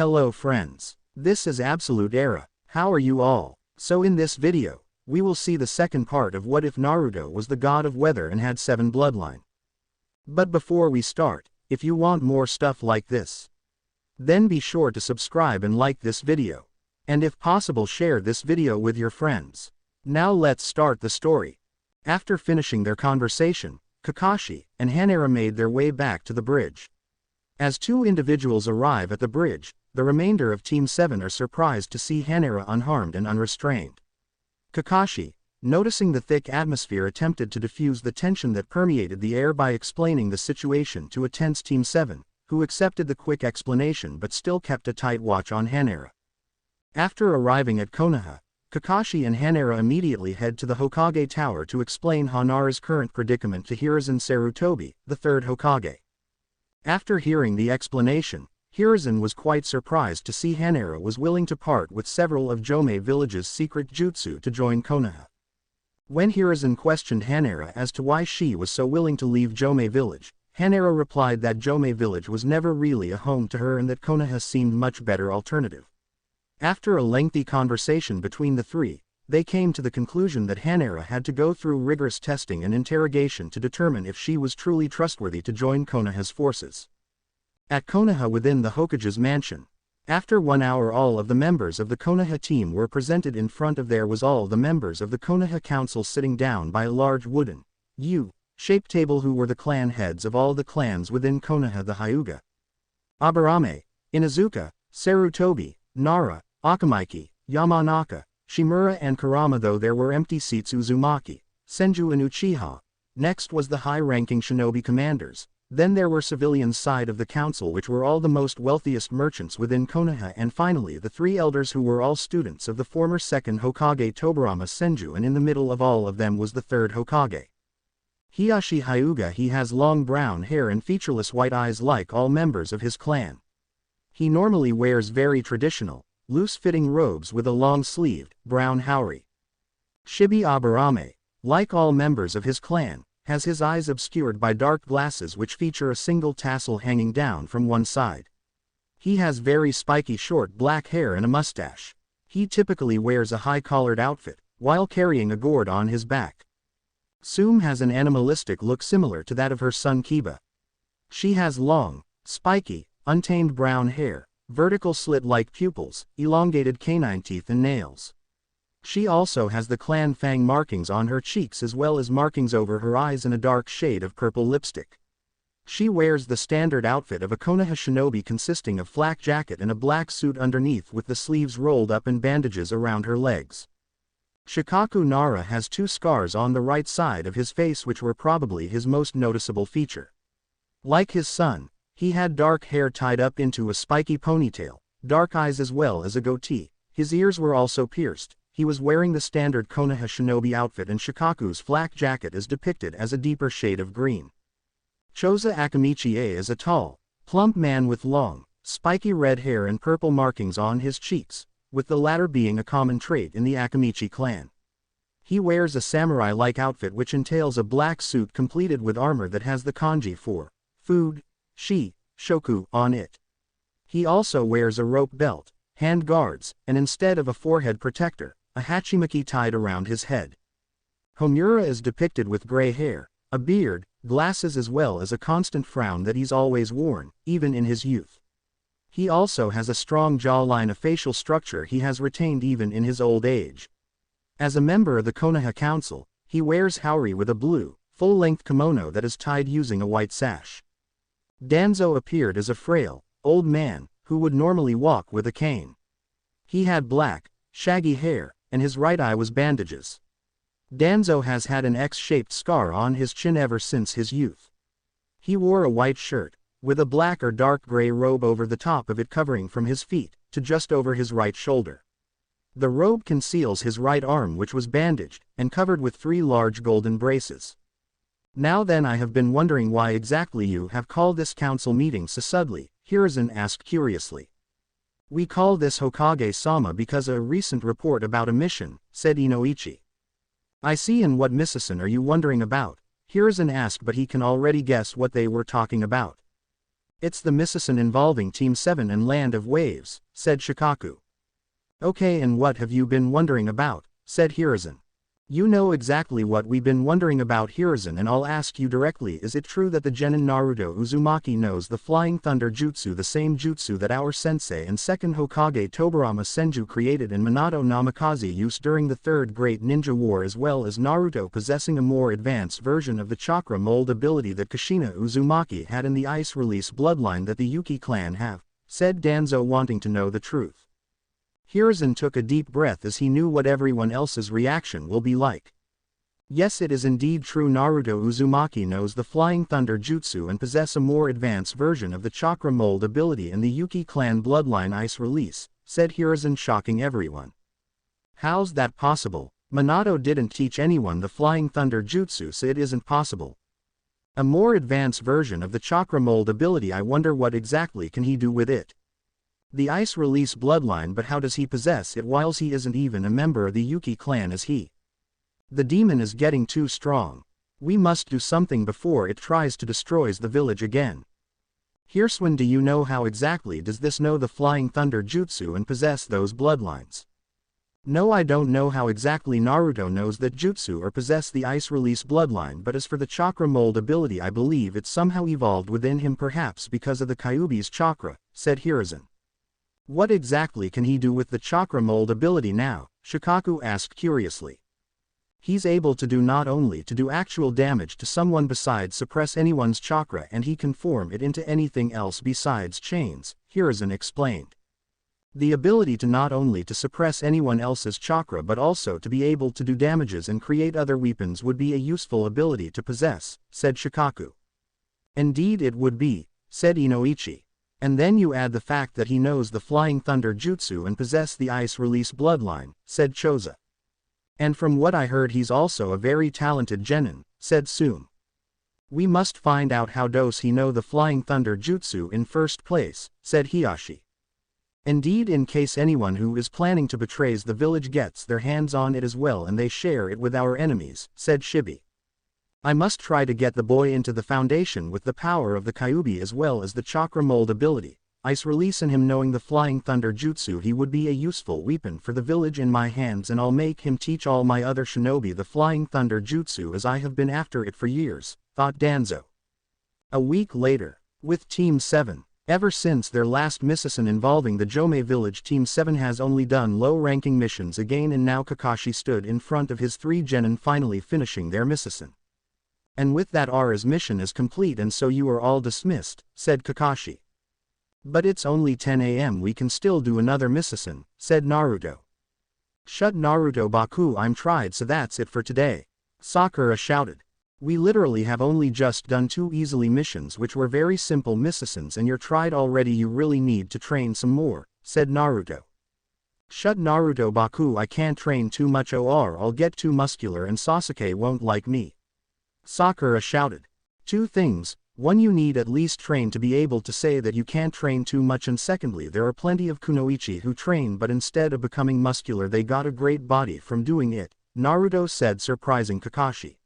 Hello friends. This is Absolute Era. How are you all? So in this video, we will see the second part of what if Naruto was the god of weather and had 7 bloodline. But before we start, if you want more stuff like this, then be sure to subscribe and like this video. And if possible share this video with your friends. Now let's start the story. After finishing their conversation, Kakashi and Hana made their way back to the bridge. As two individuals arrive at the bridge, the remainder of Team 7 are surprised to see Hana unharmed and unrestrained. Kakashi, noticing the thick atmosphere, attempted to diffuse the tension that permeated the air by explaining the situation to a tense Team 7, who accepted the quick explanation but still kept a tight watch on Hana. After arriving at Konoha, Kakashi and Hana immediately head to the Hokage Tower to explain Hana's current predicament to Hiruzen Sarutobi, the third Hokage. After hearing the explanation, Hiruzen was quite surprised to see Hana was willing to part with several of Jome Village's secret jutsu to join Konoha. When Hiruzen questioned Hana as to why she was so willing to leave Jome Village, Hana replied that Jome Village was never really a home to her and that Konoha seemed much better alternative. After a lengthy conversation between the three, they came to the conclusion that Hana had to go through rigorous testing and interrogation to determine if she was truly trustworthy to join Konoha's forces. At Konoha within the Hokage's mansion, after 1 hour all of the members of the Konoha team were presented. In front of there was all the members of the Konoha council sitting down by a large wooden U-shaped table who were the clan heads of all the clans within Konoha: the Hyuga, Aburame, Inuzuka, Sarutobi, Nara, Akamaiki, Yamanaka, Shimura and Kurama. Though there were empty seats, Uzumaki, Senju and Uchiha. Next was the high-ranking shinobi commanders. Then there were civilians side of the council, which were all the most wealthiest merchants within Konoha, and finally the 3 elders who were all students of the former second Hokage Tobirama Senju, and in the middle of all of them was the third Hokage, Hiyashi Hyuga. He has long brown hair and featureless white eyes like all members of his clan. He normally wears very traditional, loose-fitting robes with a long-sleeved, brown haori. Shibi Aburame, like all members of his clan, has his eyes obscured by dark glasses which feature a single tassel hanging down from one side. He has very spiky short black hair and a mustache. He typically wears a high-collared outfit, while carrying a gourd on his back. Sume has an animalistic look similar to that of her son Kiba. She has long, spiky, untamed brown hair, vertical slit-like pupils, elongated canine teeth and nails. She also has the clan fang markings on her cheeks as well as markings over her eyes and a dark shade of purple lipstick. She wears the standard outfit of a Konoha shinobi consisting of flak jacket and a black suit underneath with the sleeves rolled up and bandages around her legs. Shikaku Nara has 2 scars on the right side of his face which were probably his most noticeable feature. Like his son, he had dark hair tied up into a spiky ponytail, dark eyes as well as a goatee. His ears were also pierced. He was wearing the standard Konoha shinobi outfit, and Shikaku's flak jacket is depicted as a deeper shade of green. Choza Akamichi is a tall, plump man with long, spiky red hair and purple markings on his cheeks, with the latter being a common trait in the Akamichi clan. He wears a samurai-like outfit which entails a black suit completed with armor that has the kanji for food, shoku, on it. He also wears a rope belt, hand guards, and instead of a forehead protector, a hachimaki tied around his head. Homura is depicted with gray hair, a beard, glasses as well as a constant frown that he's always worn, even in his youth. He also has a strong jawline, a facial structure he has retained even in his old age. As a member of the Konoha Council, he wears haori with a blue, full-length kimono that is tied using a white sash. Danzo appeared as a frail, old man, who would normally walk with a cane. He had black, shaggy hair, and his right eye was bandages. Danzo has had an X-shaped scar on his chin ever since his youth. He wore a white shirt, with a black or dark gray robe over the top of it covering from his feet to just over his right shoulder. The robe conceals his right arm which was bandaged and covered with 3 large golden braces. Now then, I have been wondering why exactly you have called this council meeting so suddenly, Hiruzen asked curiously. We call this Hokage-sama because of a recent report about a mission, said Inoichi. I see, and what mission are you wondering about? Hiruzen asked, but he can already guess what they were talking about. It's the Missison involving Team 7 and Land of Waves, said Shikaku. Okay, and what have you been wondering about, said Hiruzen. You know exactly what we've been wondering about, Hiruzen, and I'll ask you directly, is it true that the genin Naruto Uzumaki knows the Flying Thunder Jutsu, the same jutsu that our sensei and second Hokage Tobirama Senju created and Minato Namikaze used during the Third Great Ninja War, as well as Naruto possessing a more advanced version of the chakra mold ability that Kushina Uzumaki had in the ice release bloodline that the Yuki clan have, said Danzo, wanting to know the truth. Hiruzen took a deep breath as he knew what everyone else's reaction will be like. Yes, it is indeed true. Naruto Uzumaki knows the Flying Thunder Jutsu and possess a more advanced version of the chakra mold ability in the Yuki clan bloodline ice release, said Hiruzen, shocking everyone. How's that possible? Minato didn't teach anyone the Flying Thunder Jutsu, so it isn't possible. A more advanced version of the chakra mold ability, I wonder what exactly can he do with it? The ice release bloodline, but how does he possess it whilst he isn't even a member of the Yuki clan as he? The demon is getting too strong. We must do something before it tries to destroy the village again. Hirswen, do you know how exactly does this know the Flying Thunder Jutsu and possess those bloodlines? No, I don't know how exactly Naruto knows that jutsu or possess the ice release bloodline, but as for the chakra mold ability, I believe it somehow evolved within him, perhaps because of the Kyuubi's chakra, said Hiruzen. What exactly can he do with the chakra mold ability now? Shikaku asked curiously. He's able to do not only to do actual damage to someone besides suppress anyone's chakra, and he can form it into anything else besides chains, Hiruzen explained. The ability to not only to suppress anyone else's chakra but also to be able to do damages and create other weapons would be a useful ability to possess, said Shikaku. Indeed it would be, said Inoichi. And then you add the fact that he knows the Flying Thunder Jutsu and possess the ice release bloodline, said Choza. And from what I heard, he's also a very talented genin, said Sum. We must find out how does he know the Flying Thunder Jutsu in first place, said Hiyashi. Indeed, in case anyone who is planning to betray the village gets their hands on it as well and they share it with our enemies, said Shibi. I must try to get the boy into the foundation with the power of the Kyuubi as well as the chakra mold ability, ice release, and him knowing the Flying Thunder Jutsu, he would be a useful weapon for the village in my hands, and I'll make him teach all my other shinobi the Flying Thunder Jutsu as I have been after it for years, thought Danzo. A week later, with Team 7. Ever since their last mission involving the Jome village, Team 7 has only done low-ranking missions again, and now Kakashi stood in front of his 3 genin, finally finishing their mission. And with that, Ara's mission is complete, and so you are all dismissed, said Kakashi. But it's only 10 AM, we can still do another mission, said Naruto. Shut Naruto Baku, I'm tried, so that's it for today, Sakura shouted. We literally have only just done 2 easily missions which were very simple missions and you're tried already, you really need to train some more, said Naruto. Shut Naruto Baku, I can't train too much or I'll get too muscular and Sasuke won't like me, Sakura shouted. 2 things, 1, you need at least train to be able to say that you can't train too much, and secondly, there are plenty of kunoichi who train but instead of becoming muscular they got a great body from doing it, Naruto said, surprising Kakashi.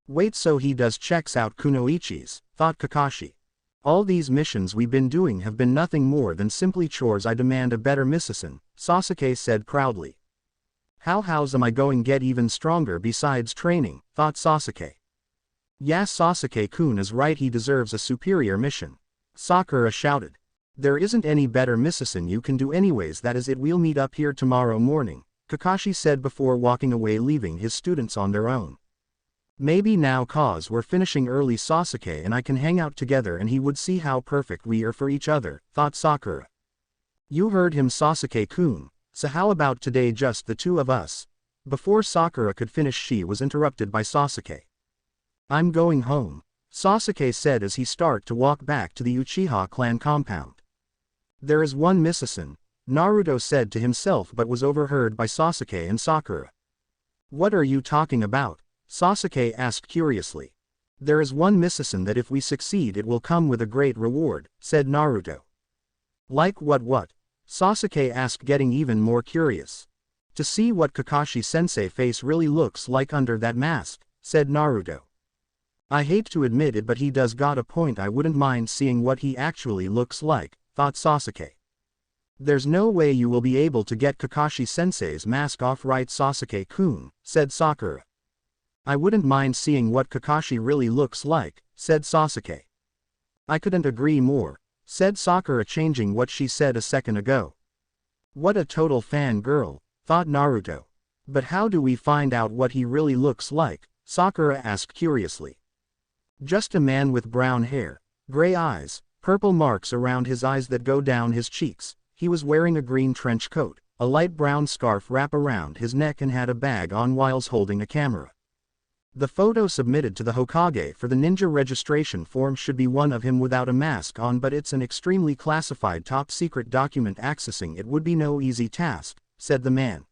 Wait, so he does checks out kunoichis, thought Kakashi. All these missions we've been doing have been nothing more than simply chores. I demand a better mission, Sasuke said proudly. How's am I going get even stronger besides training, thought Sasuke. Yes, Sasuke-kun is right, he deserves a superior mission, Sakura shouted. There isn't any better mission you can do anyways, that is it, we'll meet up here tomorrow morning, Kakashi said before walking away, leaving his students on their own. Maybe now cause we're finishing early, Sasuke and I can hang out together and he would see how perfect we are for each other, thought Sakura. You heard him, Sasuke-kun, so how about today just the 2 of us? Before Sakura could finish, she was interrupted by Sasuke. I'm going home, Sasuke said as he started to walk back to the Uchiha clan compound. There is one mission, Naruto said to himself, but was overheard by Sasuke and Sakura. What are you talking about? Sasuke asked curiously. There is one mission that if we succeed it will come with a great reward, said Naruto. Like what? Sasuke asked, getting even more curious. To see what Kakashi-sensei face really looks like under that mask, said Naruto. I hate to admit it, but he does got a point. I wouldn't mind seeing what he actually looks like, thought Sasuke. There's no way you will be able to get Kakashi-sensei's mask off, right, Sasuke-kun, said Sakura. I wouldn't mind seeing what Kakashi really looks like, said Sasuke. I couldn't agree more, said Sakura, changing what she said a second ago. What a total fangirl, thought Naruto. But how do we find out what he really looks like? Sakura asked curiously. Just a man with brown hair, gray eyes, purple marks around his eyes that go down his cheeks. He was wearing a green trench coat, a light brown scarf wrap around his neck, and had a bag on whilst holding a camera. The photo submitted to the Hokage for the ninja registration form should be one of him without a mask on, but it's an extremely classified top secret document. Accessing it would be no easy task, said the man.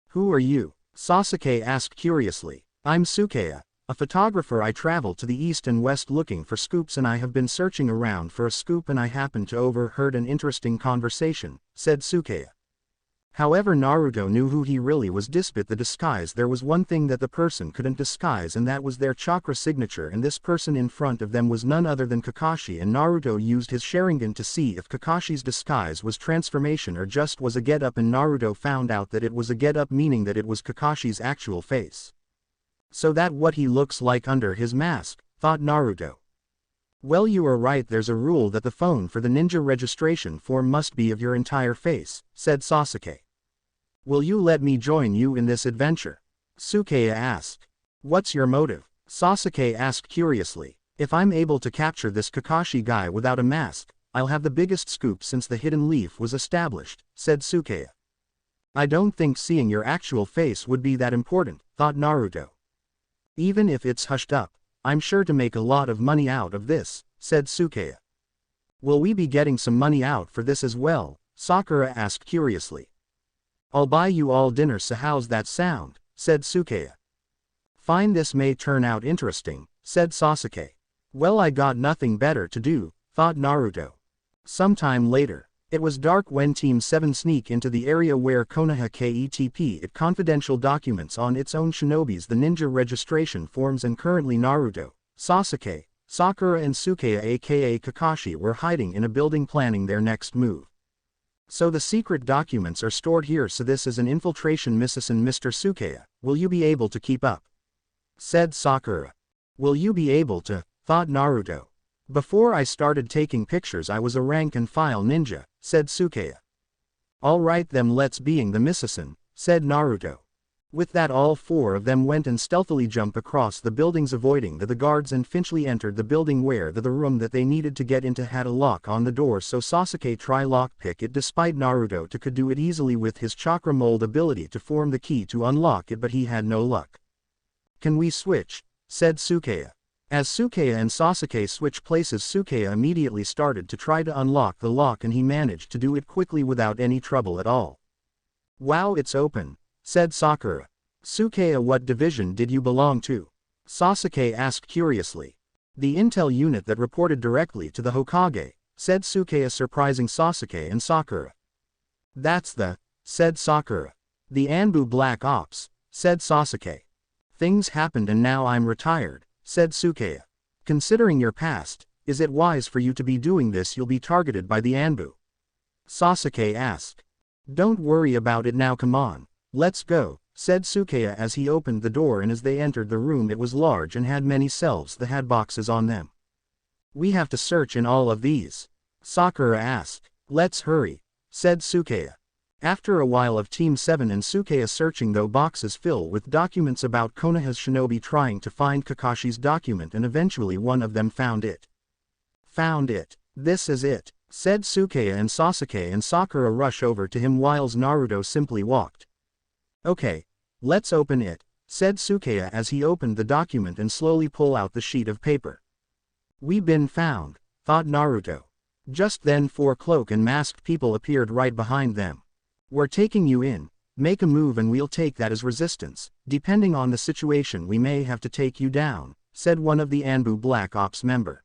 Who are you? Sasuke asked curiously. I'm Sukeya, a photographer. I travel to the east and west looking for scoops, and I have been searching around for a scoop and I happened to overheard an interesting conversation, said Sukeya. However, Naruto knew who he really was. Despite the disguise, there was one thing that the person couldn't disguise, and that was their chakra signature, and this person in front of them was none other than Kakashi, and Naruto used his Sharingan to see if Kakashi's disguise was transformation or just was a get-up, and Naruto found out that it was a get-up, meaning that it was Kakashi's actual face. So that what he looks like under his mask, thought Naruto. Well, you are right, there's a rule that the phone for the ninja registration form must be of your entire face, said Sasuke. Will you let me join you in this adventure? Sukeya asked. What's your motive? Sasuke asked curiously. If I'm able to capture this Kakashi guy without a mask, I'll have the biggest scoop since the hidden leaf was established, said Sukeya. I don't think seeing your actual face would be that important, thought Naruto. Even if it's hushed up, I'm sure to make a lot of money out of this, said Sukeya. Will we be getting some money out for this as well? Sakura asked curiously. I'll buy you all dinner, so how's that sound? Said Sukeya. Fine, this may turn out interesting, said Sasuke. Well, I got nothing better to do, thought Naruto. Sometime later, it was dark when Team 7 sneak into the area where Konoha KETP it confidential documents on its own shinobis, the ninja registration forms, and currently Naruto, Sasuke, Sakura and Sukeya aka Kakashi were hiding in a building planning their next move. So the secret documents are stored here, so this is an infiltration mission, Mr. Sukeya. Will you be able to keep up? Said Sakura. Will you be able to? Thought Naruto. Before I started taking pictures I was a rank and file ninja, said Sukeya. Alright then, let's being the mission, said Naruto. With that, all four of them went and stealthily jumped across the buildings, avoiding the guards, and finally entered the building where the room that they needed to get into had a lock on the door, so Sasuke try lockpick it despite Naruto could do it easily with his chakra mold ability to form the key to unlock it, but he had no luck. Can we switch? Said Sukeya. As Sukeya and Sasuke switched places, Sukeya immediately started to try to unlock the lock, and he managed to do it quickly without any trouble at all. Wow, it's open, said Sakura. Sukeya, what division did you belong to? Sasuke asked curiously. The intel unit that reported directly to the Hokage, said Sukeya, surprising Sasuke and Sakura. That's said Sakura. The Anbu Black Ops, said Sasuke. Things happened and now I'm retired, said Sukeya. Considering your past, is it wise for you to be doing this? You'll be targeted by the Anbu. Sasuke asked. Don't worry about it now, come on. Let's go, said Sukeya as he opened the door, and as they entered the room it was large and had many shelves that had boxes on them. We have to search in all of these? Sakura asked. Let's hurry, said Sukeya. After a while of Team 7 and Sukeya searching those boxes filled with documents about Konoha's shinobi, trying to find Kakashi's document, and eventually one of them found it. Found it. This is it, said Sukeya, and Sasuke and Sakura rush over to him whilst Naruto simply walked. Okay, let's open it, said Sukeya as he opened the document and slowly pulled out the sheet of paper. We been found, thought Naruto. Just then 4 cloaked and masked people appeared right behind them. We're taking you in, make a move and we'll take that as resistance. Depending on the situation we may have to take you down, said one of the Anbu Black Ops member.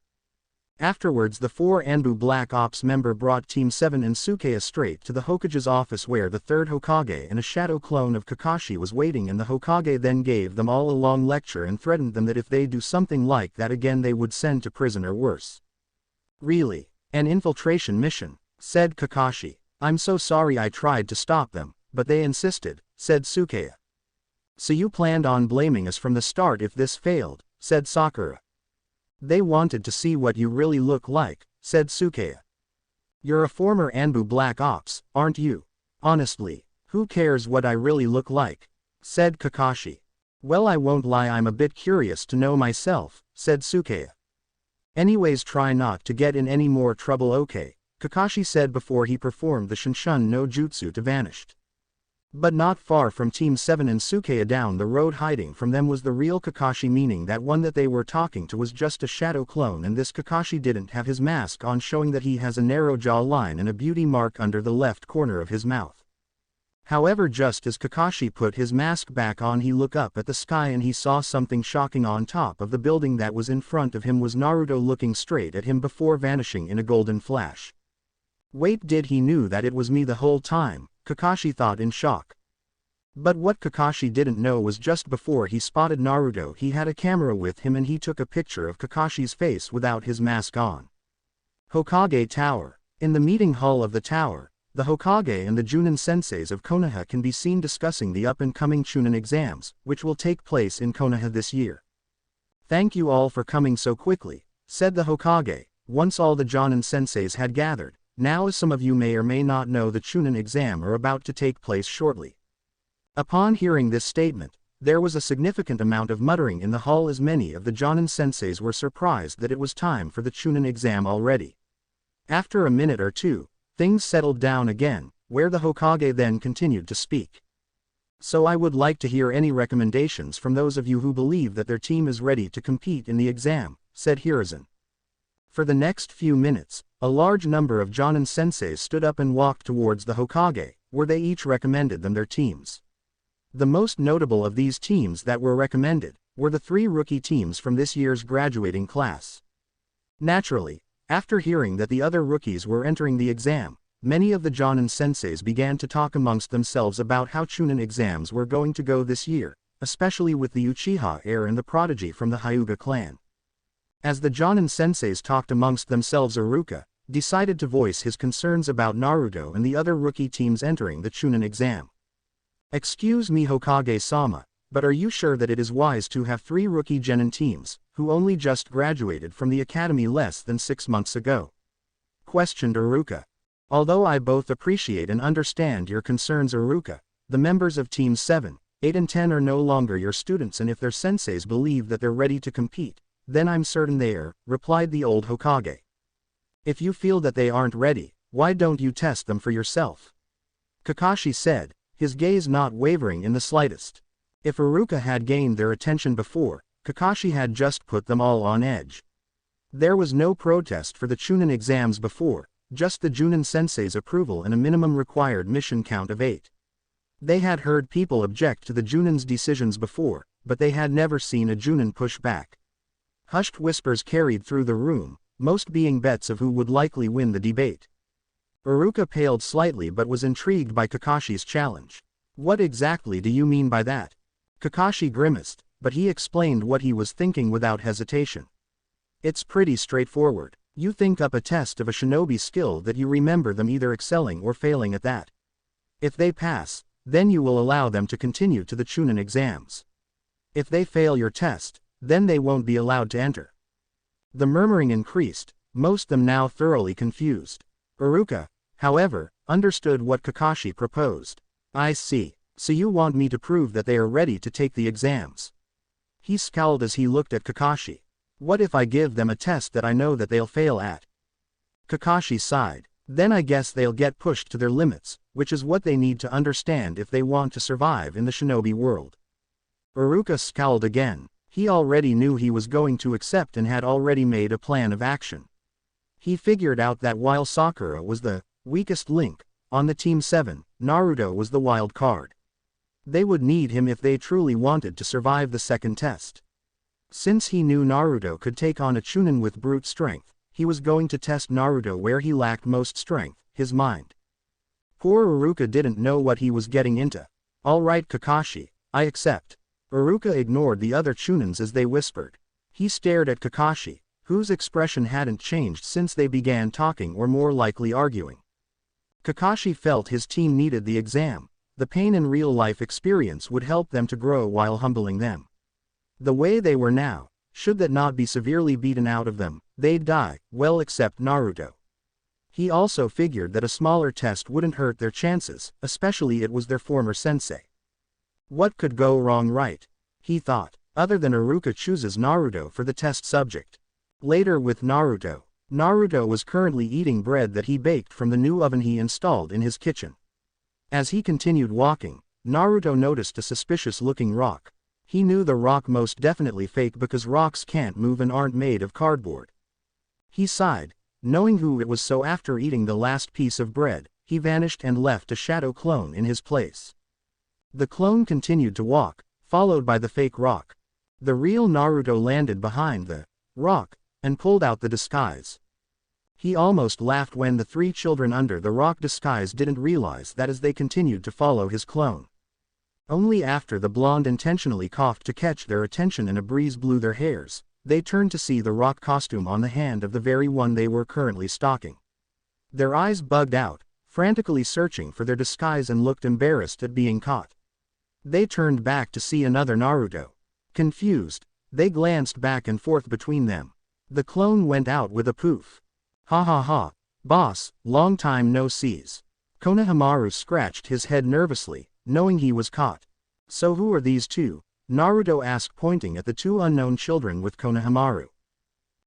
Afterwards the 4 Anbu Black Ops member brought Team 7 and Sukeya straight to the Hokage's office where the third Hokage and a shadow clone of Kakashi was waiting, and the Hokage then gave them all a long lecture and threatened them that if they do something like that again they would send to prison or worse. Really? An infiltration mission, said Kakashi. I'm so sorry, I tried to stop them, but they insisted, said Sukeya. So you planned on blaming us from the start if this failed, said Sakura. They wanted to see what you really look like, said Sukeya. You're a former Anbu Black Ops, aren't you? Honestly, who cares what I really look like? Said Kakashi. Well, I won't lie, I'm a bit curious to know myself, said Sukeya. Anyways, try not to get in any more trouble, okay? Kakashi said before he performed the Shinshin no Jutsu to vanish. But not far from Team 7 and Sukeya down the road hiding from them was the real Kakashi, meaning that one that they were talking to was just a shadow clone, and this Kakashi didn't have his mask on, showing that he has a narrow jawline and a beauty mark under the left corner of his mouth. However, just as Kakashi put his mask back on, he looked up at the sky and he saw something shocking. On top of the building that was in front of him was Naruto looking straight at him before vanishing in a golden flash. Wait, did he knew that it was me the whole time? Kakashi thought in shock. But what Kakashi didn't know was just before he spotted Naruto, he had a camera with him and he took a picture of Kakashi's face without his mask on. Hokage Tower. In the meeting hall of the tower, the Hokage and the Chunin senseis of Konoha can be seen discussing the up-and-coming Chunin exams, which will take place in Konoha this year. Thank you all for coming so quickly, said the Hokage, once all the Chunin senseis had gathered. Now, as some of you may or may not know, the Chunin exam are about to take place shortly. Upon hearing this statement, there was a significant amount of muttering in the hall, as many of the Chunin senseis were surprised that it was time for the Chunin exam already. After a minute or two, things settled down again, where the Hokage then continued to speak. So I would like to hear any recommendations from those of you who believe that their team is ready to compete in the exam, said Hiruzen. For the next few minutes, a large number of Chunin senseis stood up and walked towards the Hokage, where they each recommended them their teams. The most notable of these teams that were recommended were the 3 rookie teams from this year's graduating class. Naturally, after hearing that the other rookies were entering the exam, many of the Chunin senseis began to talk amongst themselves about how Chunin exams were going to go this year, especially with the Uchiha heir and the prodigy from the Hyuga clan. As the Chunin senseis talked amongst themselves, Iruka decided to voice his concerns about Naruto and the other rookie teams entering the Chunin exam. Excuse me, Hokage-sama, but are you sure that it is wise to have 3 rookie Chunin teams, who only just graduated from the academy less than 6 months ago? Questioned Iruka. Although I both appreciate and understand your concerns, Iruka, the members of Teams 7, 8 and 10 are no longer your students, and if their senseis believe that they're ready to compete, then I'm certain they are, replied the old Hokage. If you feel that they aren't ready, why don't you test them for yourself? Kakashi said, his gaze not wavering in the slightest. If Iruka had gained their attention before, Kakashi had just put them all on edge. There was no protest for the Chunin exams before, just the Chunin sensei's approval and a minimum required mission count of 8. They had heard people object to the Chunin's decisions before, but they had never seen a Chunin push back. Hushed whispers carried through the room, most being bets of who would likely win the debate. Iruka paled slightly but was intrigued by Kakashi's challenge. What exactly do you mean by that? Kakashi grimaced, but he explained what he was thinking without hesitation. It's pretty straightforward. You think up a test of a shinobi skill that you remember them either excelling or failing at that. If they pass, then you will allow them to continue to the Chunin exams. If they fail your test, then they won't be allowed to enter. The murmuring increased, most them now thoroughly confused. Iruka, however, understood what Kakashi proposed. I see. So you want me to prove that they are ready to take the exams? He scowled as he looked at Kakashi. What if I give them a test that I know that they'll fail at? Kakashi sighed. Then I guess they'll get pushed to their limits, which is what they need to understand if they want to survive in the shinobi world. Iruka scowled again. He already knew he was going to accept and had already made a plan of action. He figured out that while Sakura was the weakest link on the Team 7, Naruto was the wild card. They would need him if they truly wanted to survive the second test. Since he knew Naruto could take on a Chunin with brute strength, he was going to test Naruto where he lacked most strength, his mind. Poor Iruka didn't know what he was getting into. "Alright Kakashi, I accept." Iruka ignored the other Chunins as they whispered. He stared at Kakashi, whose expression hadn't changed since they began talking or more likely arguing. Kakashi felt his team needed the exam. The pain and real-life experience would help them to grow while humbling them. The way they were now, should that not be severely beaten out of them, they'd die, well except Naruto. He also figured that a smaller test wouldn't hurt their chances, especially it was their former sensei. What could go wrong, right? He thought, other than Iruka chooses Naruto for the test subject. Later with Naruto. Naruto was currently eating bread that he baked from the new oven he installed in his kitchen. As he continued walking, Naruto noticed a suspicious-looking rock. He knew the rock most definitely fake because rocks can't move and aren't made of cardboard. He sighed, knowing who it was, so after eating the last piece of bread, he vanished and left a shadow clone in his place. The clone continued to walk, followed by the fake rock. The real Naruto landed behind the rock and pulled out the disguise. He almost laughed when the three children under the rock disguise didn't realize that as they continued to follow his clone. Only after the blonde intentionally coughed to catch their attention and a breeze blew their hairs, they turned to see the rock costume on the hand of the very one they were currently stalking. Their eyes bugged out, frantically searching for their disguise, and looked embarrassed at being caught. They turned back to see another Naruto. Confused, they glanced back and forth between them. The clone went out with a poof. "Ha ha ha, boss, long time no sees." Konohamaru scratched his head nervously, knowing he was caught. "So who are these two?" Naruto asked, pointing at the two unknown children with Konohamaru.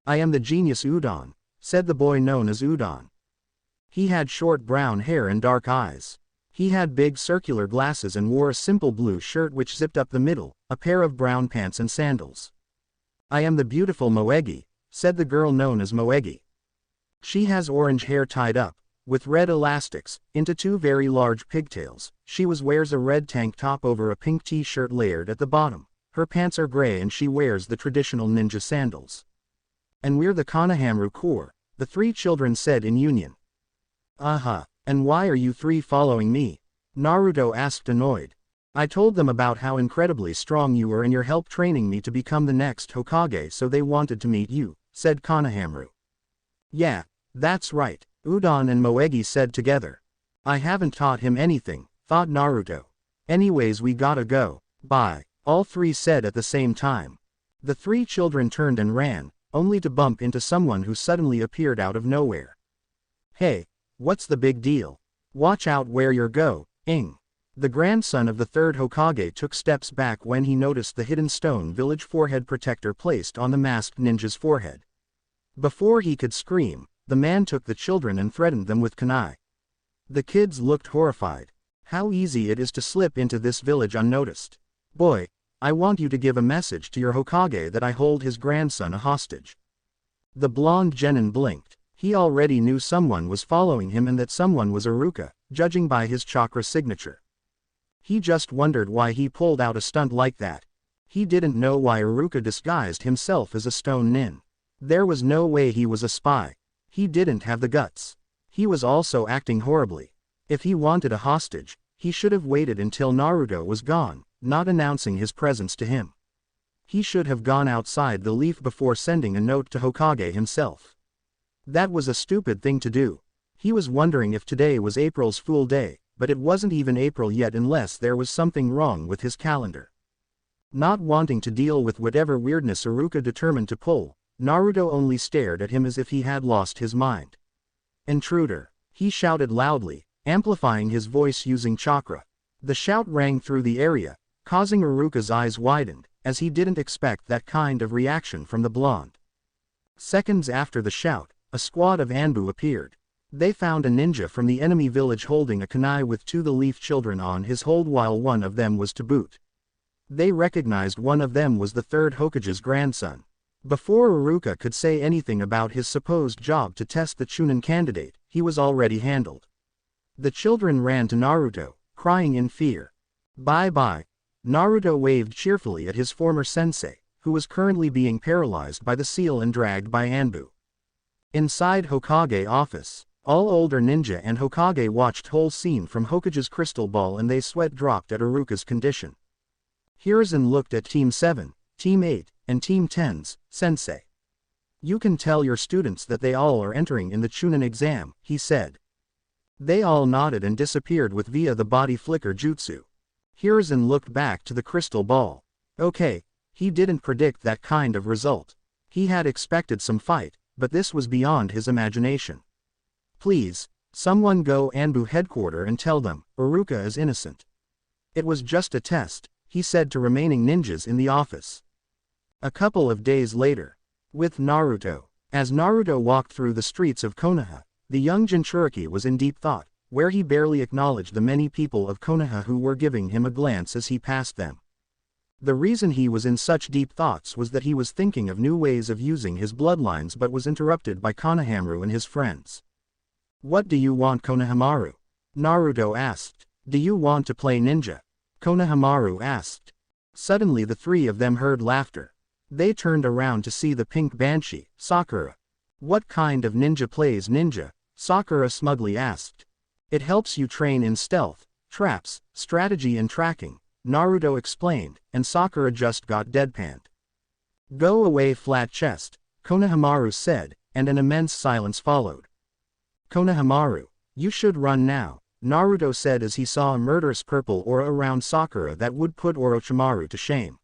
"I am the genius Udon," said the boy known as Udon. He had short brown hair and dark eyes. He had big circular glasses and wore a simple blue shirt which zipped up the middle, a pair of brown pants and sandals. "I am the beautiful Moegi," said the girl known as Moegi. She has orange hair tied up, with red elastics, into two very large pigtails. She wears a red tank top over a pink t-shirt layered at the bottom. Her pants are gray and she wears the traditional ninja sandals. "And we're the Konohamaru Corps," the three children said in union. And why are you three following me?" Naruto asked, annoyed. "I told them about how incredibly strong you were and your help training me to become the next Hokage, so they wanted to meet you," said Konohamaru. "Yeah, that's right," Udon and Moegi said together. "I haven't taught him anything," thought Naruto. "Anyways, we gotta go. Bye," all three said at the same time. The three children turned and ran, only to bump into someone who suddenly appeared out of nowhere. "Hey, what's the big deal? Watch out where you're going." The grandson of the third Hokage took steps back when he noticed the hidden stone village forehead protector placed on the masked ninja's forehead. Before he could scream, the man took the children and threatened them with kunai. The kids looked horrified. How easy it is to slip into this village unnoticed. "Boy, I want you to give a message to your Hokage that I hold his grandson a hostage." The blonde genin blinked. He already knew someone was following him and that someone was Iruka, judging by his chakra signature. He just wondered why he pulled out a stunt like that. He didn't know why Iruka disguised himself as a stone nin. There was no way he was a spy. He didn't have the guts. He was also acting horribly. If he wanted a hostage, he should have waited until Naruto was gone, not announcing his presence to him. He should have gone outside the leaf before sending a note to Hokage himself. That was a stupid thing to do. He was wondering if today was April's Fool Day, but it wasn't even April yet unless there was something wrong with his calendar. Not wanting to deal with whatever weirdness Iruka determined to pull, Naruto only stared at him as if he had lost his mind. "Intruder!" he shouted loudly, amplifying his voice using chakra. The shout rang through the area, causing Iruka's eyes widened, as he didn't expect that kind of reaction from the blonde. Seconds after the shout, a squad of Anbu appeared. They found a ninja from the enemy village holding a kunai with two the leaf children on his hold, while one of them was to boot. They recognized one of them was the third Hokage's grandson. Before Iruka could say anything about his supposed job to test the Chunin candidate, he was already handled. The children ran to Naruto, crying in fear. "Bye-bye." Naruto waved cheerfully at his former sensei, who was currently being paralyzed by the seal and dragged by Anbu. Inside Hokage office, all older ninja and Hokage watched whole scene from Hokage's crystal ball and they sweat dropped at Iruka's condition. Hiruzen looked at Team 7, Team 8, and Team 10's, Sensei. You can tell your students that they all are entering in the Chunin exam, he said. They all nodded and disappeared with via the body flicker jutsu. Hiruzen looked back to the crystal ball. Okay, he didn't predict that kind of result. He had expected some fight, but this was beyond his imagination. Please, someone go Anbu headquarters and tell them, Iruka is innocent. It was just a test, he said to remaining ninjas in the office. A couple of days later. With Naruto. As Naruto walked through the streets of Konoha, the young Jinchuriki was in deep thought, where he barely acknowledged the many people of Konoha who were giving him a glance as he passed them. The reason he was in such deep thoughts was that he was thinking of new ways of using his bloodlines but was interrupted by Konohamaru and his friends. What do you want, Konohamaru? Naruto asked. Do you want to play ninja? Konohamaru asked. Suddenly the three of them heard laughter. They turned around to see the pink banshee, Sakura. What kind of ninja plays ninja? Sakura smugly asked. It helps you train in stealth, traps, strategy and tracking, Naruto explained, and Sakura just got deadpanned. Go away flat chest, Konohamaru said, and an immense silence followed. Konohamaru, you should run now, Naruto said as he saw a murderous purple aura around Sakura that would put Orochimaru to shame.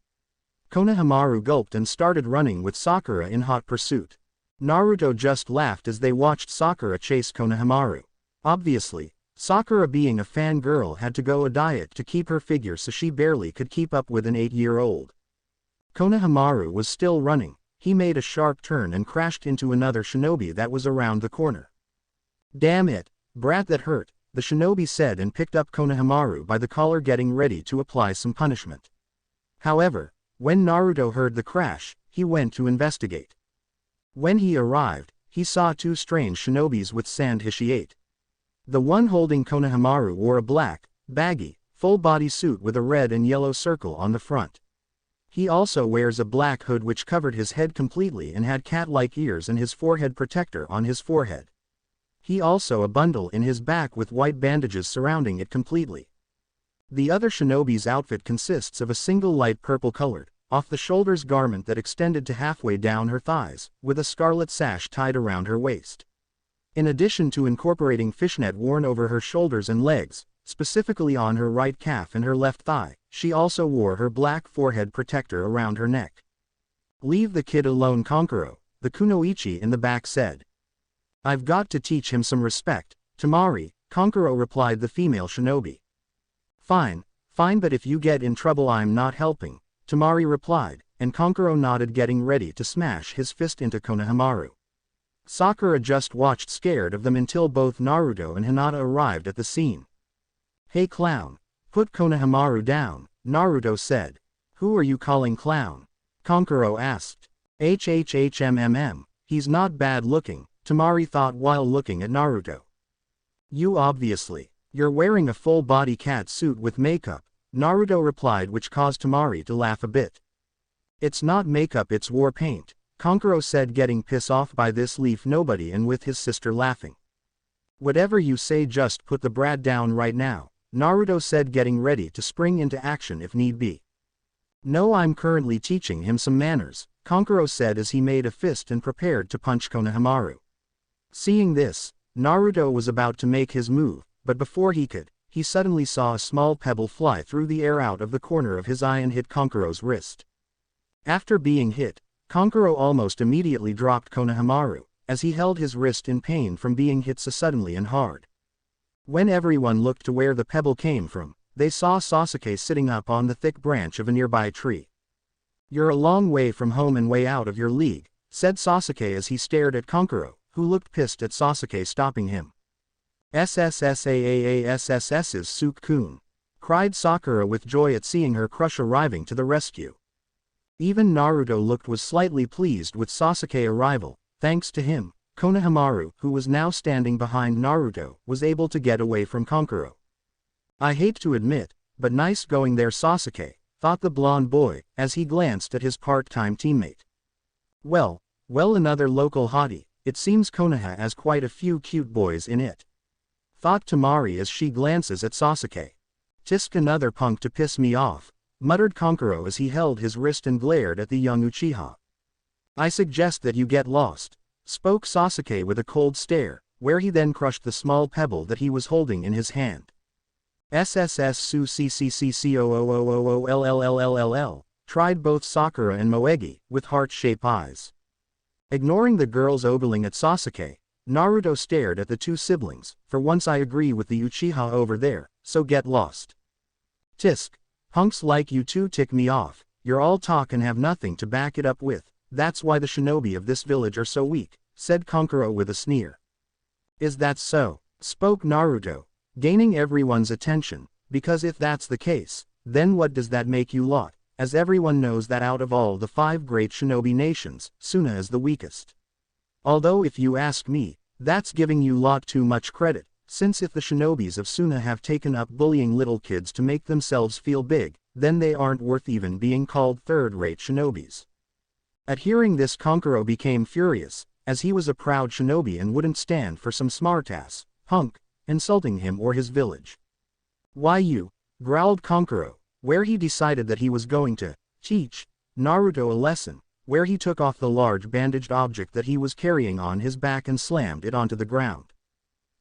Konohamaru gulped and started running with Sakura in hot pursuit. Naruto just laughed as they watched Sakura chase Konohamaru. Obviously, Sakura being a fangirl had to go a diet to keep her figure so she barely could keep up with an 8-year-old. Konohamaru was still running, he made a sharp turn and crashed into another shinobi that was around the corner. Damn it, brat, that hurt, the shinobi said and picked up Konohamaru by the collar getting ready to apply some punishment. However, when Naruto heard the crash, he went to investigate. When he arrived, he saw two strange shinobis with sand hishiate. The one holding Konohamaru wore a black, baggy, full-body suit with a red and yellow circle on the front. He also wears a black hood which covered his head completely and had cat-like ears and his forehead protector on his forehead. He also a bundle in his back with white bandages surrounding it completely. The other shinobi's outfit consists of a single light purple-colored, off-the-shoulders garment that extended to halfway down her thighs, with a scarlet sash tied around her waist. In addition to incorporating fishnet worn over her shoulders and legs, specifically on her right calf and her left thigh, she also wore her black forehead protector around her neck. Leave the kid alone, Kankuro, the kunoichi in the back said. I've got to teach him some respect, Tamari, Kankuro replied the female shinobi. Fine, but if you get in trouble I'm not helping, Tamari replied, and Kankuro nodded getting ready to smash his fist into Konohamaru. Sakura just watched scared of them until both Naruto and Hinata arrived at the scene. Hey clown, put Konohamaru down, Naruto said. Who are you calling clown? Kankuro asked. HHHMMM, he's not bad looking, Tamari thought while looking at Naruto. You obviously. You're wearing a full-body cat suit with makeup, Naruto replied, which caused Tamari to laugh a bit. It's not makeup, it's war paint, Kankuro said getting pissed off by this leaf nobody and with his sister laughing. Whatever you say, just put the brat down right now, Naruto said getting ready to spring into action if need be. No, I'm currently teaching him some manners, Kankuro said as he made a fist and prepared to punch Konohamaru. Seeing this, Naruto was about to make his move, but before he could, he suddenly saw a small pebble fly through the air out of the corner of his eye and hit Kankuro's wrist. After being hit, Kankuro almost immediately dropped Konohamaru, as he held his wrist in pain from being hit so suddenly and hard. When everyone looked to where the pebble came from, they saw Sasuke sitting up on the thick branch of a nearby tree. You're a long way from home and way out of your league, said Sasuke as he stared at Kankuro, who looked pissed at Sasuke stopping him. SSSAAASSS's Suke-kun, cried Sakura with joy at seeing her crush arriving to the rescue. Even Naruto was slightly pleased with Sasuke's arrival. Thanks to him, Konohamaru, who was now standing behind Naruto, was able to get away from Kankuro. I hate to admit, but nice going there, Sasuke, thought the blonde boy, as he glanced at his part-time teammate. Well, another local hottie, it seems Konoha has quite a few cute boys in it. Thought Temari as she glances at Sasuke. Tisk, another punk to piss me off, muttered Kankuro as he held his wrist and glared at the young Uchiha. I suggest that you get lost, spoke Sasuke with a cold stare, where he then crushed the small pebble that he was holding in his hand. SSS Su CCCCOOOOOLLLLLL, tried both Sakura and Moegi, with heart-shaped eyes. Ignoring the girls ogling at Sasuke, Naruto stared at the two siblings. For once I agree with the Uchiha over there, so get lost. Tisk, punks like you two tick me off, you're all talk and have nothing to back it up with, that's why the shinobi of this village are so weak, said Kankuro with a sneer. Is that so? Spoke Naruto, gaining everyone's attention, because if that's the case, then what does that make you lot, as everyone knows that out of all the 5 great shinobi nations, Suna is the weakest. Although if you ask me, that's giving you lot too much credit, since if the shinobis of Suna have taken up bullying little kids to make themselves feel big, then they aren't worth even being called third-rate shinobis. At hearing this, Kankuro became furious, as he was a proud shinobi and wouldn't stand for some smartass, punk, insulting him or his village. Why you? Growled Kankuro, where he decided that he was going to teach Naruto a lesson, where he took off the large bandaged object that he was carrying on his back and slammed it onto the ground.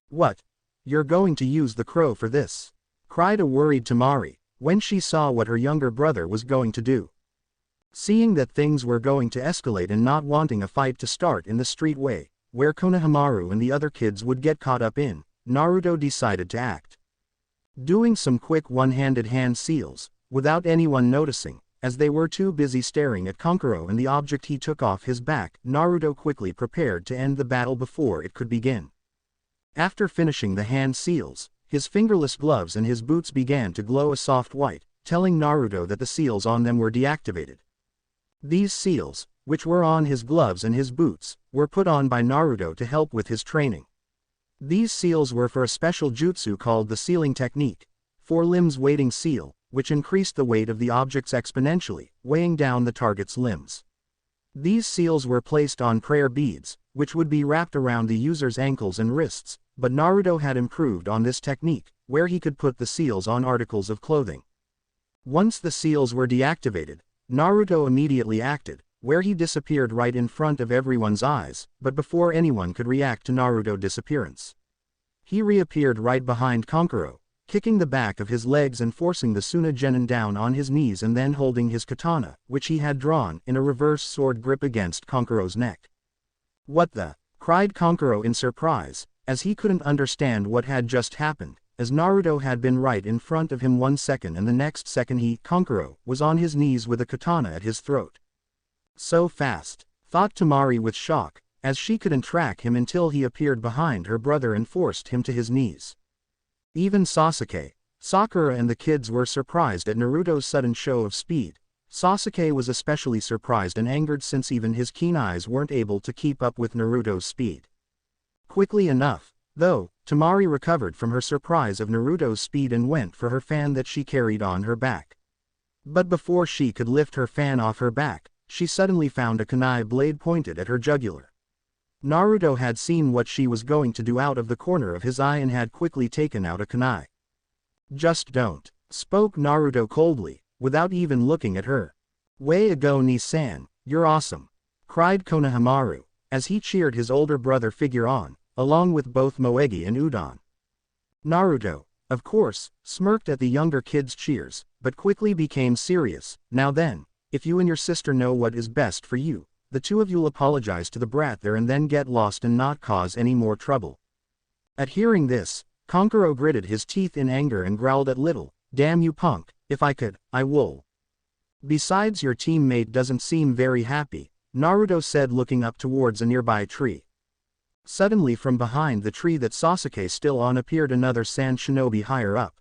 What? You're going to use the crow for this? Cried a worried Temari, when she saw what her younger brother was going to do. Seeing that things were going to escalate and not wanting a fight to start in the street way, where Konohamaru and the other kids would get caught up in, Naruto decided to act. Doing some quick one-handed hand seals, without anyone noticing, as they were too busy staring at Kankuro and the object he took off his back, Naruto quickly prepared to end the battle before it could begin. After finishing the hand seals, his fingerless gloves and his boots began to glow a soft white, telling Naruto that the seals on them were deactivated. These seals, which were on his gloves and his boots, were put on by Naruto to help with his training. These seals were for a special jutsu called the sealing technique, 4 limbs weighting seal, which increased the weight of the objects exponentially, weighing down the target's limbs. These seals were placed on prayer beads, which would be wrapped around the user's ankles and wrists, but Naruto had improved on this technique, where he could put the seals on articles of clothing. Once the seals were deactivated, Naruto immediately acted, where he disappeared right in front of everyone's eyes, but before anyone could react to Naruto's disappearance. He reappeared right behind Kankuro, kicking the back of his legs and forcing the Suna Genin down on his knees and then holding his katana, which he had drawn, in a reverse sword grip against Kankuro's neck. What the? Cried Kankuro in surprise, as he couldn't understand what had just happened, as Naruto had been right in front of him 1 second and the next second he, Kankuro, was on his knees with a katana at his throat. So fast, thought Temari with shock, as she couldn't track him until he appeared behind her brother and forced him to his knees. Even Sasuke, Sakura and the kids were surprised at Naruto's sudden show of speed. Sasuke was especially surprised and angered since even his keen eyes weren't able to keep up with Naruto's speed. Quickly enough, though, Temari recovered from her surprise of Naruto's speed and went for her fan that she carried on her back. But before she could lift her fan off her back, she suddenly found a kunai blade pointed at her jugular. Naruto had seen what she was going to do out of the corner of his eye and had quickly taken out a kunai. Just don't, spoke Naruto coldly, without even looking at her. Way to go Ni-san, you're awesome, cried Konohamaru, as he cheered his older brother figure on, along with both Moegi and Udon. Naruto, of course, smirked at the younger kid's cheers, but quickly became serious. Now then, if you and your sister know what is best for you, the two of you'll apologize to the brat there and then get lost and not cause any more trouble. At hearing this, Kankuro gritted his teeth in anger and growled at little, damn you punk, if I could, I would. Besides your teammate doesn't seem very happy, Naruto said looking up towards a nearby tree. Suddenly from behind the tree that Sasuke still on appeared another sand shinobi higher up.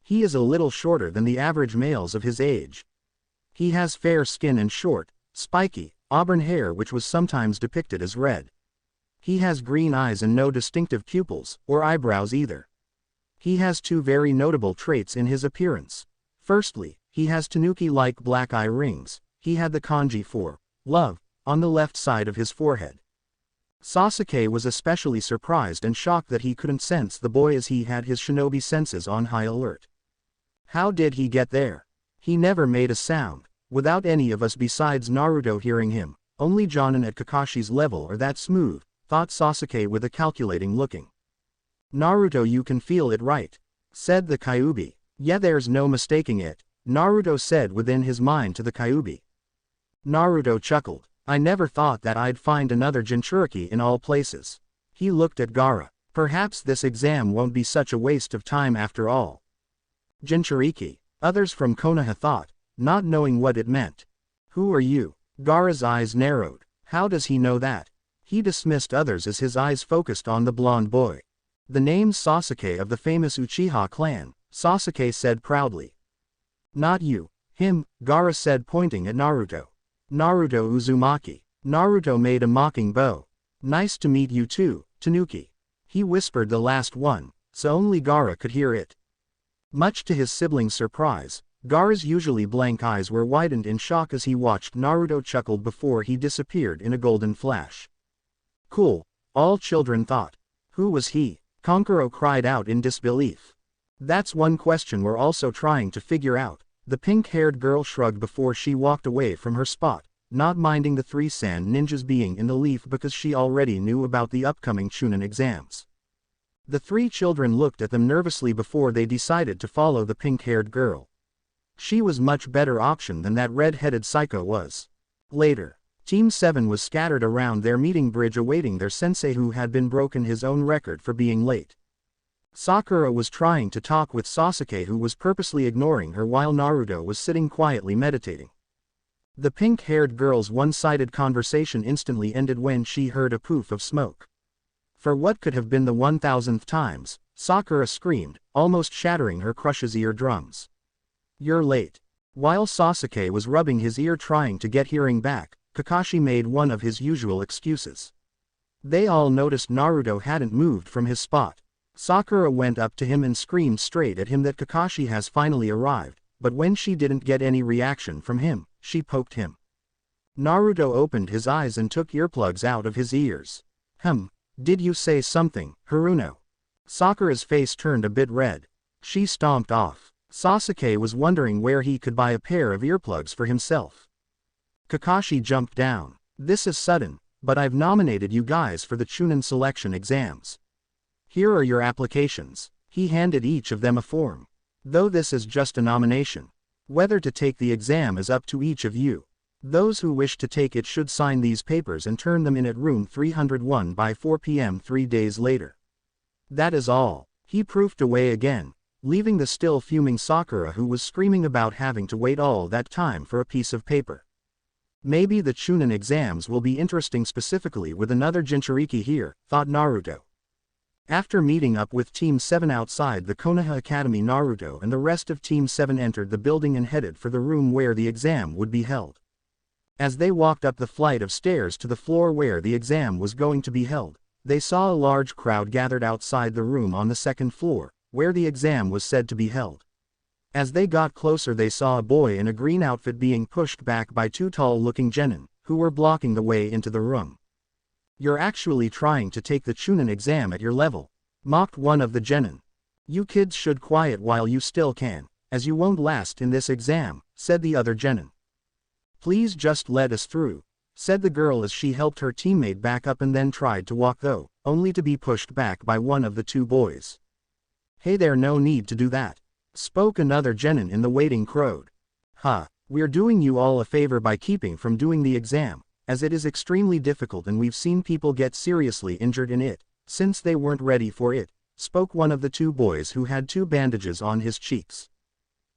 He is a little shorter than the average males of his age. He has fair skin and short, spiky, auburn hair which was sometimes depicted as red. He has green eyes and no distinctive pupils, or eyebrows either. He has 2 very notable traits in his appearance. Firstly, he has tanuki-like black eye rings. He had the kanji for love on the left side of his forehead. Sasuke was especially surprised and shocked that he couldn't sense the boy as he had his shinobi senses on high alert. How did he get there? He never made a sound, without any of us besides Naruto hearing him. Only Jonin at Kakashi's level are that smooth, thought Sasuke with a calculating looking. Naruto, you can feel it, right? Said the Kyuubi. Yeah, there's no mistaking it, Naruto said within his mind to the Kyuubi. Naruto chuckled. I never thought that I'd find another Jinchuriki in all places. He looked at Gaara. Perhaps this exam won't be such a waste of time after all. Jinchuriki, others from Konoha thought, not knowing what it meant. Who are you? Gaara's eyes narrowed. How does he know that? He dismissed others as his eyes focused on the blonde boy. The name's Sasuke of the famous Uchiha clan, Sasuke said proudly. Not you. Him, Gaara said pointing at Naruto. Naruto Uzumaki. Naruto made a mocking bow. Nice to meet you too, Tanuki. He whispered the last one, so only Gaara could hear it. Much to his siblings' surprise, Gaara's usually blank eyes were widened in shock as he watched Naruto chuckle before he disappeared in a golden flash. Cool, all children thought. Who was he? Kankuro cried out in disbelief. That's one question we're also trying to figure out. The pink-haired girl shrugged before she walked away from her spot, not minding the three sand ninjas being in the leaf because she already knew about the upcoming Chunin exams. The three children looked at them nervously before they decided to follow the pink-haired girl. She was much better option than that red-headed psycho was. Later, Team 7 was scattered around their meeting bridge awaiting their sensei who had been broken his own record for being late. Sakura was trying to talk with Sasuke who was purposely ignoring her while Naruto was sitting quietly meditating. The pink-haired girl's one-sided conversation instantly ended when she heard a poof of smoke. For what could have been the 1000th times, Sakura screamed, almost shattering her crush's eardrums. You're late. While Sasuke was rubbing his ear trying to get hearing back, Kakashi made one of his usual excuses. They all noticed Naruto hadn't moved from his spot. Sakura went up to him and screamed straight at him that Kakashi has finally arrived, but when she didn't get any reaction from him, she poked him. Naruto opened his eyes and took earplugs out of his ears. Did you say something, Haruno? Sakura's face turned a bit red. She stomped off. Sasuke was wondering where he could buy a pair of earplugs for himself. Kakashi jumped down. This is sudden, but I've nominated you guys for the Chunin selection exams. Here are your applications. He handed each of them a form. Though this is just a nomination. Whether to take the exam is up to each of you. Those who wish to take it should sign these papers and turn them in at room 301 by 4 p.m. 3 days later. That is all. He proofed away again, leaving the still fuming Sakura who was screaming about having to wait all that time for a piece of paper. Maybe the Chunin exams will be interesting specifically with another Jinchuriki here, thought Naruto. After meeting up with Team 7 outside the Konoha Academy, Naruto and the rest of Team 7 entered the building and headed for the room where the exam would be held. As they walked up the flight of stairs to the floor where the exam was going to be held, they saw a large crowd gathered outside the room on the second floor, where the exam was said to be held. As they got closer they saw a boy in a green outfit being pushed back by two tall-looking genin, who were blocking the way into the room. You're actually trying to take the Chunin exam at your level, mocked one of the genin. You kids should quiet while you still can, as you won't last in this exam, said the other genin. Please just let us through, said the girl as she helped her teammate back up and then tried to walk though, only to be pushed back by one of the two boys. Hey there, no need to do that, spoke another genin in the waiting crowd. We're doing you all a favor by keeping from doing the exam, as it is extremely difficult and we've seen people get seriously injured in it, since they weren't ready for it, spoke one of the two boys who had two bandages on his cheeks.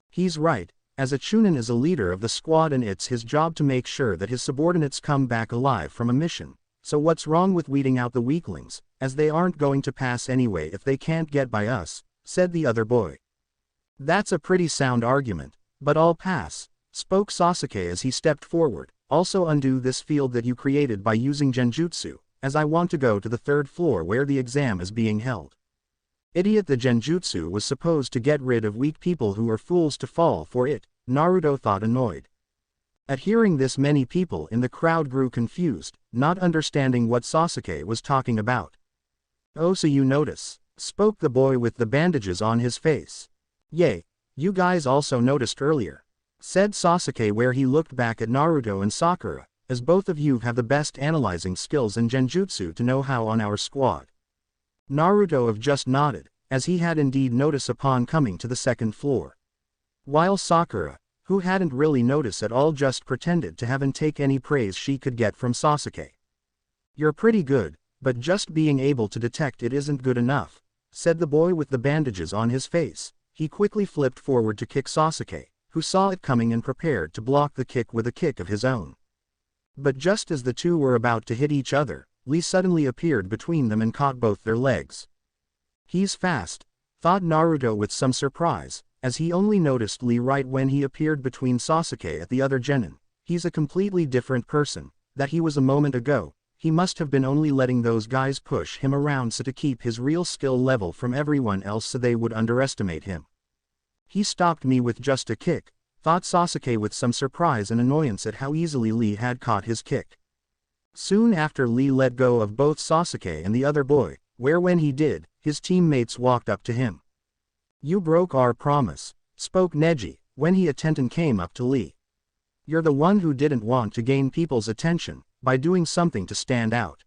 He's right, as a Chunin is a leader of the squad and it's his job to make sure that his subordinates come back alive from a mission, so what's wrong with weeding out the weaklings, as they aren't going to pass anyway if they can't get by us, said the other boy. That's a pretty sound argument, but I'll pass, spoke Sasuke as he stepped forward. Also undo this field that you created by using genjutsu, as I want to go to the third floor where the exam is being held. Idiot, the genjutsu was supposed to get rid of weak people who are fools to fall for it, Naruto thought annoyed. At hearing this, many people in the crowd grew confused, not understanding what Sasuke was talking about. "Oh, so you notice," spoke the boy with the bandages on his face. "Yay, you guys also noticed earlier," said Sasuke, where he looked back at Naruto and Sakura, "as both of you have the best analyzing skills and genjutsu to know how on our squad." Naruto have just nodded, as he had indeed noticed upon coming to the second floor. While Sakura, who hadn't really noticed at all, just pretended to haven't take any praise she could get from Sasuke. "You're pretty good, but just being able to detect it isn't good enough," said the boy with the bandages on his face. He quickly flipped forward to kick Sasuke, who saw it coming and prepared to block the kick with a kick of his own. But just as the two were about to hit each other, Lee suddenly appeared between them and caught both their legs. "He's fast," thought Naruto with some surprise, as he only noticed Lee right when he appeared between Sasuke at the other genin. "He's a completely different person that he was a moment ago. He must have been only letting those guys push him around so to keep his real skill level from everyone else so they would underestimate him. He stopped me with just a kick," thought Sasuke with some surprise and annoyance at how easily Lee had caught his kick. Soon after, Lee let go of both Sasuke and the other boy, where when he did, his teammates walked up to him. "You broke our promise," spoke Neji, when he attended came up to Lee. "You're the one who didn't want to gain people's attention by doing something to stand out."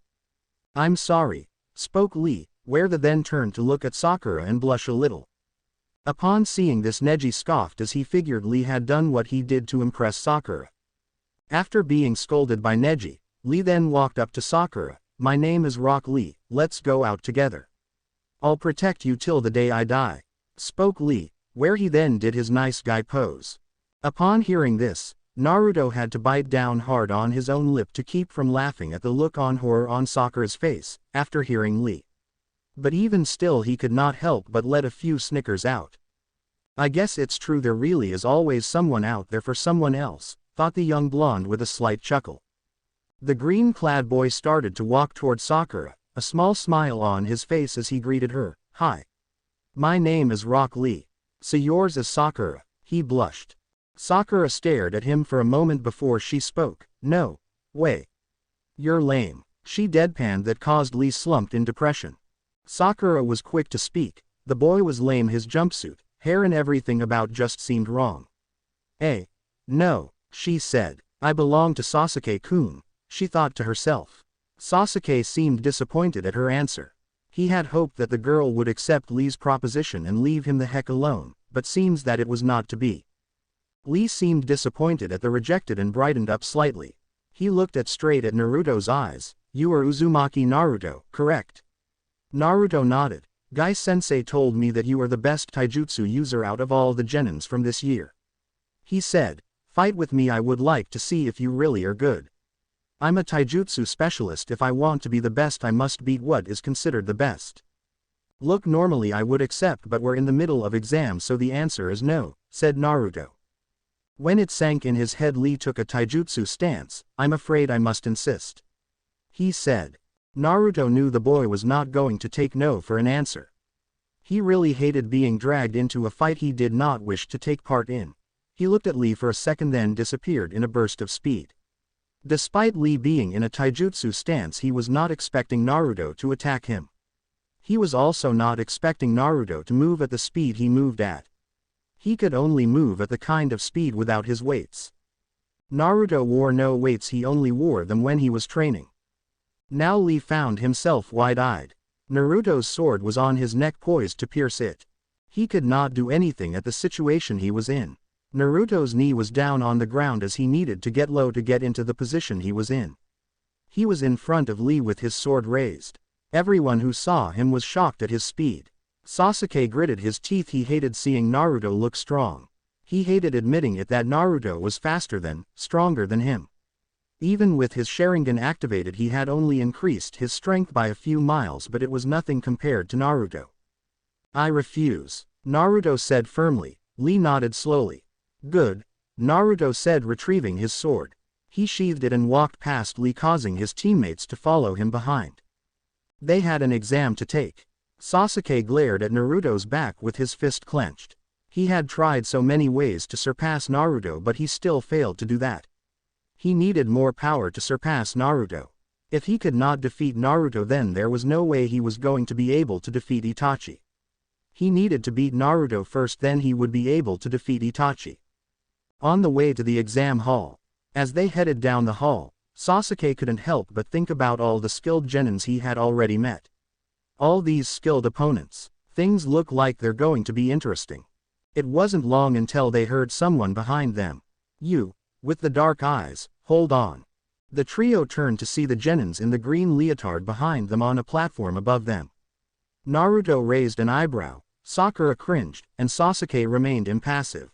"I'm sorry," spoke Lee, where the then turned to look at Sakura and blush a little. Upon seeing this, Neji scoffed as he figured Lee had done what he did to impress Sakura. After being scolded by Neji, Lee then walked up to Sakura. "My name is Rock Lee, let's go out together. I'll protect you till the day I die," spoke Lee, where he then did his nice guy pose. Upon hearing this, Naruto had to bite down hard on his own lip to keep from laughing at the look on horror on Sakura's face, after hearing Lee. But even still he could not help but let a few snickers out. "I guess it's true, there really is always someone out there for someone else," thought the young blonde with a slight chuckle. The green-clad boy started to walk toward Sakura, a small smile on his face as he greeted her. "Hi. My name is Rock Lee. So yours is Sakura," he blushed. Sakura stared at him for a moment before she spoke. "No way. You're lame," she deadpanned, that caused Lee slumped in depression. Sakura was quick to speak. The boy was lame, his jumpsuit, hair and everything about just seemed wrong. No," she said. "I belong to Sasuke-kun," she thought to herself. Sasuke seemed disappointed at her answer. He had hoped that the girl would accept Lee's proposition and leave him the heck alone, but seems that it was not to be. Lee seemed disappointed at the rejected and brightened up slightly. He looked straight at Naruto's eyes. "You are Uzumaki Naruto, correct?" Naruto nodded. "Guy-sensei told me that you are the best taijutsu user out of all the genins from this year. He said, fight with me, I would like to see if you really are good. I'm a taijutsu specialist, if I want to be the best I must beat what is considered the best. Look, normally I would accept, but we're in the middle of exams, so the answer is no," said Naruto. When it sank in his head, Lee took a taijutsu stance. "I'm afraid I must insist," he said. Naruto knew the boy was not going to take no for an answer. He really hated being dragged into a fight he did not wish to take part in. He looked at Lee for a second, then disappeared in a burst of speed. Despite Lee being in a taijutsu stance, he was not expecting Naruto to attack him. He was also not expecting Naruto to move at the speed he moved at. He could only move at the kind of speed without his weights. Naruto wore no weights, he only wore them when he was training. Now Lee found himself wide-eyed. Naruto's sword was on his neck, poised to pierce it. He could not do anything at the situation he was in. Naruto's knee was down on the ground as he needed to get low to get into the position he was in. He was in front of Lee with his sword raised. Everyone who saw him was shocked at his speed. Sasuke gritted his teeth. He hated seeing Naruto look strong. He hated admitting it that Naruto was stronger than him. Even with his Sharingan activated, he had only increased his strength by a few miles, but it was nothing compared to Naruto. "I refuse," Naruto said firmly. Lee nodded slowly. "Good," Naruto said, retrieving his sword. He sheathed it and walked past Lee, causing his teammates to follow him behind. They had an exam to take. Sasuke glared at Naruto's back with his fist clenched. He had tried so many ways to surpass Naruto, but he still failed to do that. He needed more power to surpass Naruto. If he could not defeat Naruto, then there was no way he was going to be able to defeat Itachi. He needed to beat Naruto first, then he would be able to defeat Itachi. On the way to the exam hall, as they headed down the hall, Sasuke couldn't help but think about all the skilled genins he had already met. All these skilled opponents. Things look like they're going to be interesting. It wasn't long until they heard someone behind them. "You, with the dark eyes, hold on." The trio turned to see the genins in the green leotard behind them on a platform above them. Naruto raised an eyebrow, Sakura cringed, and Sasuke remained impassive.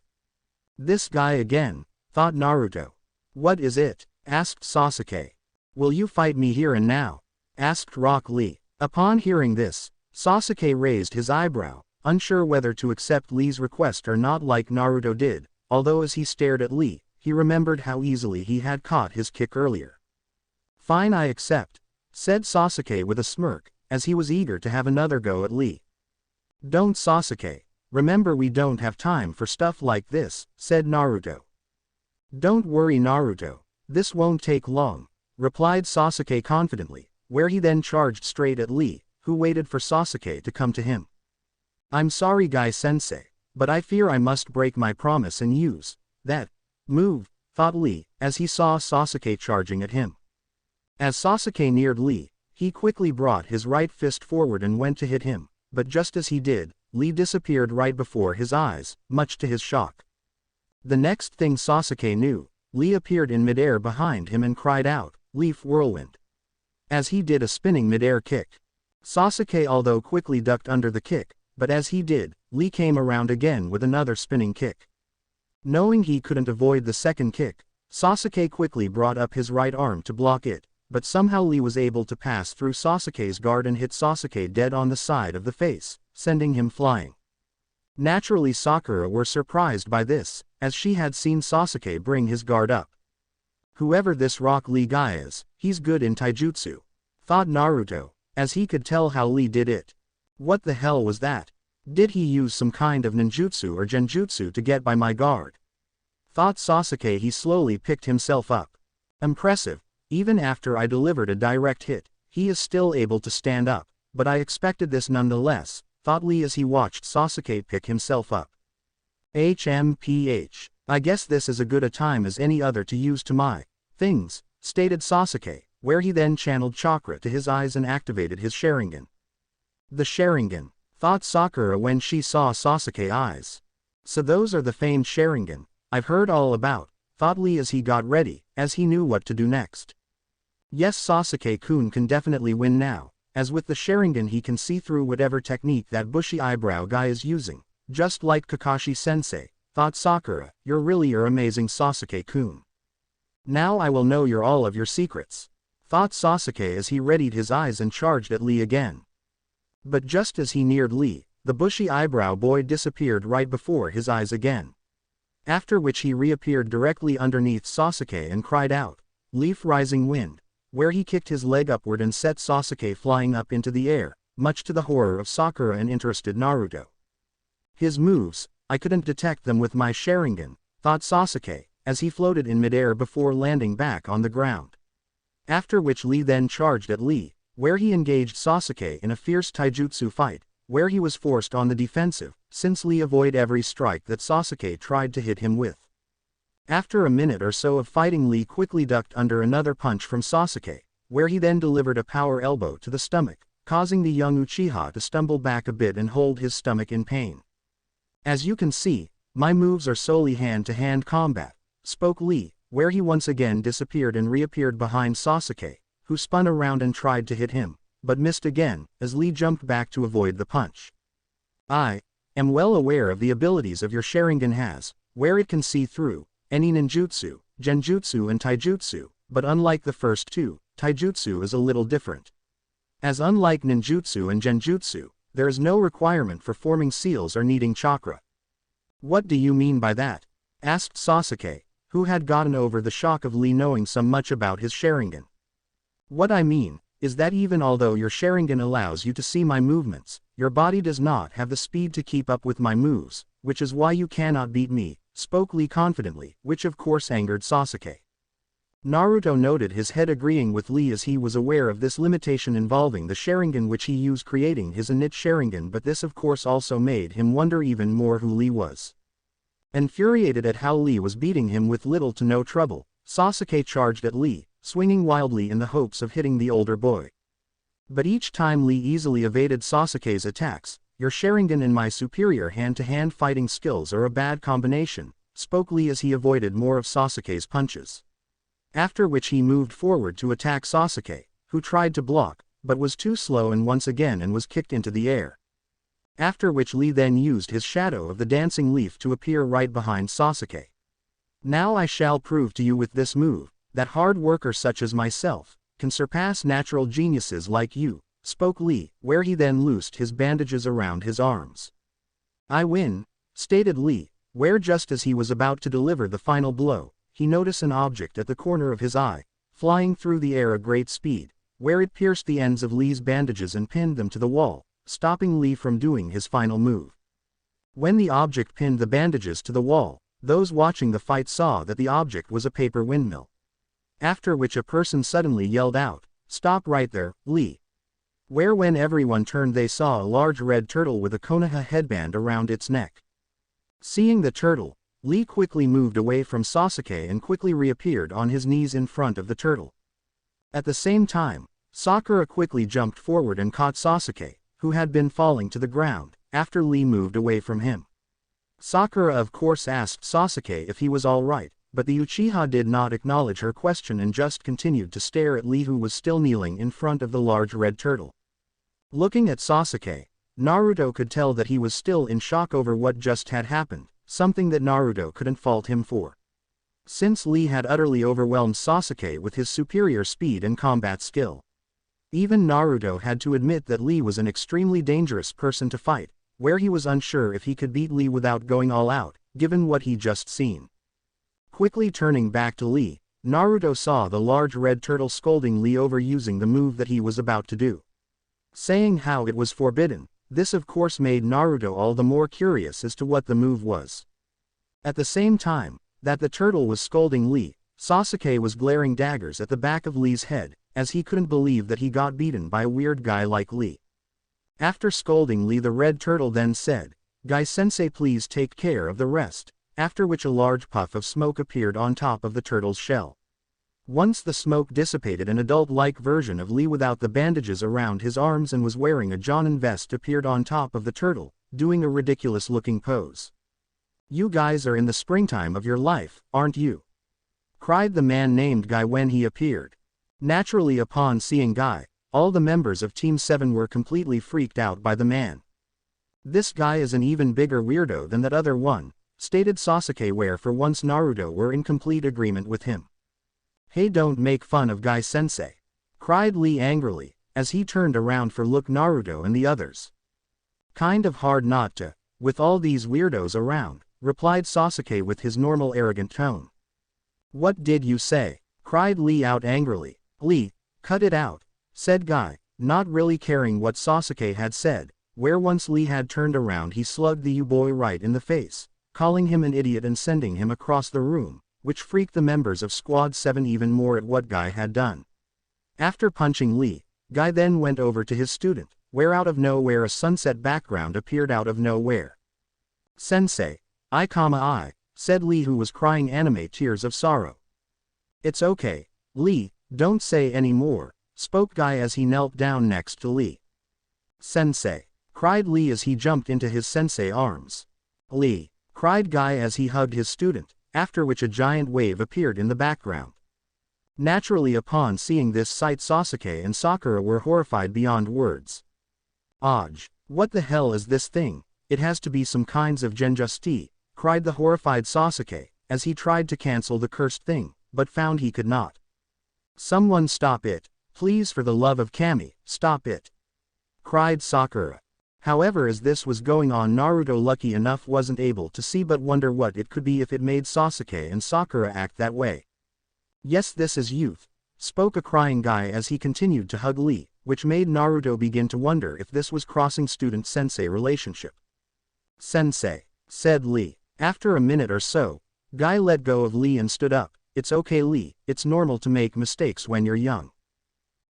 "This guy again," thought Naruto. "What is it?" asked Sasuke. "Will you fight me here and now?" asked Rock Lee. Upon hearing this, Sasuke raised his eyebrow, unsure whether to accept Lee's request or not, like Naruto did, although as he stared at Lee, he remembered how easily he had caught his kick earlier. "Fine, I accept," said Sasuke with a smirk, as he was eager to have another go at Lee. "Don't, Sasuke. Remember, we don't have time for stuff like this," said Naruto. "Don't worry, Naruto. This won't take long," replied Sasuke confidently, where he then charged straight at Lee, who waited for Sasuke to come to him. "I'm sorry, Guy-sensei, but I fear I must break my promise and use that move," thought Lee, as he saw Sasuke charging at him. As Sasuke neared Lee, he quickly brought his right fist forward and went to hit him, but just as he did, Lee disappeared right before his eyes, much to his shock. The next thing Sasuke knew, Lee appeared in midair behind him and cried out, "Leaf Whirlwind!" as he did a spinning midair kick. Sasuke although quickly ducked under the kick, but as he did, Lee came around again with another spinning kick. Knowing he couldn't avoid the second kick, Sasuke quickly brought up his right arm to block it, but somehow Lee was able to pass through Sasuke's guard and hit Sasuke dead on the side of the face, sending him flying. Naturally, Sakura were surprised by this, as she had seen Sasuke bring his guard up. "Whoever this Rock Lee guy is, he's good in taijutsu," thought Naruto, as he could tell how Lee did it. "What the hell was that? Did he use some kind of ninjutsu or genjutsu to get by my guard?" thought Sasuke. He slowly picked himself up. "Impressive. Even after I delivered a direct hit, he is still able to stand up, but I expected this nonetheless," thought Lee as he watched Sasuke pick himself up. "HMPH. I guess this is as good a time as any other to use to my things," stated Sasuke, where he then channeled chakra to his eyes and activated his Sharingan. "The Sharingan," thought Sakura when she saw Sasuke's eyes. "So those are the famed Sharingan I've heard all about," thought Lee as he got ready, as he knew what to do next. Yes, Sasuke-kun can definitely win now, as with the Sharingan he can see through whatever technique that bushy eyebrow guy is using, just like Kakashi-sensei, thought Sakura. "You're really amazing, Sasuke-kun. Now I will know all of your secrets," thought Sasuke as he readied his eyes and charged at Lee again. But just as he neared Lee, the bushy eyebrow boy disappeared right before his eyes again. After which he reappeared directly underneath Sasuke and cried out, "Leaf Rising Wind," where he kicked his leg upward and set Sasuke flying up into the air, much to the horror of Sakura and interested Naruto. "His moves, I couldn't detect them with my Sharingan," thought Sasuke, as he floated in midair before landing back on the ground. After which Lee then charged at Lee, where he engaged Sasuke in a fierce taijutsu fight, where he was forced on the defensive, since Lee avoided every strike that Sasuke tried to hit him with. After a minute or so of fighting, Lee quickly ducked under another punch from Sasuke, where he then delivered a power elbow to the stomach, causing the young Uchiha to stumble back a bit and hold his stomach in pain. "As you can see, my moves are solely hand-to-hand combat," spoke Lee, where he once again disappeared and reappeared behind Sasuke, who spun around and tried to hit him, but missed again, as Lee jumped back to avoid the punch. "I am well aware of the abilities of your Sharingan has, where it can see through any ninjutsu, genjutsu and taijutsu, but unlike the first two, taijutsu is a little different. As unlike ninjutsu and genjutsu, there is no requirement for forming seals or needing chakra." "What do you mean by that?" asked Sasuke, who had gotten over the shock of Lee knowing so much about his Sharingan. "What I mean is that even although your Sharingan allows you to see my movements, your body does not have the speed to keep up with my moves, which is why you cannot beat me," spoke Lee confidently, which of course angered Sasuke. Naruto noted his head agreeing with Lee as he was aware of this limitation involving the Sharingan which he used creating his innate Sharingan, but this of course also made him wonder even more who Lee was. Infuriated at how Lee was beating him with little to no trouble, Sasuke charged at Lee, swinging wildly in the hopes of hitting the older boy. But each time Lee easily evaded Sasuke's attacks. "Your Sharingan and my superior hand-to-hand fighting skills are a bad combination," spoke Lee as he avoided more of Sasuke's punches. After which he moved forward to attack Sasuke, who tried to block, but was too slow and once again was kicked into the air. After which Lee then used his shadow of the dancing leaf to appear right behind Sasuke. "Now I shall prove to you with this move, that hard workers such as myself can surpass natural geniuses like you," spoke Lee, where he then loosed his bandages around his arms. "I win," stated Lee, where just as he was about to deliver the final blow, he noticed an object at the corner of his eye, flying through the air at great speed, where it pierced the ends of Lee's bandages and pinned them to the wall, stopping Lee from doing his final move. When the object pinned the bandages to the wall, those watching the fight saw that the object was a paper windmill. After which a person suddenly yelled out, "Stop right there, Lee." Where when everyone turned they saw a large red turtle with a Konoha headband around its neck. Seeing the turtle, Lee quickly moved away from Sasuke and quickly reappeared on his knees in front of the turtle. At the same time, Sakura quickly jumped forward and caught Sasuke, who had been falling to the ground, after Lee moved away from him. Sakura of course asked Sasuke if he was alright, but the Uchiha did not acknowledge her question and just continued to stare at Lee, who was still kneeling in front of the large red turtle. Looking at Sasuke, Naruto could tell that he was still in shock over what just had happened, something that Naruto couldn't fault him for. Since Lee had utterly overwhelmed Sasuke with his superior speed and combat skill. Even Naruto had to admit that Lee was an extremely dangerous person to fight, where he was unsure if he could beat Lee without going all out, given what he just seen. Quickly turning back to Lee, Naruto saw the large red turtle scolding Lee over using the move that he was about to do. Saying how it was forbidden. This of course made Naruto all the more curious as to what the move was. At the same time that the turtle was scolding Lee, Sasuke was glaring daggers at the back of Lee's head, as he couldn't believe that he got beaten by a weird guy like Lee. After scolding Lee, the red turtle then said, "Guy-sensei, please take care of the rest," after which a large puff of smoke appeared on top of the turtle's shell. Once the smoke dissipated, an adult-like version of Lee without the bandages around his arms and was wearing a Jonin vest appeared on top of the turtle, doing a ridiculous-looking pose. "You guys are in the springtime of your life, aren't you?" cried the man named Guy when he appeared. Naturally, upon seeing Guy, all the members of Team 7 were completely freaked out by the man. "This guy is an even bigger weirdo than that other one," stated Sasuke, where for once Naruto were in complete agreement with him. "Hey, don't make fun of Guy-sensei," cried Lee angrily, as he turned around for look Naruto and the others. "Kind of hard not to, with all these weirdos around," replied Sasuke with his normal arrogant tone. "What did you say?" cried Lee out angrily. "Lee, cut it out," said Guy, not really caring what Sasuke had said, where once Lee had turned around he slugged the U-boy right in the face, calling him an idiot and sending him across the room, which freaked the members of Squad 7 even more at what Guy had done. After punching Lee, Guy then went over to his student, where out of nowhere a sunset background appeared out of nowhere. "Sensei, I, said Lee, who was crying anime tears of sorrow. "It's okay, Lee, don't say any more," spoke Guy as he knelt down next to Lee. "Sensei," cried Lee as he jumped into his sensei arms. "Lee," cried Guy as he hugged his student, after which a giant wave appeared in the background. Naturally, upon seeing this sight, Sasuke and Sakura were horrified beyond words. "Oj, what the hell is this thing? It has to be some kinds of genjusti," cried the horrified Sasuke, as he tried to cancel the cursed thing, but found he could not. "Someone stop it, please, for the love of Kami, stop it," cried Sakura. However, as this was going on, Naruto, lucky enough, wasn't able to see but wonder what it could be if it made Sasuke and Sakura act that way. "Yes, this is youth," spoke a crying Guy as he continued to hug Lee, which made Naruto begin to wonder if this was crossing student-sensei relationship. "Sensei," said Lee. After a minute or so, Guy let go of Lee and stood up, it's okay Lee, it's normal to make mistakes when you're young.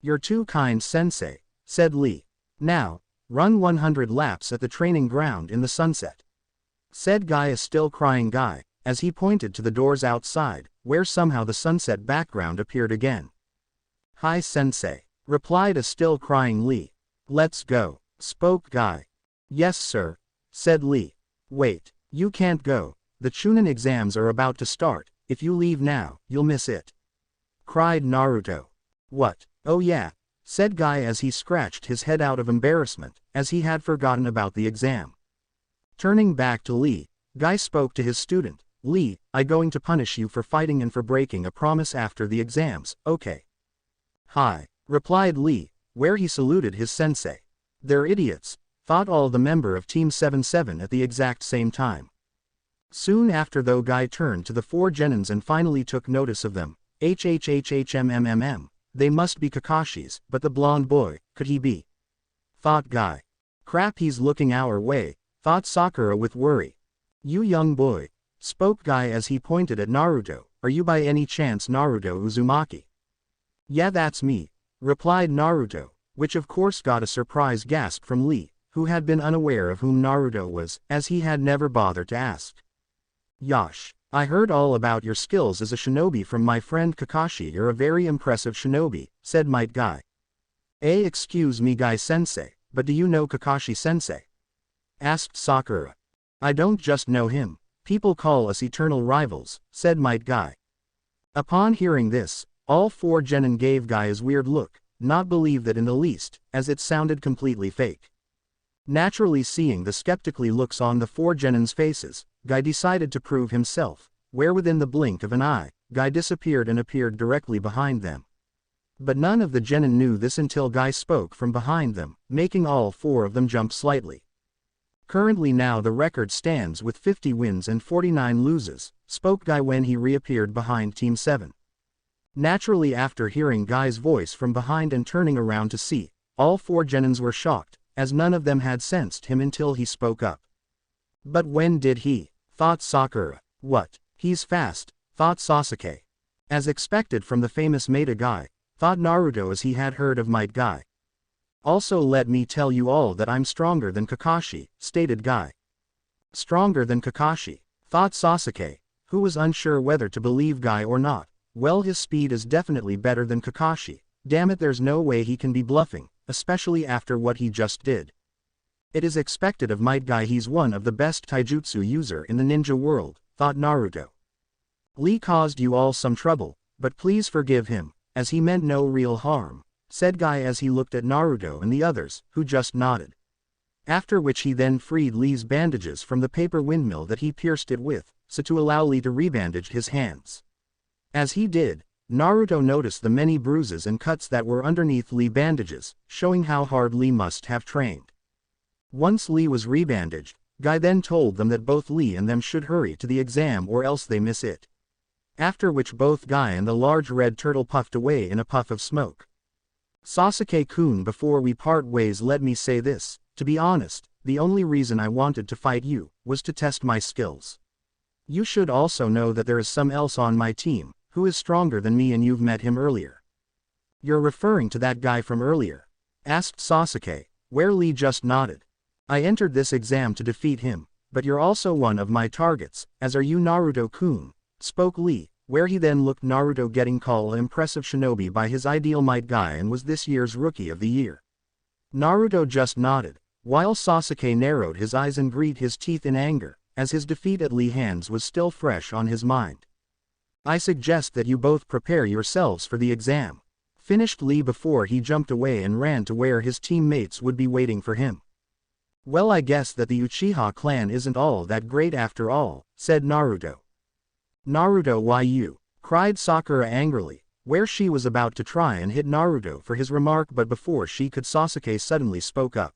You're too kind sensei, said Lee. Now, run 100 laps at the training ground in the sunset. Said Guy, a still crying Guy, as he pointed to the doors outside, where somehow the sunset background appeared again. Hi sensei, replied a still crying Lee. Let's go, spoke Guy. Yes sir, said Lee. Wait, you can't go, the Chunin exams are about to start, if you leave now, you'll miss it. Cried Naruto. What? Oh yeah, said Guy as he scratched his head out of embarrassment, as he had forgotten about the exam. Turning back to Lee, Guy spoke to his student. Lee, I'm going to punish you for fighting and for breaking a promise after the exams, okay? Hi, replied Lee, where he saluted his sensei. They're idiots, thought all the member of Team 77 at the exact same time. Soon after though Guy turned to the 4 genins and finally took notice of them. HHHHMMMM, they must be Kakashi's, but the blonde boy, could he be? Thought Guy. Crap, he's looking our way, thought Sakura with worry. You young boy, spoke Guy as he pointed at Naruto, are you by any chance Naruto Uzumaki? Yeah that's me, replied Naruto, which of course got a surprise gasp from Lee, who had been unaware of whom Naruto was, as he had never bothered to ask. Yosh, I heard all about your skills as a shinobi from my friend Kakashi. You're a very impressive shinobi, said Might Guy. Excuse me Guy sensei, but do you know Kakashi sensei? Asked Sakura. I don't just know him, people call us eternal rivals, said Might Guy. Upon hearing this, all 4 genin gave Guy his weird look, not believe that in the least, as it sounded completely fake. Naturally seeing the skeptically looks on the 4 genin's faces, Guy decided to prove himself, where within the blink of an eye, Guy disappeared and appeared directly behind them. But none of the genin knew this until Guy spoke from behind them, making all 4 of them jump slightly. Currently now the record stands with 50 wins and 49 loses, spoke Guy when he reappeared behind Team 7. Naturally after hearing Guy's voice from behind and turning around to see, all 4 genins were shocked, as none of them had sensed him until he spoke up. But when did he? Thought Sakura. What? He's fast, thought Sasuke. As expected from the famous Maida Guy, thought Naruto as he had heard of Might Guy. Also let me tell you all that I'm stronger than Kakashi, stated Guy. Stronger than Kakashi, thought Sasuke, who was unsure whether to believe Guy or not. Well his speed is definitely better than Kakashi, damn it there's no way he can be bluffing, especially after what he just did. It is expected of Might Guy, he's one of the best taijutsu user in the ninja world, thought Naruto. Lee caused you all some trouble, but please forgive him, as he meant no real harm, said Guy as he looked at Naruto and the others, who just nodded. After which he then freed Lee's bandages from the paper windmill that he pierced it with, so to allow Lee to rebandage his hands. As he did, Naruto noticed the many bruises and cuts that were underneath Lee bandages, showing how hard Lee must have trained. Once Lee was rebandaged, Guy then told them that both Lee and them should hurry to the exam or else they miss it. After which both Guy and the large red turtle puffed away in a puff of smoke. Sasuke-kun, before we part ways let me say this, to be honest, the only reason I wanted to fight you, was to test my skills. You should also know that there is some else on my team, who is stronger than me and you've met him earlier. You're referring to that guy from earlier? Asked Sasuke, where Lee just nodded. I entered this exam to defeat him, but you're also one of my targets, as are you Naruto-kun, spoke Lee, where he then looked Naruto getting called an impressive shinobi by his ideal Might Guy and was this year's Rookie of the Year. Naruto just nodded, while Sasuke narrowed his eyes and gritted his teeth in anger, as his defeat at Lee's hands was still fresh on his mind. I suggest that you both prepare yourselves for the exam, finished Lee before he jumped away and ran to where his teammates would be waiting for him. Well, I guess that the Uchiha clan isn't all that great after all, said Naruto. Naruto, why you? Cried Sakura angrily, where she was about to try and hit Naruto for his remark, but before she could, Sasuke suddenly spoke up.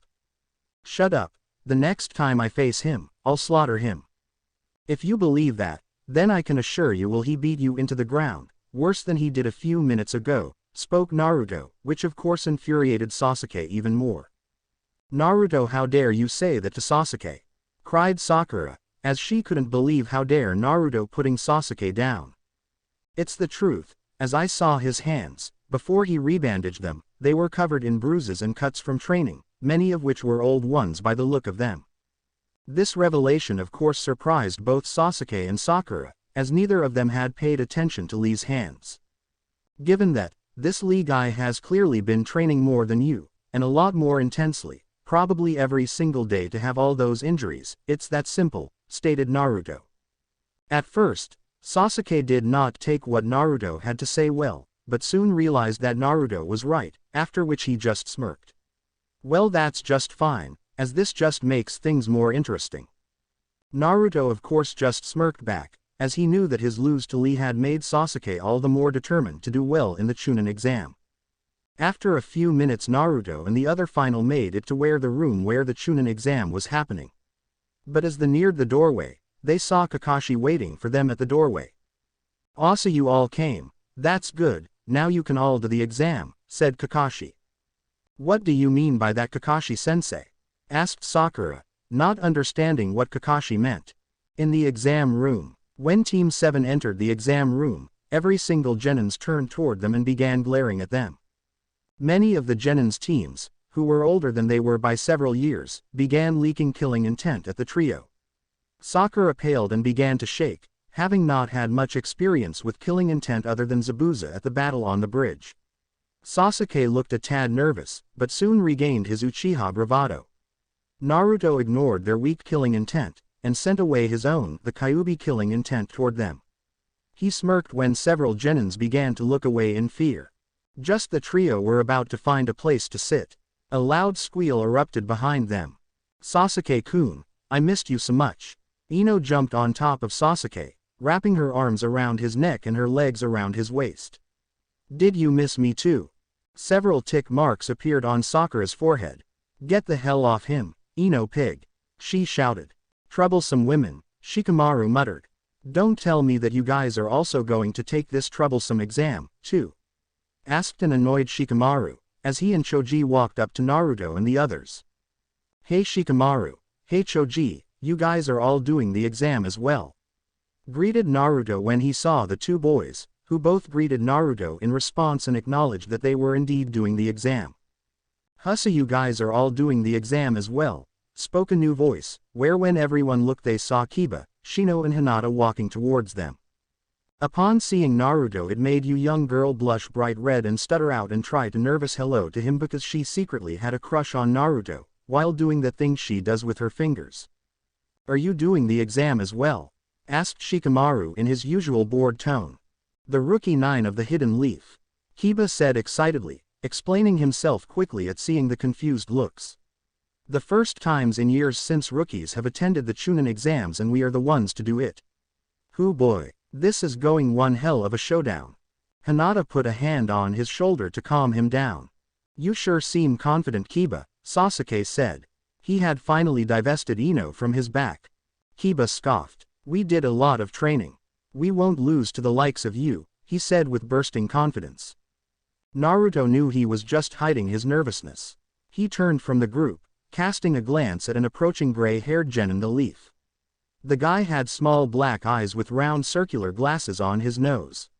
Shut up, the next time I face him, I'll slaughter him. If you believe that, then I can assure you will he beat you into the ground, worse than he did a few minutes ago, spoke Naruto, which of course infuriated Sasuke even more. Naruto, how dare you say that to Sasuke? Cried Sakura, as she couldn't believe how dare Naruto putting Sasuke down. It's the truth, as I saw his hands, before he rebandaged them, they were covered in bruises and cuts from training, many of which were old ones by the look of them. This revelation of course surprised both Sasuke and Sakura, as neither of them had paid attention to Lee's hands. Given that, this Lee guy has clearly been training more than you, and a lot more intensely, probably every single day to have all those injuries, it's that simple, stated Naruto. At first, Sasuke did not take what Naruto had to say well, but soon realized that Naruto was right, after which he just smirked. Well, that's just fine, as this just makes things more interesting. Naruto of course just smirked back, as he knew that his lose to Lee had made Sasuke all the more determined to do well in the Chunin exam. After a few minutes Naruto and the other final made it to the room where the Chunin exam was happening. But as they neared the doorway, they saw Kakashi waiting for them at the doorway. "Also you all came, that's good, now you can all do the exam," said Kakashi. "What do you mean by that, Kakashi-sensei?" asked Sakura, not understanding what Kakashi meant. In the exam room, when Team 7 entered the exam room, every single Genin's turned toward them and began glaring at them. Many of the Genin's teams, who were older than they were by several years, began leaking killing intent at the trio. Sakura paled and began to shake, having not had much experience with killing intent other than Zabuza at the battle on the bridge. Sasuke looked a tad nervous, but soon regained his Uchiha bravado. Naruto ignored their weak killing intent, and sent away his own, the Kyuubi killing intent toward them. He smirked when several Genins began to look away in fear. Just the trio were about to find a place to sit. A loud squeal erupted behind them. "Sasuke-kun, I missed you so much." Ino jumped on top of Sasuke, wrapping her arms around his neck and her legs around his waist. "Did you miss me too?" Several tick marks appeared on Sakura's forehead. "Get the hell off him, Ino pig," she shouted. "Troublesome women," Shikamaru muttered. "Don't tell me that you guys are also going to take this troublesome exam, too?" asked an annoyed Shikamaru, as he and Choji walked up to Naruto and the others. "Hey Shikamaru, hey Choji, you guys are all doing the exam as well," greeted Naruto when he saw the two boys, who both greeted Naruto in response and acknowledged that they were indeed doing the exam. "Hussa, you guys are all doing the exam as well," spoke a new voice, where when everyone looked they saw Kiba, Shino and Hinata walking towards them. Upon seeing Naruto it made you young girl blush bright red and stutter out and try to nervous hello to him because she secretly had a crush on Naruto, while doing the thing she does with her fingers. "Are you doing the exam as well?" asked Shikamaru in his usual bored tone. "The rookie 9 of the Hidden Leaf," Kiba said excitedly, explaining himself quickly at seeing the confused looks. "The first times in years since rookies have attended the Chunin exams and we are the ones to do it. Hoo boy, this is going one hell of a showdown." Hinata put a hand on his shoulder to calm him down. "You sure seem confident, Kiba," Sasuke said. He had finally divested Ino from his back. Kiba scoffed. "We did a lot of training. We won't lose to the likes of you," he said with bursting confidence. Naruto knew he was just hiding his nervousness. He turned from the group, casting a glance at an approaching gray-haired Genin the Leaf. The guy had small black eyes with round circular glasses on his nose.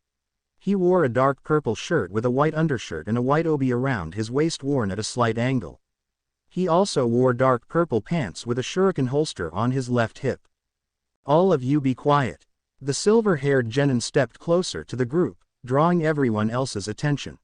He wore a dark purple shirt with a white undershirt and a white obi around his waist worn at a slight angle. He also wore dark purple pants with a shuriken holster on his left hip. "All of you be quiet." The silver-haired Genin stepped closer to the group, drawing everyone else's attention.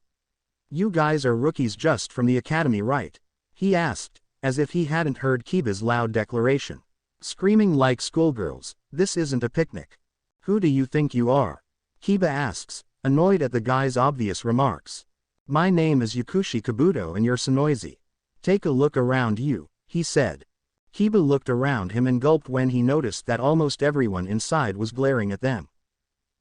"You guys are rookies just from the academy, right?" he asked, as if he hadn't heard Kiba's loud declaration. "Screaming like schoolgirls, this isn't a picnic." "Who do you think you are?" Kiba asks, annoyed at the guy's obvious remarks. "My name is Yakushi Kabuto and you're so noisy. Take a look around you," he said. Kiba looked around him and gulped when he noticed that almost everyone inside was glaring at them.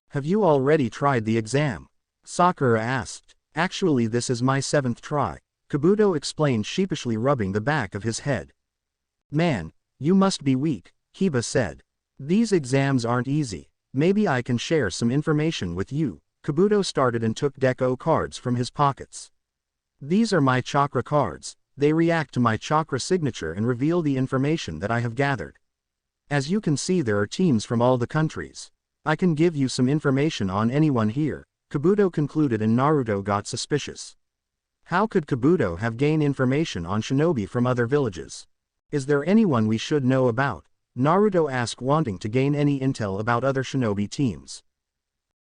"Have you already tried the exam?" Sakura asked. "Actually this is my 7th try," Kabuto explained, sheepishly rubbing the back of his head. "Man, you must be weak," Kiba said. "These exams aren't easy. Maybe I can share some information with you." Kabuto started and took deco cards from his pockets. "These are my chakra cards. They react to my chakra signature and reveal the information that I have gathered. As you can see there are teams from all the countries. I can give you some information on anyone here, Kabuto concluded, and Naruto got suspicious. How could Kabuto have gained information on shinobi from other villages? Is there anyone we should know about? Naruto asked, wanting to gain any intel about other shinobi teams.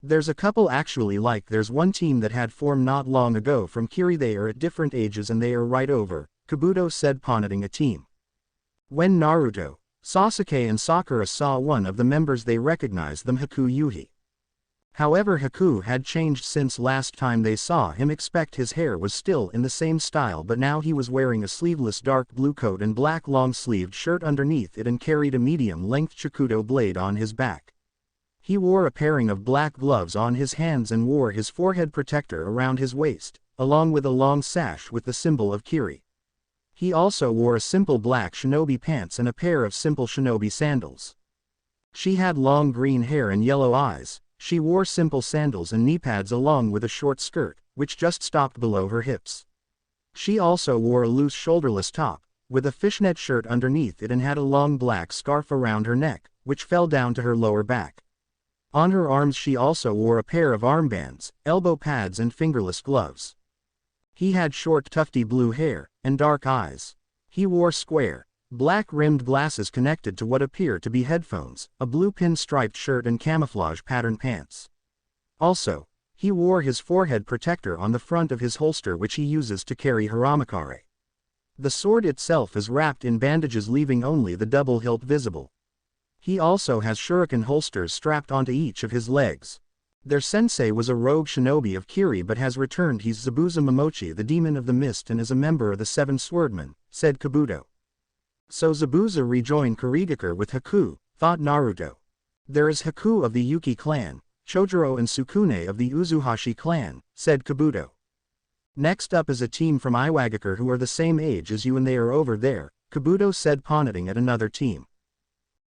There's a couple actually, like there's one team that had formed not long ago from Kiri. They are at different ages and they are right over, Kabuto said, pointing a team. When Naruto, Sasuke and Sakura saw one of the members, they recognized them, Haku Yuhi. However, Haku had changed since last time they saw him. Expect his hair was still in the same style, but now he was wearing a sleeveless dark blue coat and black long-sleeved shirt underneath it and carried a medium-length Chikuto blade on his back. He wore a pairing of black gloves on his hands and wore his forehead protector around his waist, along with a long sash with the symbol of Kiri. He also wore a simple black shinobi pants and a pair of simple shinobi sandals. She had long green hair and yellow eyes. She wore simple sandals and knee pads along with a short skirt, which just stopped below her hips. She also wore a loose shoulderless top, with a fishnet shirt underneath it, and had a long black scarf around her neck, which fell down to her lower back. On her arms she also wore a pair of armbands, elbow pads and fingerless gloves. He had short tufty blue hair, and dark eyes. He wore square, black-rimmed glasses connected to what appear to be headphones, a blue pin-striped shirt and camouflage-patterned pants. Also, he wore his forehead protector on the front of his holster, which he uses to carry Haramakare. The sword itself is wrapped in bandages, leaving only the double hilt visible. He also has shuriken holsters strapped onto each of his legs. Their sensei was a rogue shinobi of Kiri but has returned. He's Zabuza Momochi, the demon of the mist, and is a member of the Seven Swordmen, said Kabuto. So Zabuza rejoined Kurigakure with Haku, thought Naruto. There is Haku of the Yuki clan, Chojuro and Sukune of the Uzuhashi clan, said Kabuto. Next up is a team from Iwagakure who are the same age as you and they are over there, Kabuto said, pointing at another team.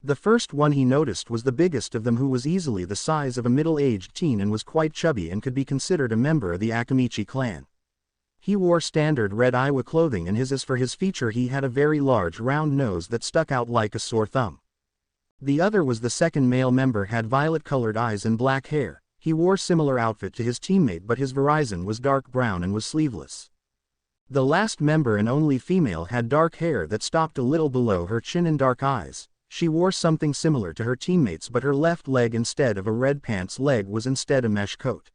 The first one he noticed was the biggest of them, who was easily the size of a middle-aged teen and was quite chubby and could be considered a member of the Akamichi clan. He wore standard red Iwa clothing, and as for his feature, he had a very large round nose that stuck out like a sore thumb. The other was the second male member, had violet-colored eyes and black hair. He wore similar outfit to his teammate, but his Verizon was dark brown and was sleeveless. The last member and only female had dark hair that stopped a little below her chin and dark eyes. She wore something similar to her teammates, but her left leg instead of a red pants leg was instead a mesh coat.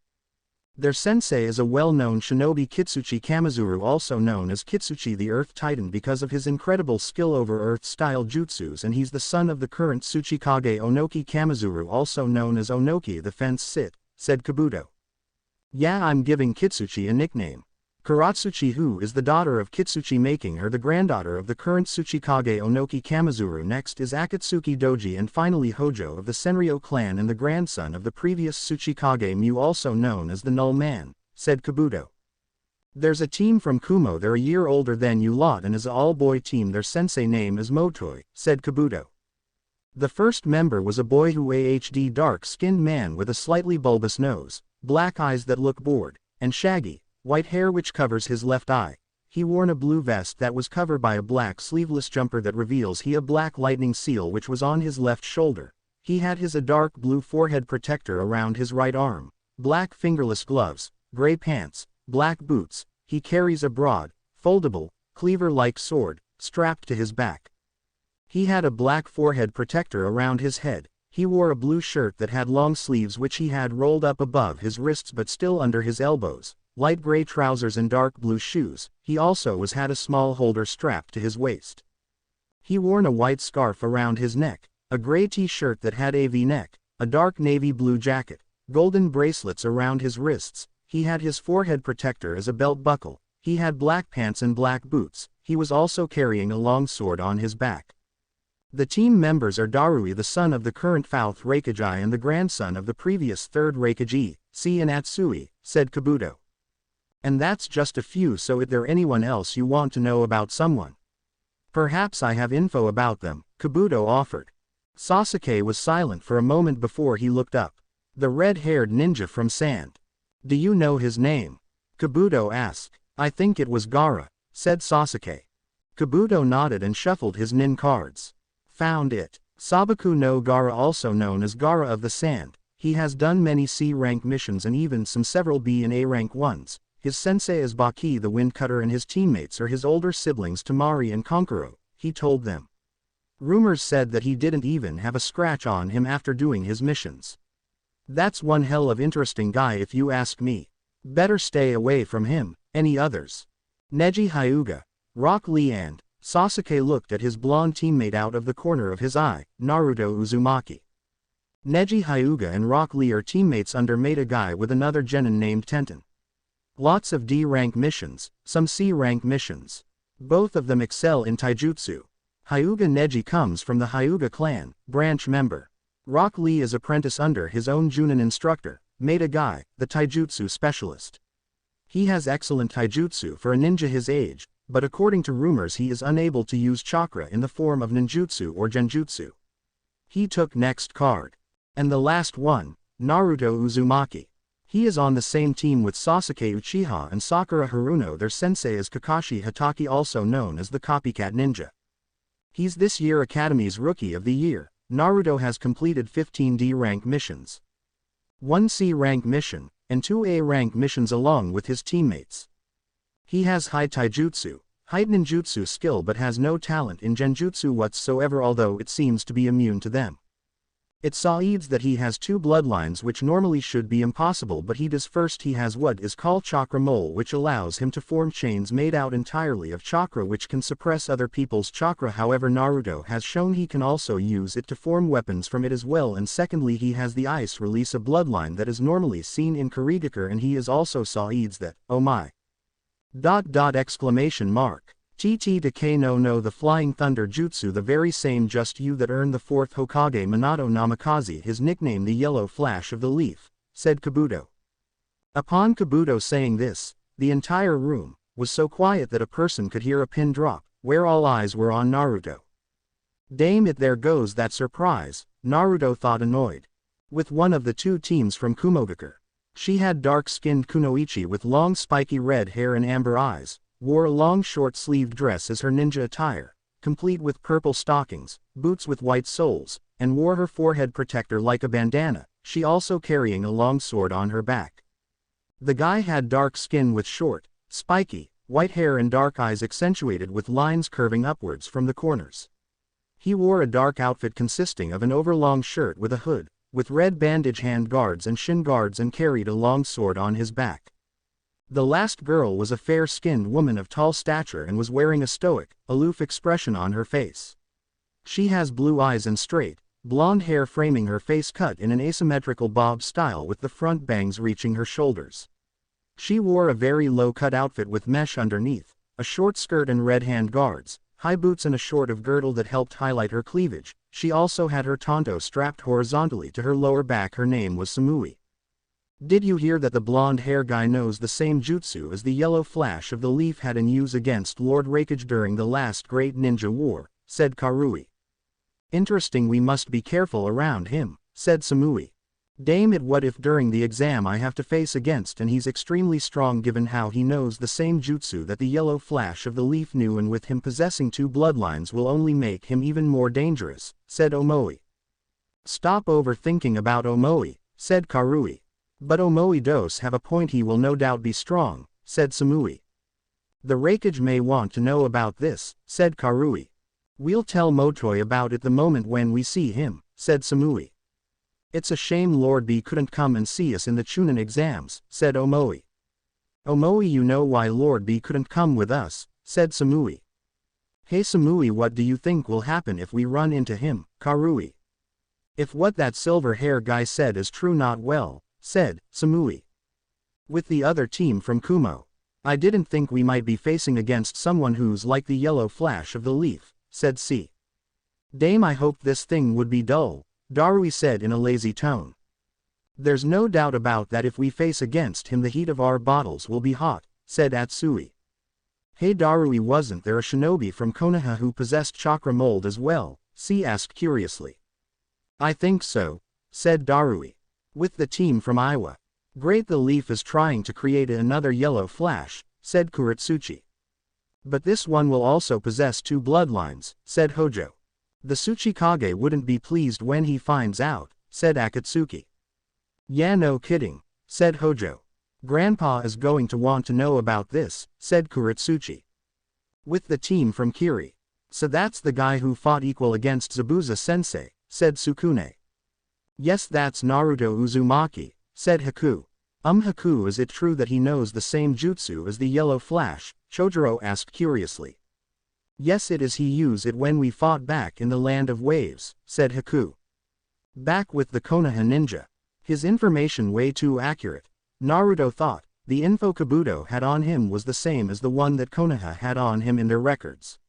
Their sensei is a well-known shinobi, Kitsuchi Kamizuru, also known as Kitsuchi the Earth Titan, because of his incredible skill over Earth-style jutsus, and he's the son of the current Tsuchikage Onoki Kamizuru, also known as Onoki the Fence Sit, said Kabuto. Yeah, I'm giving Kitsuchi a nickname. Karatsuchi, who is the daughter of Kitsuchi, making her the granddaughter of the current Tsuchikage Onoki Kamizuru. Next is Akatsuki Doji, and finally Hojo of the Senryo clan and the grandson of the previous Tsuchikage Mu, also known as the Null Man, said Kabuto. There's a team from Kumo, they're a year older than you lot and is an all-boy team. Their sensei name is Motoi, said Kabuto. The first member was a boy who AHD dark-skinned man with a slightly bulbous nose, black eyes that look bored, and shaggy white hair which covers his left eye. He wore a blue vest that was covered by a black sleeveless jumper that reveals he a black lightning seal which was on his left shoulder. He had a dark blue forehead protector around his right arm, black fingerless gloves, gray pants, black boots. He carries a broad, foldable, cleaver-like sword, strapped to his back. He had a black forehead protector around his head. He wore a blue shirt that had long sleeves which he had rolled up above his wrists but still under his elbows, light gray trousers and dark blue shoes. He also had a small holder strapped to his waist. He wore a white scarf around his neck, a gray t-shirt that had a V-neck, a dark navy blue jacket, golden bracelets around his wrists. He had his forehead protector as a belt buckle. He had black pants and black boots. He was also carrying a long sword on his back. The team members are Darui, the son of the current 4th Raikage and the grandson of the previous 3rd Raikage, C and Atsui, said Kabuto. And that's just a few. So is there anyone else you want to know about someone? Perhaps I have info about them, Kabuto offered. Sasuke was silent for a moment before he looked up. The red-haired ninja from Sand. Do you know his name? Kabuto asked. I think it was Gaara, said Sasuke. Kabuto nodded and shuffled his nin cards. Found it. Sabaku no Gaara, also known as Gaara of the Sand. He has done many C-rank missions and even some several B and A-rank ones. His sensei is Baki the Wind Cutter and his teammates are his older siblings Tamari and Konkuro, he told them. Rumors said that he didn't even have a scratch on him after doing his missions. That's one hell of interesting guy if you ask me. Better stay away from him. Any others? Neji Hyuga, Rock Lee and Sasuke looked at his blonde teammate out of the corner of his eye, Naruto Uzumaki. Neji Hyuga and Rock Lee are teammates under Meta Guy with another genin named Tenten. Lots of D-rank missions, some C-rank missions. Both of them excel in taijutsu. Hyuga Neji comes from the Hyuga clan, branch member. Rock Lee is apprentice under his own Chunin instructor, Meta Guy, the taijutsu specialist. He has excellent taijutsu for a ninja his age, but according to rumors he is unable to use chakra in the form of ninjutsu or genjutsu. He took next card. And the last one, Naruto Uzumaki. He is on the same team with Sasuke Uchiha and Sakura Haruno. Their sensei is Kakashi Hatake, also known as the Copycat Ninja. He's this year Academy's Rookie of the Year. Naruto has completed 15 D-rank missions, 1 C-rank mission, and 2 A-rank missions along with his teammates. He has high taijutsu, high ninjutsu skill but has no talent in genjutsu whatsoever, although it seems to be immune to them. It seems that he has 2 bloodlines which normally should be impossible, but he does. First, he has what is called chakra mole, which allows him to form chains made out entirely of chakra which can suppress other people's chakra. However, Naruto has shown he can also use it to form weapons from it as well. And secondly, he has the ice release, a bloodline that is normally seen in Kurigakure, and he is also sees that, oh my. Exclamation mark. TT Decay no the Flying Thunder Jutsu, the very same just you that earned the 4th Hokage Minato Namikaze his nickname the Yellow Flash of the Leaf, said Kabuto. Upon Kabuto saying this, the entire room was so quiet that a person could hear a pin drop, where all eyes were on Naruto. Damn it, there goes that surprise, Naruto thought, annoyed. With one of the 2 teams from Kumogakure. She had dark-skinned kunoichi with long spiky red hair and amber eyes, wore a long short-sleeved dress as her ninja attire, complete with purple stockings, boots with white soles, and wore her forehead protector like a bandana, she also carrying a long sword on her back. The guy had dark skin with short, spiky, white hair and dark eyes accentuated with lines curving upwards from the corners. He wore a dark outfit consisting of an overlong shirt with a hood, with red bandage hand guards and shin guards, and carried a long sword on his back. The last girl was a fair-skinned woman of tall stature and was wearing a stoic, aloof expression on her face. She has blue eyes and straight, blonde hair framing her face cut in an asymmetrical bob style with the front bangs reaching her shoulders. She wore a very low-cut outfit with mesh underneath, a short skirt and red hand guards, high boots and a short of girdle that helped highlight her cleavage. She also had her tanto strapped horizontally to her lower back. Her name was Samui. Did you hear that the blonde hair guy knows the same jutsu as the Yellow Flash of the Leaf had in use against Lord Raikage during the last Great Ninja War, said Karui. Interesting, we must be careful around him, said Samui. Damn it, what if during the exam I have to face against, and he's extremely strong given how he knows the same jutsu that the Yellow Flash of the Leaf knew, and with him possessing 2 bloodlines will only make him even more dangerous, said Omoi. Stop overthinking about Omoi, said Karui. But Omoi does have a point, he will no doubt be strong, said Samui. The Raikage may want to know about this, said Karui. We'll tell Motoi about it the moment when we see him, said Samui. It's a shame Lord B couldn't come and see us in the Chunin exams, said Omoi. Omoi, you know why Lord B couldn't come with us, said Samui. Hey Samui, what do you think will happen if we run into him, Karui? If what that silver hair guy said is true, not well, said Samui. With the other team from Kumo. I didn't think we might be facing against someone who's like the Yellow Flash of the Leaf, said C. Dame, I hoped this thing would be dull, Darui said in a lazy tone. There's no doubt about that, if we face against him the heat of our bottles will be hot, said Atsui. Hey Darui, wasn't there a shinobi from Konoha who possessed chakra mold as well? C asked curiously. I think so, said Darui. With the team from Iowa. Great, the Leaf is trying to create another Yellow Flash, said Kuretsuchi. But this one will also possess 2 bloodlines, said Hojo. The Tsuchikage wouldn't be pleased when he finds out, said Akatsuki. Yeah, no kidding, said Hojo. Grandpa is going to want to know about this, said Kuretsuchi. With the team from Kiri. So that's the guy who fought equal against Zabuza-sensei, said Sukune. Yes, that's Naruto Uzumaki, said Haku. Haku, is it true that he knows the same jutsu as the Yellow Flash? Chojuro asked curiously. Yes, it is. He used it when we fought back in the Land of Waves, said Haku. Back with the Konoha ninja. His information way too accurate. Naruto thought. The info Kabuto had on him was the same as the one that Konoha had on him in their records.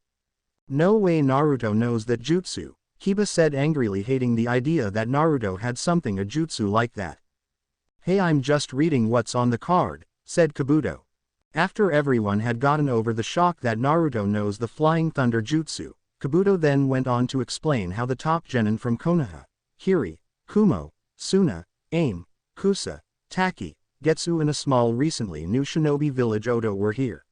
No way Naruto knows that jutsu, Kiba said angrily, hating the idea that Naruto had something a jutsu like that. Hey, I'm just reading what's on the card, said Kabuto. After everyone had gotten over the shock that Naruto knows the Flying Thunder jutsu, Kabuto then went on to explain how the top genin from Konoha, Kiri, Kumo, Suna, Aim, Kusa, Taki, Getsu and a small recently new shinobi village Odo were here.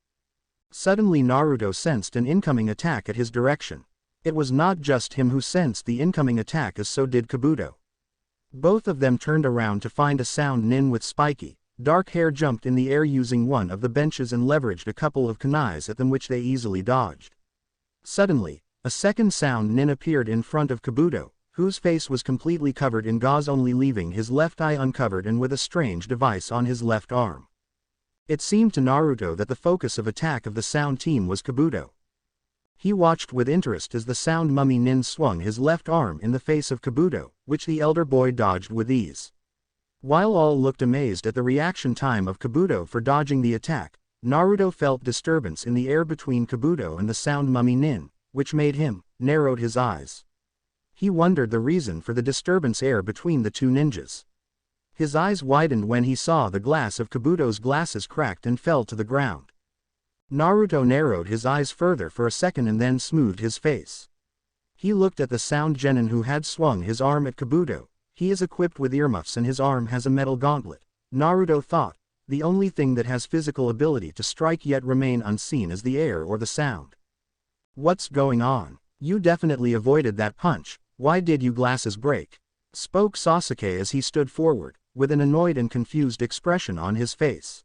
Suddenly Naruto sensed an incoming attack at his direction. It was not just him who sensed the incoming attack, as so did Kabuto. Both of them turned around to find a sound nin with spiky, dark hair jumped in the air using one of the benches and leveraged a couple of kunais at them, which they easily dodged. Suddenly, a second sound nin appeared in front of Kabuto, whose face was completely covered in gauze, only leaving his left eye uncovered and with a strange device on his left arm. It seemed to Naruto that the focus of attack of the sound team was Kabuto. He watched with interest as the sound mummy nin swung his left arm in the face of Kabuto, which the elder boy dodged with ease. While all looked amazed at the reaction time of Kabuto for dodging the attack, Naruto felt disturbance in the air between Kabuto and the sound mummy nin, which made him narrowed his eyes. He wondered the reason for the disturbance air between the two ninjas. His eyes widened when he saw the glass of Kabuto's glasses cracked and fell to the ground. Naruto narrowed his eyes further for a second and then smoothed his face. He looked at the sound genin who had swung his arm at Kabuto. He is equipped with earmuffs and his arm has a metal gauntlet. Naruto thought. The only thing that has physical ability to strike yet remain unseen is the air or the sound. What's going on? You definitely avoided that punch. Why did you glasses break? Spoke Sasuke as he stood forward, with an annoyed and confused expression on his face.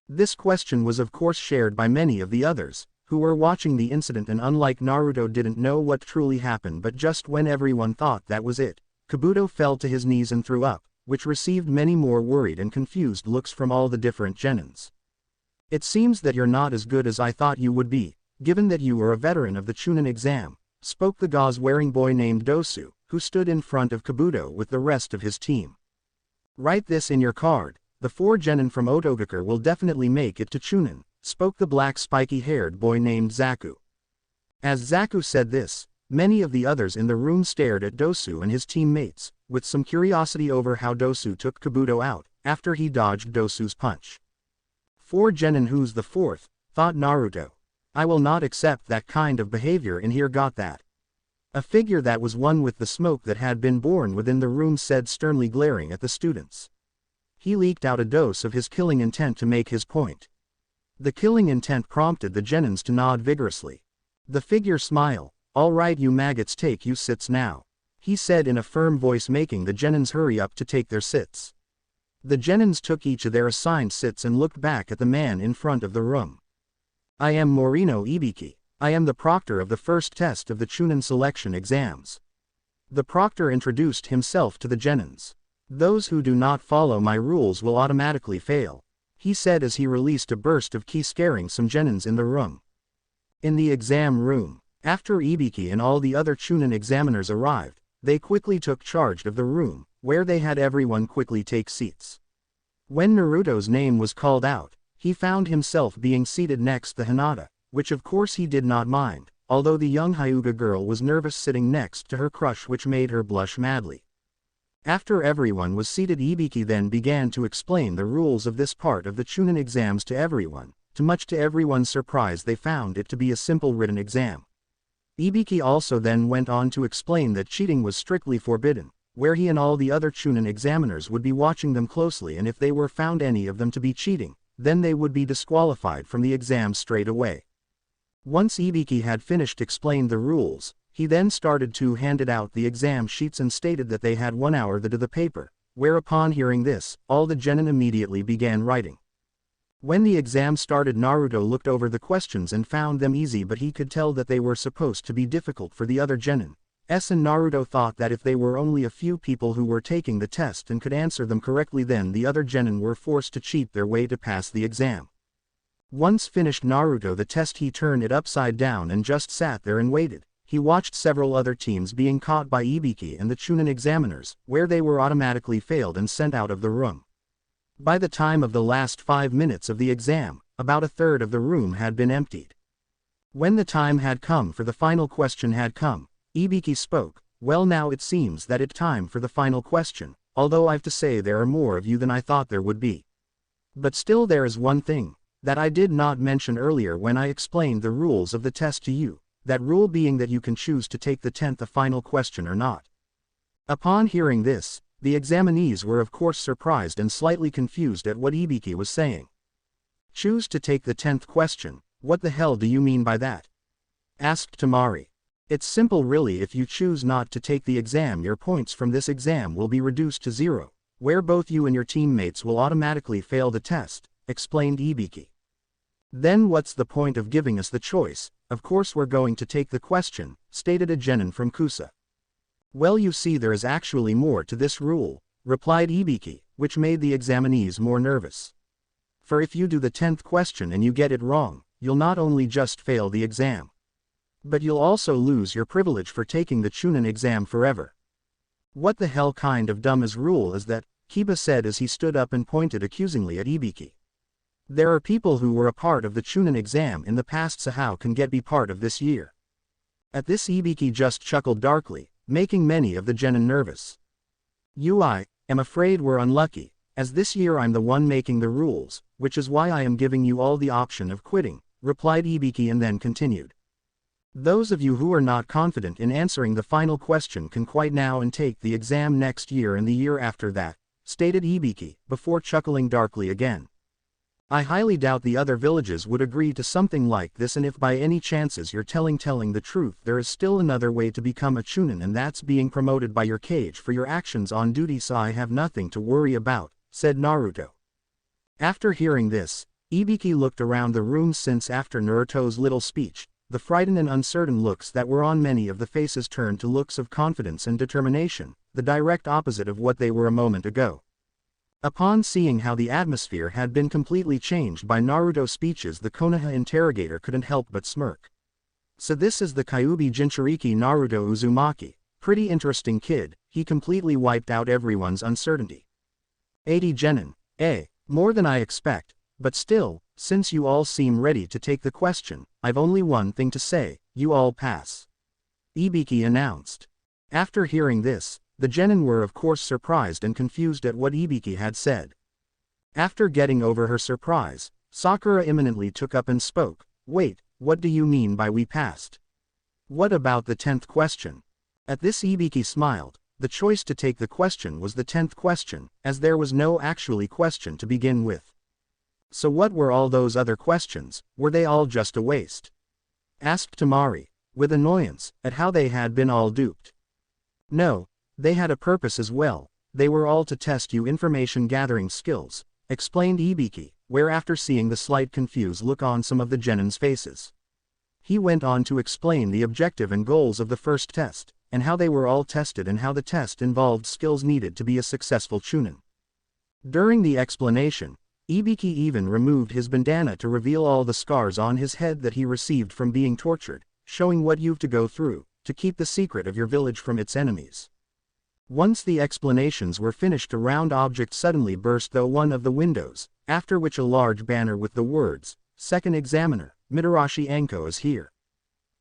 This question was of course shared by many of the others, who were watching the incident and unlike Naruto didn't know what truly happened, but just when everyone thought that was it, Kabuto fell to his knees and threw up, which received many more worried and confused looks from all the different genins. It seems that you're not as good as I thought you would be, given that you were a veteran of the Chunin exam, spoke the gauze-wearing boy named Dosu, who stood in front of Kabuto with the rest of his team. Write this in your card. The 4 genin from Otogakure will definitely make it to Chunin, spoke the black spiky-haired boy named Zaku. As Zaku said this, many of the others in the room stared at Dosu and his teammates, with some curiosity over how Dosu took Kabuto out, after he dodged Dosu's punch. 4 genin, who's the 4th, thought Naruto. I will not accept that kind of behavior in here. Got that? A figure that was one with the smoke that had been born within the room said, sternly glaring at the students. He leaked out a dose of his killing intent to make his point. The killing intent prompted the genins to nod vigorously. The figure smiled. All right, you maggots, take you sits now, he said in a firm voice, making the genins hurry up to take their sits. The genins took each of their assigned sits and looked back at the man in front of the room. I am Morino Ibiki. I am the proctor of the first test of the Chunin selection exams. The proctor introduced himself to the genins. Those who do not follow my rules will automatically fail, he said as he released a burst of ki, scaring some genins in the room. In the exam room, after Ibiki and all the other Chunin examiners arrived, they quickly took charge of the room, where they had everyone quickly take seats. When Naruto's name was called out, he found himself being seated next to Hinata, which of course he did not mind, although the young Hyuga girl was nervous sitting next to her crush, which made her blush madly. After everyone was seated, Ibiki then began to explain the rules of this part of the Chunin exams to everyone. Much to everyone's surprise, they found it to be a simple written exam. Ibiki also then went on to explain that cheating was strictly forbidden, where he and all the other Chunin examiners would be watching them closely, and if they were found any of them to be cheating, then they would be disqualified from the exam straight away. Once Ibiki had finished explained the rules, he then started to handed out the exam sheets and stated that they had 1 hour to do the paper, whereupon hearing this, all the genin immediately began writing. When the exam started, Naruto looked over the questions and found them easy, but he could tell that they were supposed to be difficult for the other genin. And Naruto thought that if they were only a few people who were taking the test and could answer them correctly, then the other genin were forced to cheat their way to pass the exam. Once finished Naruto the test, he turned it upside down and just sat there and waited. He watched several other teams being caught by Ibiki and the Chunin examiners, where they were automatically failed and sent out of the room. By the time of the last 5 minutes of the exam, about a third of the room had been emptied. When the time had come for the final question had come, Ibiki spoke. Well, now it seems that it's time for the final question, although I've to say there are more of you than I thought there would be. But still there is one thing that I did not mention earlier when I explained the rules of the test to you, that rule being that you can choose to take the 10th final question or not. Upon hearing this, the examinees were of course surprised and slightly confused at what Ibiki was saying. Choose to take the 10th question, what the hell do you mean by that? Asked Tamari. It's simple really. If you choose not to take the exam, your points from this exam will be reduced to 0, where both you and your teammates will automatically fail the test, explained Ibiki. Then what's the point of giving us the choice? Of course we're going to take the question, stated a genin from Kusa. Well, you see, there is actually more to this rule, replied Ibiki, which made the examinees more nervous. For if you do the 10th question and you get it wrong, you'll not only just fail the exam, but you'll also lose your privilege for taking the Chunin exam forever. What the hell kind of dumb rule is that? Kiba said as he stood up and pointed accusingly at Ibiki. There are people who were a part of the Chunin exam in the past, so how can get be part of this year? At this, Ibiki just chuckled darkly, making many of the genin nervous. I am afraid we're unlucky, as this year I'm the one making the rules, which is why I am giving you all the option of quitting, replied Ibiki and then continued. Those of you who are not confident in answering the final question can quit now and take the exam next year and the year after that, stated Ibiki, before chuckling darkly again. I highly doubt the other villages would agree to something like this, and if by any chances you're telling the truth, there is still another way to become a Chunin, and that's being promoted by your cage for your actions on duty, so I have nothing to worry about, said Naruto. After hearing this, Ibiki looked around the room, since after Naruto's little speech, the frightened and uncertain looks that were on many of the faces turned to looks of confidence and determination, the direct opposite of what they were a moment ago. Upon seeing how the atmosphere had been completely changed by Naruto's speeches, the Konoha interrogator couldn't help but smirk. So this is the Kyuubi Jinchuriki Naruto Uzumaki, pretty interesting kid. He completely wiped out everyone's uncertainty. 80 genin, more than I expect, but still, since you all seem ready to take the question, I've only one thing to say, you all pass. Ibiki announced. After hearing this, the genin were of course surprised and confused at what Ibiki had said. After getting over her surprise, Sakura imminently took up and spoke. Wait, what do you mean by we passed? What about the 10th question? At this, Ibiki smiled. The choice to take the question was the 10th question, as there was no actually question to begin with. So what were all those other questions? Were they all just a waste? Asked Tamari, with annoyance at how they had been all duped. No, they had a purpose as well. They were all to test you information gathering skills, explained Ibiki, where after seeing the slight confused look on some of the genin's faces, he went on to explain the objective and goals of the first test, and how they were all tested and how the test involved skills needed to be a successful Chunin. During the explanation, Ibiki even removed his bandana to reveal all the scars on his head that he received from being tortured, showing what you've to go through to keep the secret of your village from its enemies. Once the explanations were finished, a round object suddenly burst through one of the windows, after which a large banner with the words, "Second Examiner, Mitarashi Anko is here,"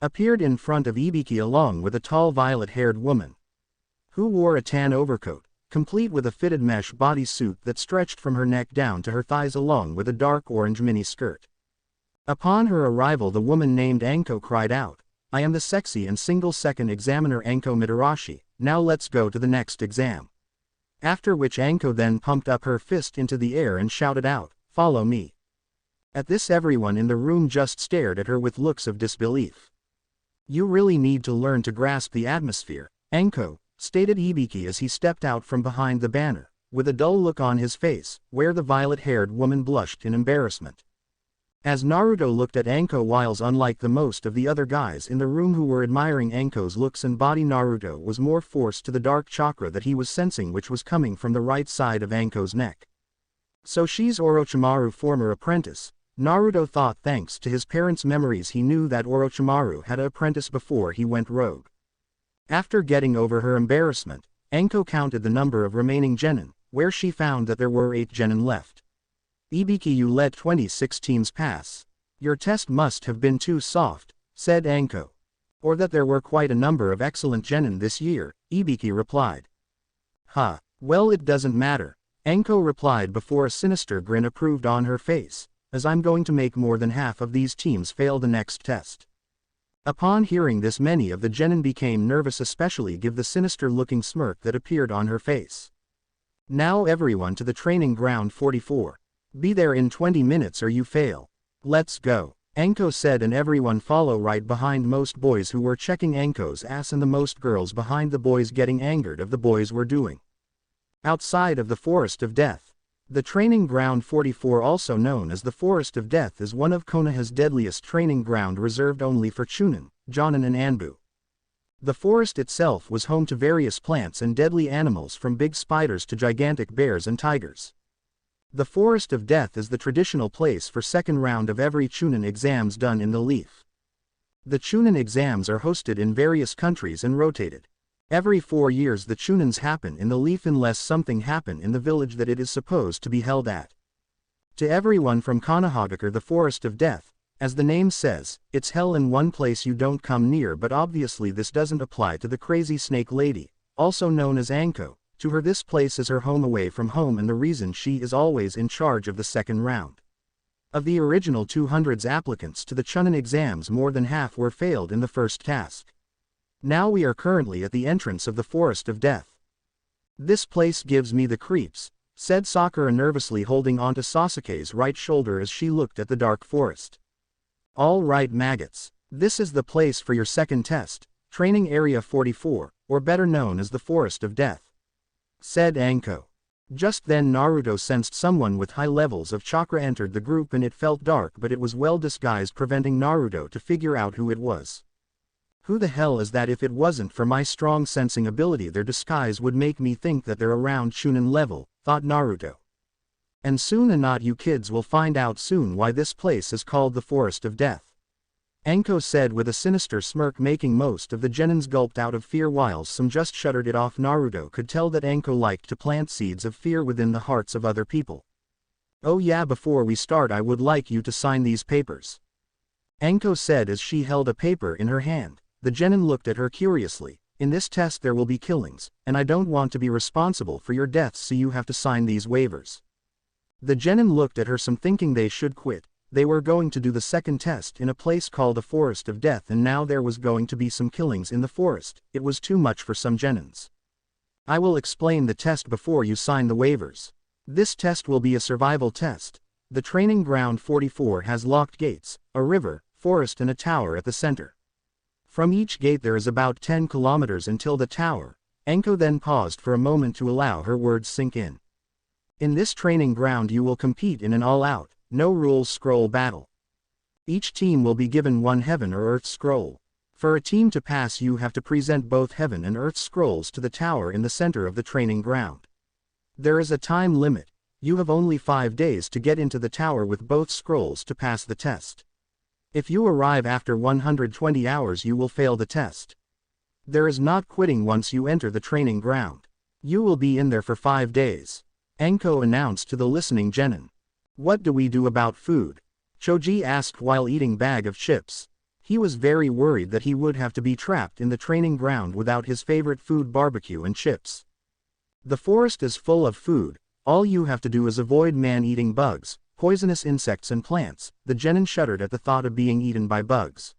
appeared in front of Ibiki along with a tall violet-haired woman, who wore a tan overcoat, complete with a fitted mesh bodysuit that stretched from her neck down to her thighs along with a dark orange mini-skirt. Upon her arrival, the woman named Anko cried out, "I am the sexy and single second examiner Anko Mitarashi, now let's go to the next exam." After which Anko then pumped up her fist into the air and shouted out, "Follow me." At this, everyone in the room just stared at her with looks of disbelief. "You really need to learn to grasp the atmosphere, Anko," stated Ibiki as he stepped out from behind the banner, with a dull look on his face, where the violet-haired woman blushed in embarrassment. As Naruto looked at Anko whilst unlike the most of the other guys in the room who were admiring Anko's looks and body, Naruto was more forced to the dark chakra that he was sensing, which was coming from the right side of Anko's neck. So she's Orochimaru's former apprentice. Naruto thought. Thanks to his parents' memories he knew that Orochimaru had an apprentice before he went rogue. After getting over her embarrassment, Anko counted the number of remaining genin, where she found that there were 8 genin left. Ibiki, you let 26 teams pass. Your test must have been too soft, said Anko. Or that there were quite a number of excellent genin this year, Ibiki replied. Huh, well it doesn't matter, Anko replied before a sinister grin approved on her face, as I'm going to make more than half of these teams fail the next test. Upon hearing this, many of the genin became nervous, especially given the sinister-looking smirk that appeared on her face. Now everyone to the training ground 44. Be there in 20 minutes or you fail. Let's go, Anko said, and everyone follow right behind most boys who were checking Anko's ass and the most girls behind the boys getting angered of the boys were doing. Outside of the Forest of Death. The training ground 44, also known as the Forest of Death, is one of Konoha's deadliest training ground, reserved only for Chunin, Jonin and Anbu. The forest itself was home to various plants and deadly animals from big spiders to gigantic bears and tigers. The Forest of Death is the traditional place for second round of every Chunin exams done in the Leaf. The Chunin exams are hosted in various countries and rotated. Every 4 years the Chunins happen in the Leaf unless something happen in the village that it is supposed to be held at. To everyone from Konohagakure, the Forest of Death, as the name says, it's hell in one place you don't come near, but obviously this doesn't apply to the crazy snake lady, also known as Anko. To her this place is her home away from home, and the reason she is always in charge of the second round. Of the original 200 applicants to the Chunin exams, more than half were failed in the first task. Now we are currently at the entrance of the Forest of Death. This place gives me the creeps, said Sakura nervously, holding onto Sasuke's right shoulder as she looked at the dark forest. All right maggots, this is the place for your second test, training area 44, or better known as the Forest of Death, said Anko. Just then Naruto sensed someone with high levels of chakra entered the group, and it felt dark, but it was well disguised, preventing Naruto to figure out who it was. Who the hell is that? If it wasn't for my strong sensing ability, their disguise would make me think that they're around Chunin level, thought Naruto. And soon enough you kids will find out soon why this place is called the Forest of Death, Anko said with a sinister smirk, making most of the genins gulped out of fear whilst some just shuddered it off. Naruto could tell that Anko liked to plant seeds of fear within the hearts of other people. Oh yeah, before we start I would like you to sign these papers, Anko said as she held a paper in her hand. The genin looked at her curiously. In this test there will be killings, and I don't want to be responsible for your deaths, so you have to sign these waivers. The genin looked at her, some thinking they should quit. They were going to do the second test in a place called the Forest of Death, and now there was going to be some killings in the forest. It was too much for some genins. I will explain the test before you sign the waivers. This test will be a survival test. The training ground 44 has locked gates, a river, forest and a tower at the center. From each gate there is about 10 kilometers until the tower. Anko then paused for a moment to allow her words sink in. In this training ground you will compete in an all-out, no rules scroll battle. Each team will be given one heaven or earth scroll. For a team to pass you have to present both heaven and earth scrolls to the tower in the center of the training ground. There is a time limit. You have only 5 days to get into the tower with both scrolls to pass the test. If you arrive after 120 hours you will fail the test. There is not quitting once you enter the training ground. You will be in there for 5 days, Anko announced to the listening genin. What do we do about food? Choji asked while eating bag of chips. He was very worried that he would have to be trapped in the training ground without his favorite food, barbecue and chips. The forest is full of food. All you have to do is avoid man-eating bugs, poisonous insects and plants. The genin shuddered at the thought of being eaten by bugs.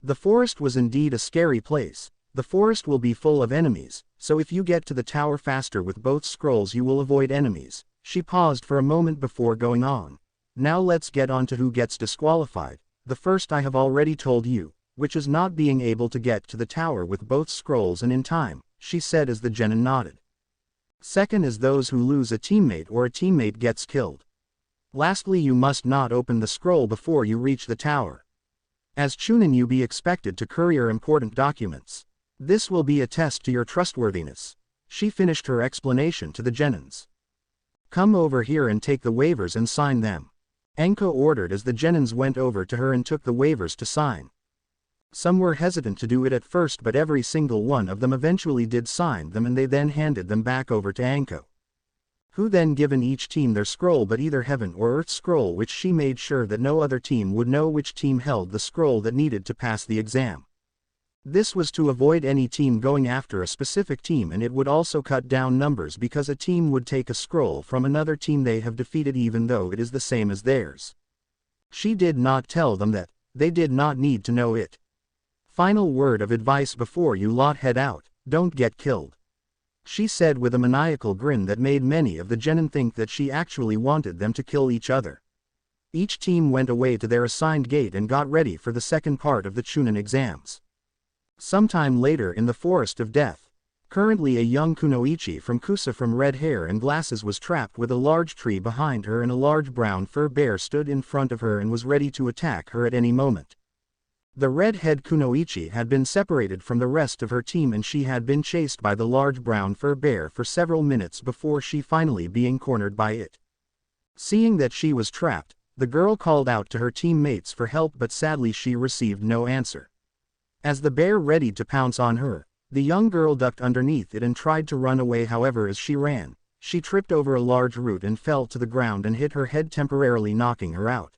The forest was indeed a scary place. The forest will be full of enemies, so if you get to the tower faster with both scrolls you will avoid enemies. She paused for a moment before going on. Now let's get on to who gets disqualified. The first I have already told you, which is not being able to get to the tower with both scrolls and in time, she said as the genin nodded. Second is those who lose a teammate or a teammate gets killed. Lastly, you must not open the scroll before you reach the tower. As Chunin, you be expected to courier important documents. This will be a test to your trustworthiness. She finished her explanation to the genins. Come over here and take the waivers and sign them. Anko ordered as the genins went over to her and took the waivers to sign. Some were hesitant to do it at first, but every single one of them eventually did sign them, and they then handed them back over to Anko, who then given each team their scroll, but either heaven or earth scroll, which she made sure that no other team would know which team held the scroll that needed to pass the exam. This was to avoid any team going after a specific team, and it would also cut down numbers because a team would take a scroll from another team they have defeated even though it is the same as theirs. She did not tell them that. They did not need to know it. Final word of advice before you lot head out: don't get killed. She said with a maniacal grin that made many of the genin think that she actually wanted them to kill each other. Each team went away to their assigned gate and got ready for the second part of the Chunin exams. Sometime later in the Forest of Death, currently a young kunoichi from Kusa from red hair and glasses was trapped with a large tree behind her, and a large brown fur bear stood in front of her and was ready to attack her at any moment. The red-head kunoichi had been separated from the rest of her team, and she had been chased by the large brown fur bear for several minutes before she finally being cornered by it. Seeing that she was trapped, the girl called out to her teammates for help, but sadly she received no answer. As the bear readied to pounce on her, the young girl ducked underneath it and tried to run away. However, as she ran, she tripped over a large root and fell to the ground and hit her head, temporarily knocking her out.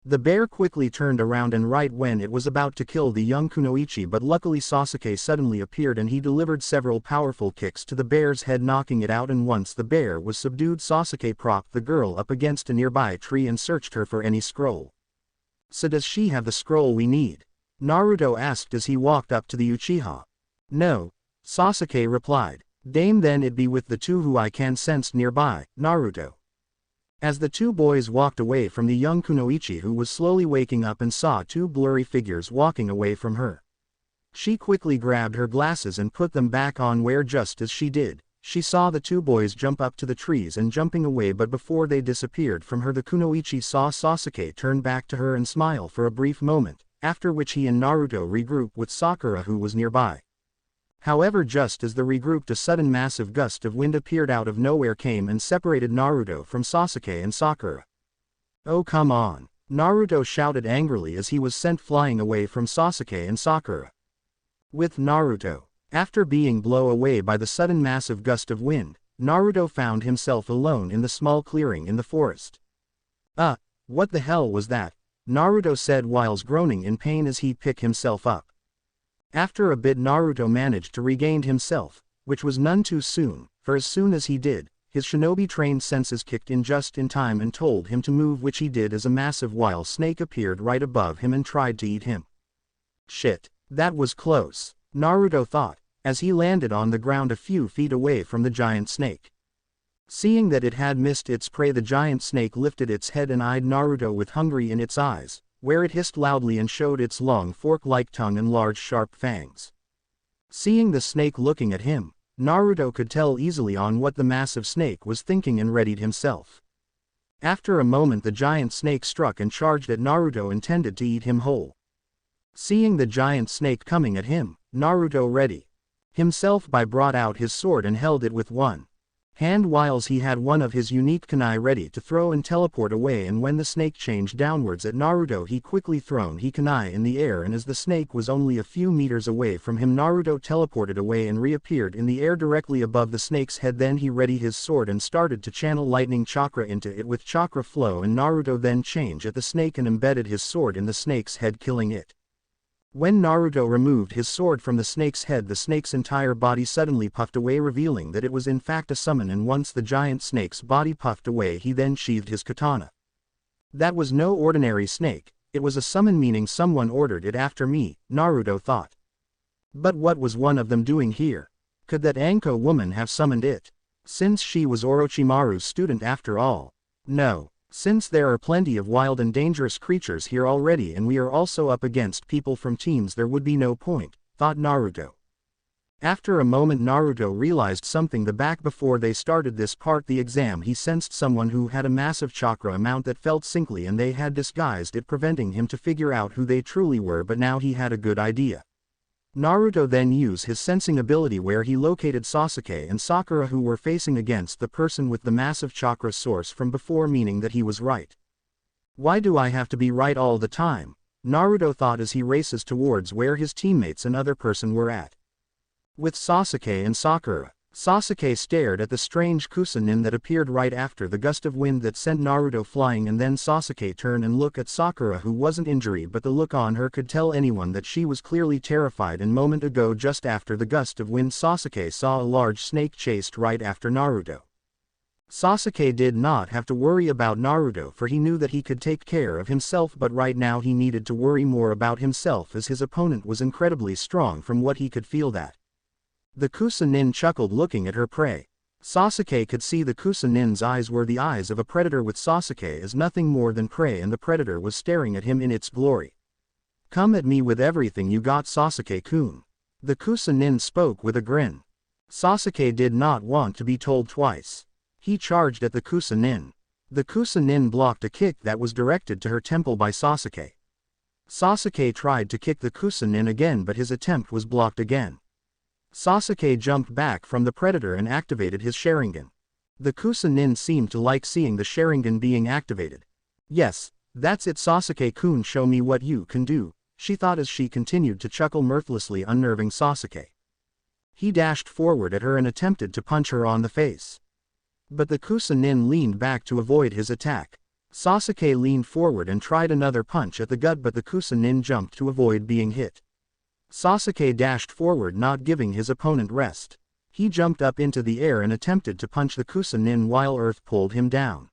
The bear quickly turned around and right when it was about to kill the young kunoichi, but luckily Sasuke suddenly appeared and he delivered several powerful kicks to the bear's head, knocking it out, and once the bear was subdued, Sasuke propped the girl up against a nearby tree and searched her for any scroll. So does she have the scroll we need? Naruto asked as he walked up to the Uchiha. No, Sasuke replied. Dame, then it be with the two who I can sense nearby, Naruto. As the two boys walked away from the young kunoichi, who was slowly waking up and saw two blurry figures walking away from her, she quickly grabbed her glasses and put them back on, where just as she did, she saw the two boys jump up to the trees and jumping away, but before they disappeared from her, the kunoichi saw Sasuke turn back to her and smile for a brief moment, after which he and Naruto regrouped with Sakura, who was nearby. However, just as they regrouped, a sudden massive gust of wind appeared out of nowhere, came and separated Naruto from Sasuke and Sakura. Oh come on! Naruto shouted angrily as he was sent flying away from Sasuke and Sakura. With Naruto, after being blown away by the sudden massive gust of wind, Naruto found himself alone in the small clearing in the forest. What the hell was that? Naruto said whilst groaning in pain as he picked himself up. After a bit, Naruto managed to regain himself, which was none too soon, for as soon as he did, his shinobi-trained senses kicked in just in time and told him to move, which he did as a massive wild snake appeared right above him and tried to eat him. Shit, that was close, Naruto thought, as he landed on the ground a few feet away from the giant snake. Seeing that it had missed its prey, the giant snake lifted its head and eyed Naruto with hunger in its eyes, where it hissed loudly and showed its long fork-like tongue and large sharp fangs. Seeing the snake looking at him, Naruto could tell easily on what the massive snake was thinking and readied himself. After a moment, the giant snake struck and charged at Naruto, intended to eat him whole. Seeing the giant snake coming at him, Naruto readied himself by brought out his sword and held it with one hand, whilst he had one of his unique kunai ready to throw and teleport away, and when the snake changed downwards at Naruto, he quickly thrown his kunai in the air, and as the snake was only a few meters away from him, Naruto teleported away and reappeared in the air directly above the snake's head. Then he readied his sword and started to channel lightning chakra into it with chakra flow, and Naruto then changed at the snake and embedded his sword in the snake's head, killing it. When Naruto removed his sword from the snake's head, the snake's entire body suddenly puffed away, revealing that it was in fact a summon, and once the giant snake's body puffed away, he then sheathed his katana. That was no ordinary snake, it was a summon, meaning someone ordered it after me, Naruto thought. But what was one of them doing here? Could that Anko woman have summoned it? Since she was Orochimaru's student after all. No. Since there are plenty of wild and dangerous creatures here already, and we are also up against people from teams, there would be no point, thought Naruto. After a moment Naruto realized something back before they started this part the exam he sensed someone who had a massive chakra amount that felt sickly and they had disguised it preventing him to figure out who they truly were but now he had a good idea. Naruto then used his sensing ability where he located Sasuke and Sakura who were facing against the person with the massive chakra source from before meaning that he was right. Why do I have to be right all the time? Naruto thought as he races towards where his teammates and other person were at. With Sasuke and Sakura, Sasuke stared at the strange Chunin that appeared right after the gust of wind that sent Naruto flying and then Sasuke turned and looked at Sakura who wasn't injured but the look on her could tell anyone that she was clearly terrified and moment ago just after the gust of wind Sasuke saw a large snake chased right after Naruto. Sasuke did not have to worry about Naruto for he knew that he could take care of himself but right now he needed to worry more about himself as his opponent was incredibly strong from what he could feel that. The Chunin chuckled looking at her prey. Sasuke could see the Chunin's eyes were the eyes of a predator with Sasuke as nothing more than prey and the predator was staring at him in its glory. Come at me with everything you got Sasuke-kun. The Chunin spoke with a grin. Sasuke did not want to be told twice. He charged at the Chunin. The Chunin blocked a kick that was directed to her temple by Sasuke. Sasuke tried to kick the Chunin again but his attempt was blocked again. Sasuke jumped back from the predator and activated his Sharingan. The Chunin seemed to like seeing the Sharingan being activated. Yes, that's it Sasuke-kun, show me what you can do, she thought as she continued to chuckle mirthlessly unnerving Sasuke. He dashed forward at her and attempted to punch her on the face. But the Chunin leaned back to avoid his attack. Sasuke leaned forward and tried another punch at the gut but the Chunin jumped to avoid being hit. Sasuke dashed forward not giving his opponent rest. He jumped up into the air and attempted to punch the Chunin while earth pulled him down.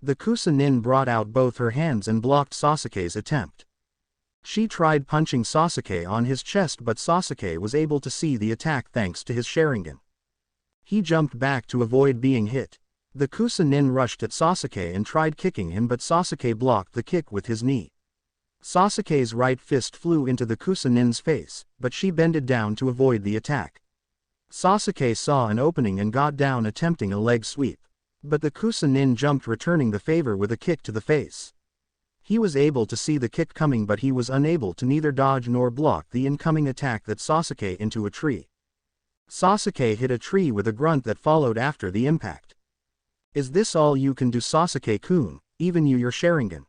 The Chunin brought out both her hands and blocked Sasuke's attempt. She tried punching Sasuke on his chest but Sasuke was able to see the attack thanks to his Sharingan. He jumped back to avoid being hit. The Chunin rushed at Sasuke and tried kicking him but Sasuke blocked the kick with his knee. Sasuke's right fist flew into the Chunin's face, but she bended down to avoid the attack. Sasuke saw an opening and got down attempting a leg sweep. But the Chunin jumped returning the favor with a kick to the face. He was able to see the kick coming but he was unable to neither dodge nor block the incoming attack that Sasuke into a tree. Sasuke hit a tree with a grunt that followed after the impact. Is this all you can do Sasuke-kun, even you your Sharingan?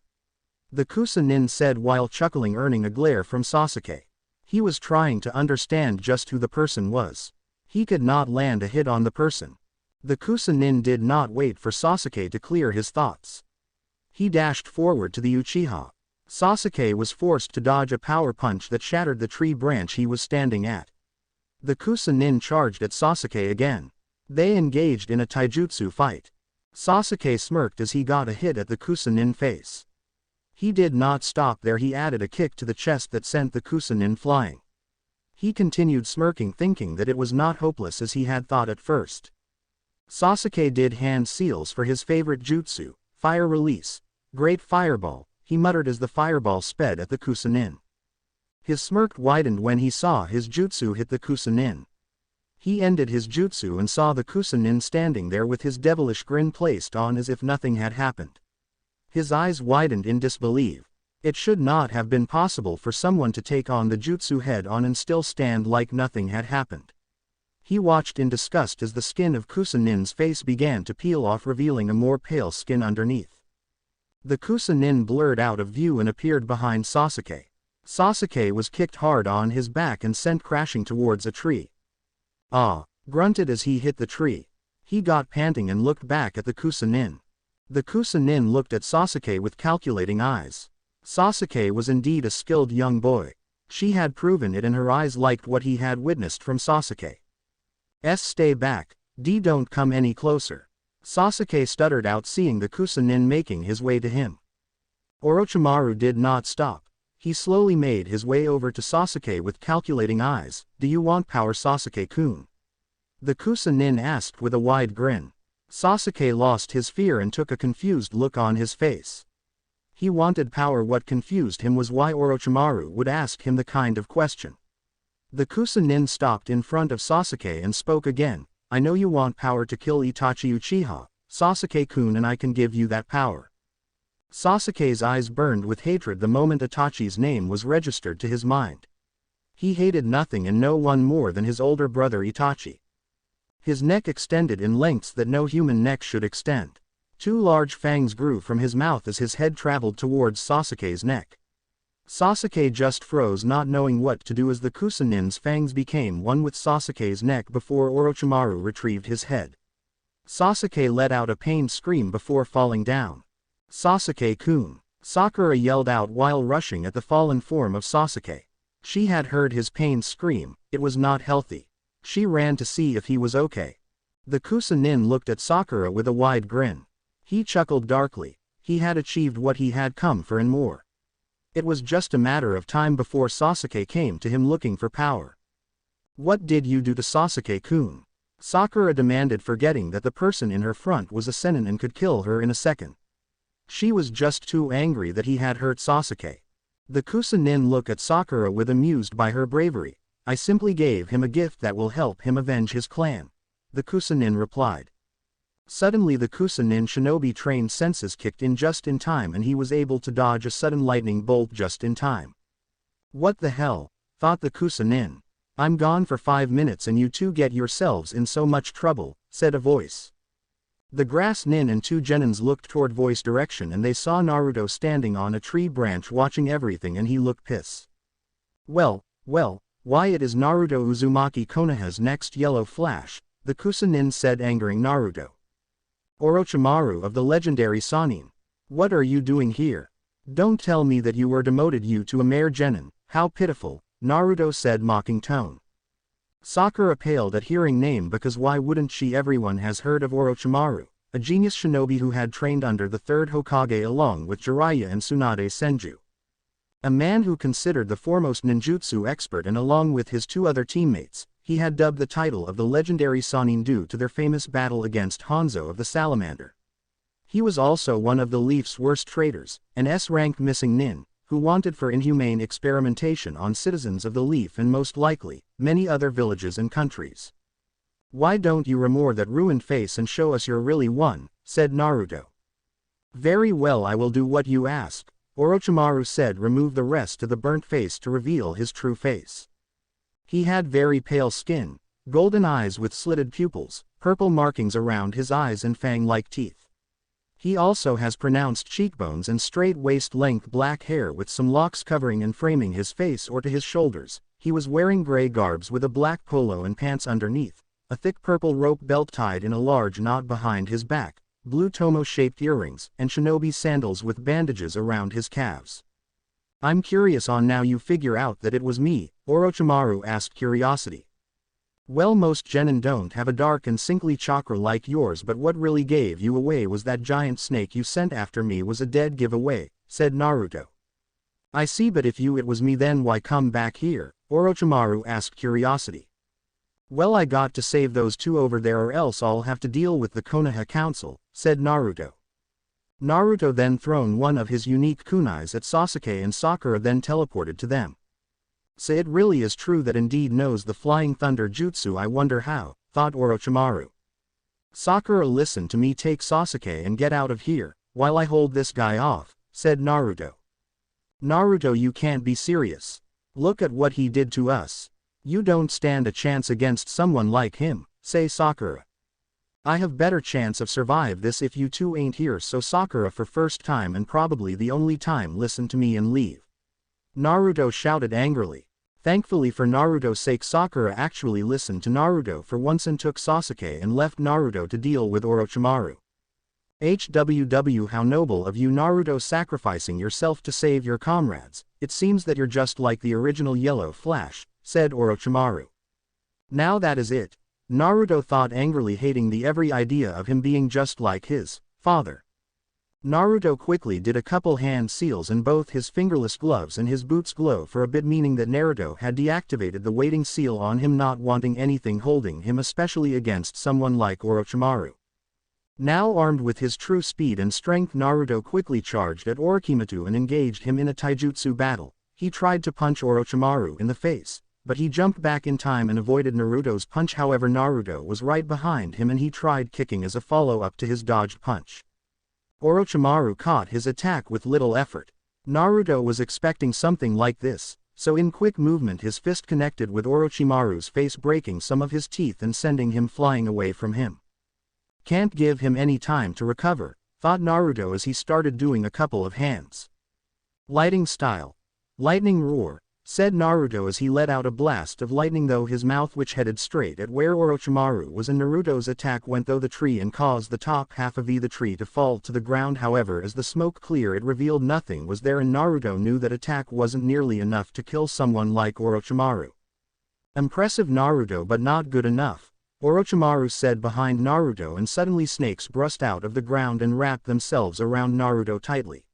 The Chunin said while chuckling earning a glare from Sasuke. He was trying to understand just who the person was. He could not land a hit on the person. The Chunin did not wait for Sasuke to clear his thoughts. He dashed forward to the Uchiha. Sasuke was forced to dodge a power punch that shattered the tree branch he was standing at. The Chunin charged at Sasuke again. They engaged in a taijutsu fight. Sasuke smirked as he got a hit at the Chunin face. He did not stop there, he added a kick to the chest that sent the Chunin flying. He continued smirking thinking that it was not hopeless as he had thought at first. Sasuke did hand seals for his favorite jutsu, fire release, great fireball, he muttered as the fireball sped at the Chunin. His smirk widened when he saw his jutsu hit the Chunin. He ended his jutsu and saw the Chunin standing there with his devilish grin placed on as if nothing had happened. His eyes widened in disbelief. It should not have been possible for someone to take on the jutsu head on and still stand like nothing had happened. He watched in disgust as the skin of Chunin's face began to peel off revealing a more pale skin underneath. The Chunin blurred out of view and appeared behind Sasuke. Sasuke was kicked hard on his back and sent crashing towards a tree. Ah! Grunted as he hit the tree. He got panting and looked back at the Chunin. The Chunin looked at Sasuke with calculating eyes. Sasuke was indeed a skilled young boy. She had proven it and her eyes liked what he had witnessed from Sasuke. Stay back, don't come any closer. Sasuke stuttered out seeing the Chunin making his way to him. Orochimaru did not stop. He slowly made his way over to Sasuke with calculating eyes. Do you want power Sasuke-kun? The Chunin asked with a wide grin. Sasuke lost his fear and took a confused look on his face. He wanted power. What confused him was why Orochimaru would ask him the kind of question. The Kusunin stopped in front of Sasuke and spoke again. I know you want power to kill Itachi Uchiha, Sasuke-kun, and I can give you that power. Sasuke's eyes burned with hatred the moment Itachi's name was registered to his mind. He hated nothing and no one more than his older brother Itachi. His neck extended in lengths that no human neck should extend. Two large fangs grew from his mouth as his head traveled towards Sasuke's neck. Sasuke just froze, not knowing what to do, as the Kusunin's fangs became one with Sasuke's neck before Orochimaru retrieved his head. Sasuke let out a pained scream before falling down. Sasuke-kun! Sakura yelled out while rushing at the fallen form of Sasuke. She had heard his pained scream. It was not healthy. She ran to see if he was okay. The Kusunin looked at Sakura with a wide grin. He chuckled darkly. He had achieved what he had come for and more. It was just a matter of time before Sasuke came to him looking for power. What did you do to Sasuke-kun? Sakura demanded, forgetting that the person in her front was a Sennin and could kill her in a second. She was just too angry that he had hurt Sasuke. The Kusunin looked at Sakura with amused by her bravery. I simply gave him a gift that will help him avenge his clan, the Kusunin replied. Suddenly the Kusunin shinobi trained senses kicked in just in time and he was able to dodge a sudden lightning bolt just in time. What the hell, thought the Kusunin. I'm gone for 5 minutes and you two get yourselves in so much trouble, said a voice. The grass nin and two genins looked toward voice direction and they saw Naruto standing on a tree branch watching everything and he looked pissed. Well, why it is Naruto Uzumaki Konoha's next yellow flash, the Kusunin said, angering Naruto. Orochimaru of the legendary Sannin. What are you doing here? Don't tell me that you were demoted you to a mere genin, how pitiful, Naruto said, mocking tone. Sakura paled at hearing name because why wouldn't she? Everyone has heard of Orochimaru, a genius shinobi who had trained under the third Hokage along with Jiraiya and Tsunade Senju. A man who considered the foremost ninjutsu expert, and along with his two other teammates, he had dubbed the title of the legendary Sannin due to their famous battle against Hanzo of the Salamander. He was also one of the Leaf's worst traitors, an S-rank missing nin, who wanted for inhumane experimentation on citizens of the Leaf and most likely, many other villages and countries. Why don't you remove that ruined face and show us you're really one, said Naruto. Very well, I will do what you ask, Orochimaru said. Remove the rest to the burnt face to reveal his true face. He had very pale skin, golden eyes with slitted pupils, purple markings around his eyes and fang-like teeth. He also has pronounced cheekbones and straight waist-length black hair with some locks covering and framing his face or to his shoulders. He was wearing gray garbs with a black polo and pants underneath, a thick purple rope belt tied in a large knot behind his back, blue tomo-shaped earrings, and shinobi sandals with bandages around his calves. I'm curious on now you figure out that it was me, Orochimaru asked curiosity. Well, most genin don't have a dark and sickly chakra like yours, but what really gave you away was that giant snake you sent after me was a dead giveaway, said Naruto. I see, but if it was me then why come back here, Orochimaru asked curiosity. Well, I got to save those two over there or else I'll have to deal with the Konoha Council, said Naruto. Naruto then thrown one of his unique kunais at Sasuke and Sakura then teleported to them. So it really is true that indeed knows the flying thunder jutsu. I wonder how, thought Orochimaru. Sakura, listen to me, take Sasuke and get out of here, while I hold this guy off, said Naruto. Naruto, you can't be serious. Look at what he did to us. You don't stand a chance against someone like him, say Sakura. I have better chance of survive this if you two ain't here. So Sakura, for first time and probably the only time, listen to me and leave. Naruto shouted angrily. Thankfully for Naruto's sake, Sakura actually listened to Naruto for once and took Sasuke and left Naruto to deal with Orochimaru. HWW, how noble of you, Naruto, sacrificing yourself to save your comrades. It seems that you're just like the original Yellow Flash, said Orochimaru. Now that is it, Naruto thought angrily, hating the every idea of him being just like his father. Naruto quickly did a couple hand seals and both his fingerless gloves and his boots glow for a bit, meaning that Naruto had deactivated the waiting seal on him, not wanting anything holding him, especially against someone like Orochimaru. Now armed with his true speed and strength, Naruto quickly charged at Orochimaru and engaged him in a taijutsu battle. He tried to punch Orochimaru in the face, but he jumped back in time and avoided Naruto's punch. However, Naruto was right behind him and he tried kicking as a follow-up to his dodged punch. Orochimaru caught his attack with little effort. Naruto was expecting something like this, so in quick movement his fist connected with Orochimaru's face, breaking some of his teeth and sending him flying away from him. Can't give him any time to recover, thought Naruto as he started doing a couple of hands. Lighting style. Lightning roar, said Naruto as he let out a blast of lightning, though his mouth, which headed straight at where Orochimaru was, and Naruto's attack went through the tree and caused the top half of the tree to fall to the ground. However, as the smoke cleared, it revealed nothing was there, and Naruto knew that attack wasn't nearly enough to kill someone like Orochimaru. Impressive, Naruto, but not good enough, Orochimaru said behind Naruto, and suddenly snakes burst out of the ground and wrapped themselves around Naruto tightly.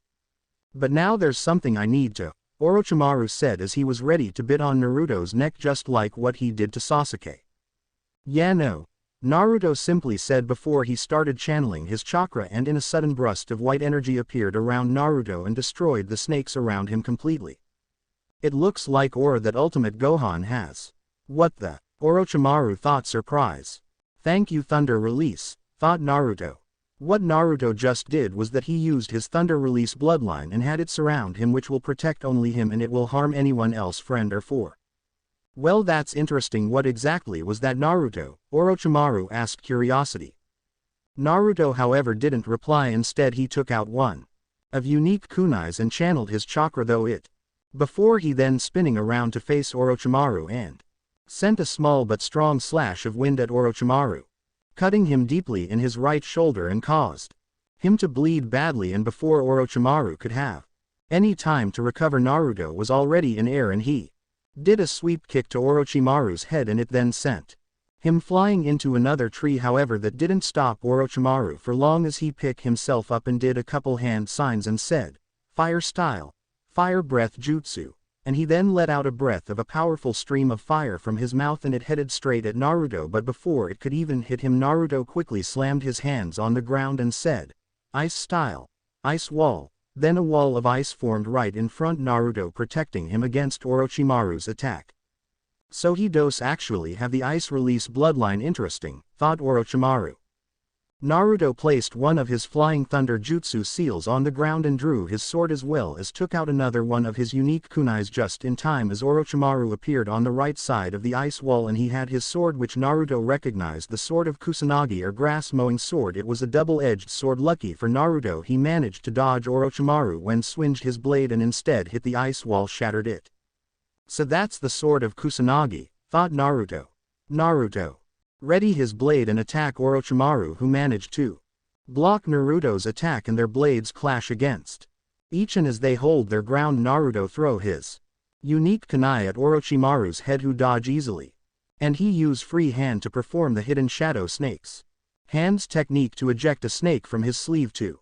But now there's something I need to, Orochimaru said as he was ready to bite on Naruto's neck, just like what he did to Sasuke. Yeah, no, Naruto simply said before he started channeling his chakra, and in a sudden burst of white energy appeared around Naruto and destroyed the snakes around him completely. It looks like aura that Ultimate Gohan has. What the? Orochimaru thought, surprise. Thank you, Thunder Release, thought Naruto. What Naruto just did was that he used his Thunder Release bloodline and had it surround him, which will protect only him and it will harm anyone else, friend or foe. Well, that's interesting. What exactly was that, Naruto? Orochimaru asked, curiosity. Naruto, however, didn't reply. Instead, he took out one of unique kunais and channeled his chakra through it, before he then spinning around to face Orochimaru and sent a small but strong slash of wind at Orochimaru, cutting him deeply in his right shoulder and caused him to bleed badly. And before Orochimaru could have any time to recover, Naruto was already in air and he did a sweep kick to Orochimaru's head, and it then sent him flying into another tree. However, that didn't stop Orochimaru for long as he picked himself up and did a couple hand signs and said, "Fire style, fire breath jutsu," and he then let out a breath of a powerful stream of fire from his mouth, and it headed straight at Naruto. But before it could even hit him, Naruto quickly slammed his hands on the ground and said, "Ice style, ice wall." Then a wall of ice formed right in front Naruto, protecting him against Orochimaru's attack. So he does actually have the ice release bloodline. Interesting, thought Orochimaru. Naruto placed one of his flying thunder jutsu seals on the ground and drew his sword, as well as took out another one of his unique kunais just in time as Orochimaru appeared on the right side of the ice wall, and he had his sword, which Naruto recognized, the sword of Kusanagi, or grass mowing sword. It was a double-edged sword. Lucky for Naruto, he managed to dodge Orochimaru when swinged his blade and instead hit the ice wall, shattered it. So that's the sword of Kusanagi, thought Naruto. Naruto ready his blade and attack Orochimaru, who managed to block Naruto's attack, and their blades clash against each, and as they hold their ground, Naruto throw his unique kunai at Orochimaru's head, who dodge easily, and he used free hand to perform the hidden shadow snake's hands technique to eject a snake from his sleeve to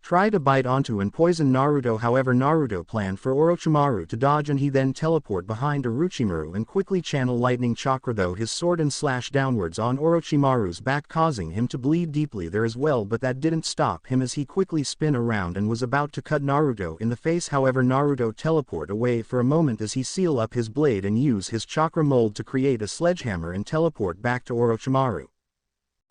try to bite onto and poison Naruto. However, Naruto planned for Orochimaru to dodge, and he then teleport behind Orochimaru and quickly channel lightning chakra through his sword and slash downwards on Orochimaru's back, causing him to bleed deeply there as well. But that didn't stop him as he quickly spin around and was about to cut Naruto in the face. However, Naruto teleport away for a moment as he seal up his blade and use his chakra mold to create a sledgehammer and teleport back to Orochimaru.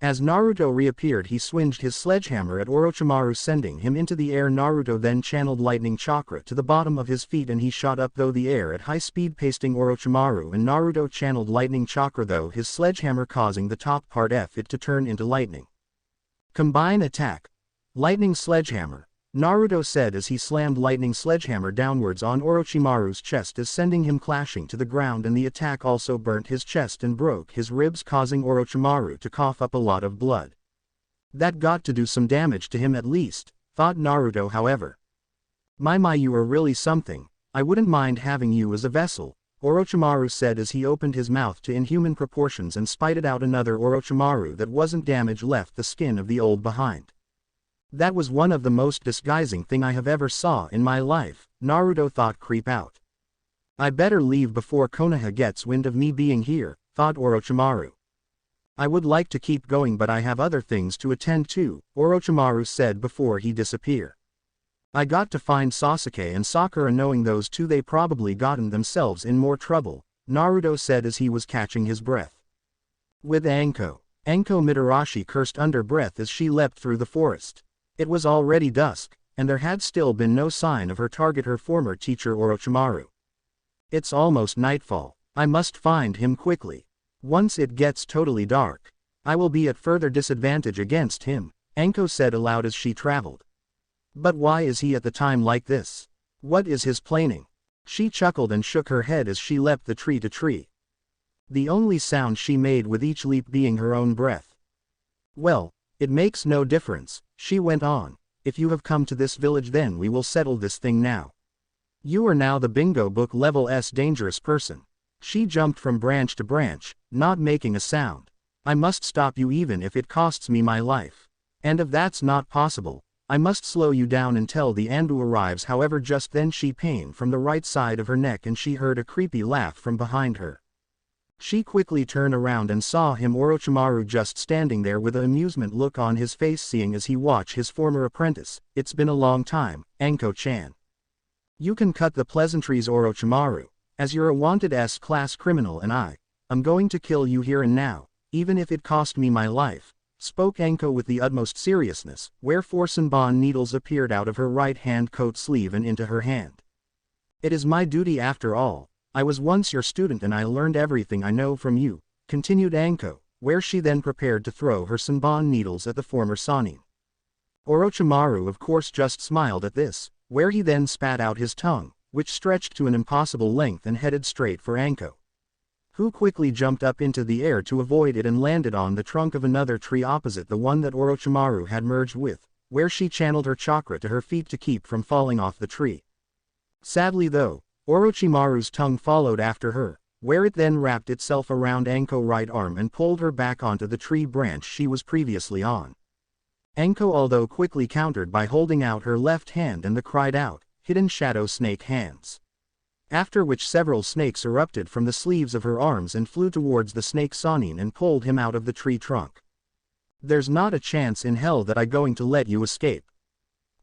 As Naruto reappeared, he swinged his sledgehammer at Orochimaru, sending him into the air. Naruto then channeled lightning chakra to the bottom of his feet and he shot up through the air at high speed, pasting Orochimaru, and Naruto channeled lightning chakra through his sledgehammer, causing the top part of it to turn into lightning. Combine attack. Lightning sledgehammer, Naruto said as he slammed lightning sledgehammer downwards on Orochimaru's chest, as sending him clashing to the ground, and the attack also burnt his chest and broke his ribs, causing Orochimaru to cough up a lot of blood. That got to do some damage to him at least, thought Naruto. However, my, you are really something. I wouldn't mind having you as a vessel, Orochimaru said as he opened his mouth to inhuman proportions and spited out another Orochimaru that wasn't damaged, left the skin of the old behind. That was one of the most disguising thing I have ever saw in my life, Naruto thought, creep out. I better leave before Konoha gets wind of me being here, thought Orochimaru. I would like to keep going, but I have other things to attend to, Orochimaru said before he disappeared. I got to find Sasuke and Sakura. Knowing those two, they probably gotten themselves in more trouble, Naruto said as he was catching his breath. With Anko. Anko Mitarashi cursed under breath as she leapt through the forest. It was already dusk, and there had still been no sign of her target, her former teacher Orochimaru. It's almost nightfall. I must find him quickly. Once it gets totally dark, I will be at further disadvantage against him, Anko said aloud as she traveled. But why is he at the time like this? What is his planning? She chuckled and shook her head as she leapt the tree to tree. The only sound she made with each leap being her own breath. Well, it makes no difference, she went on. If you have come to this village, then we will settle this thing now. You are now the bingo book level S dangerous person. She jumped from branch to branch, not making a sound. I must stop you even if it costs me my life. And if that's not possible, I must slow you down until the Anbu arrives. However, just then she pained from the right side of her neck and she heard a creepy laugh from behind her. She quickly turned around and saw him, Orochimaru, just standing there with an amusement look on his face, seeing as he watched his former apprentice. It's been a long time, Anko-chan. You can cut the pleasantries, Orochimaru, as you're a wanted S-class criminal and I'm going to kill you here and now, even if it cost me my life, spoke Anko with the utmost seriousness, wherefore Senbon needles appeared out of her right-hand coat sleeve and into her hand. It is my duty after all. I was once your student and I learned everything I know from you, continued Anko, where she then prepared to throw her Senbon needles at the former Sannin. Orochimaru of course just smiled at this, where he then spat out his tongue, which stretched to an impossible length and headed straight for Anko, who quickly jumped up into the air to avoid it and landed on the trunk of another tree opposite the one that Orochimaru had merged with, where she channeled her chakra to her feet to keep from falling off the tree. Sadly though, Orochimaru's tongue followed after her, where it then wrapped itself around Anko's right arm and pulled her back onto the tree branch she was previously on. Anko although quickly countered by holding out her left hand and the cried out, hidden shadow snake hands. After which several snakes erupted from the sleeves of her arms and flew towards the snake Sannin and pulled him out of the tree trunk. There's not a chance in hell that I'm going to let you escape,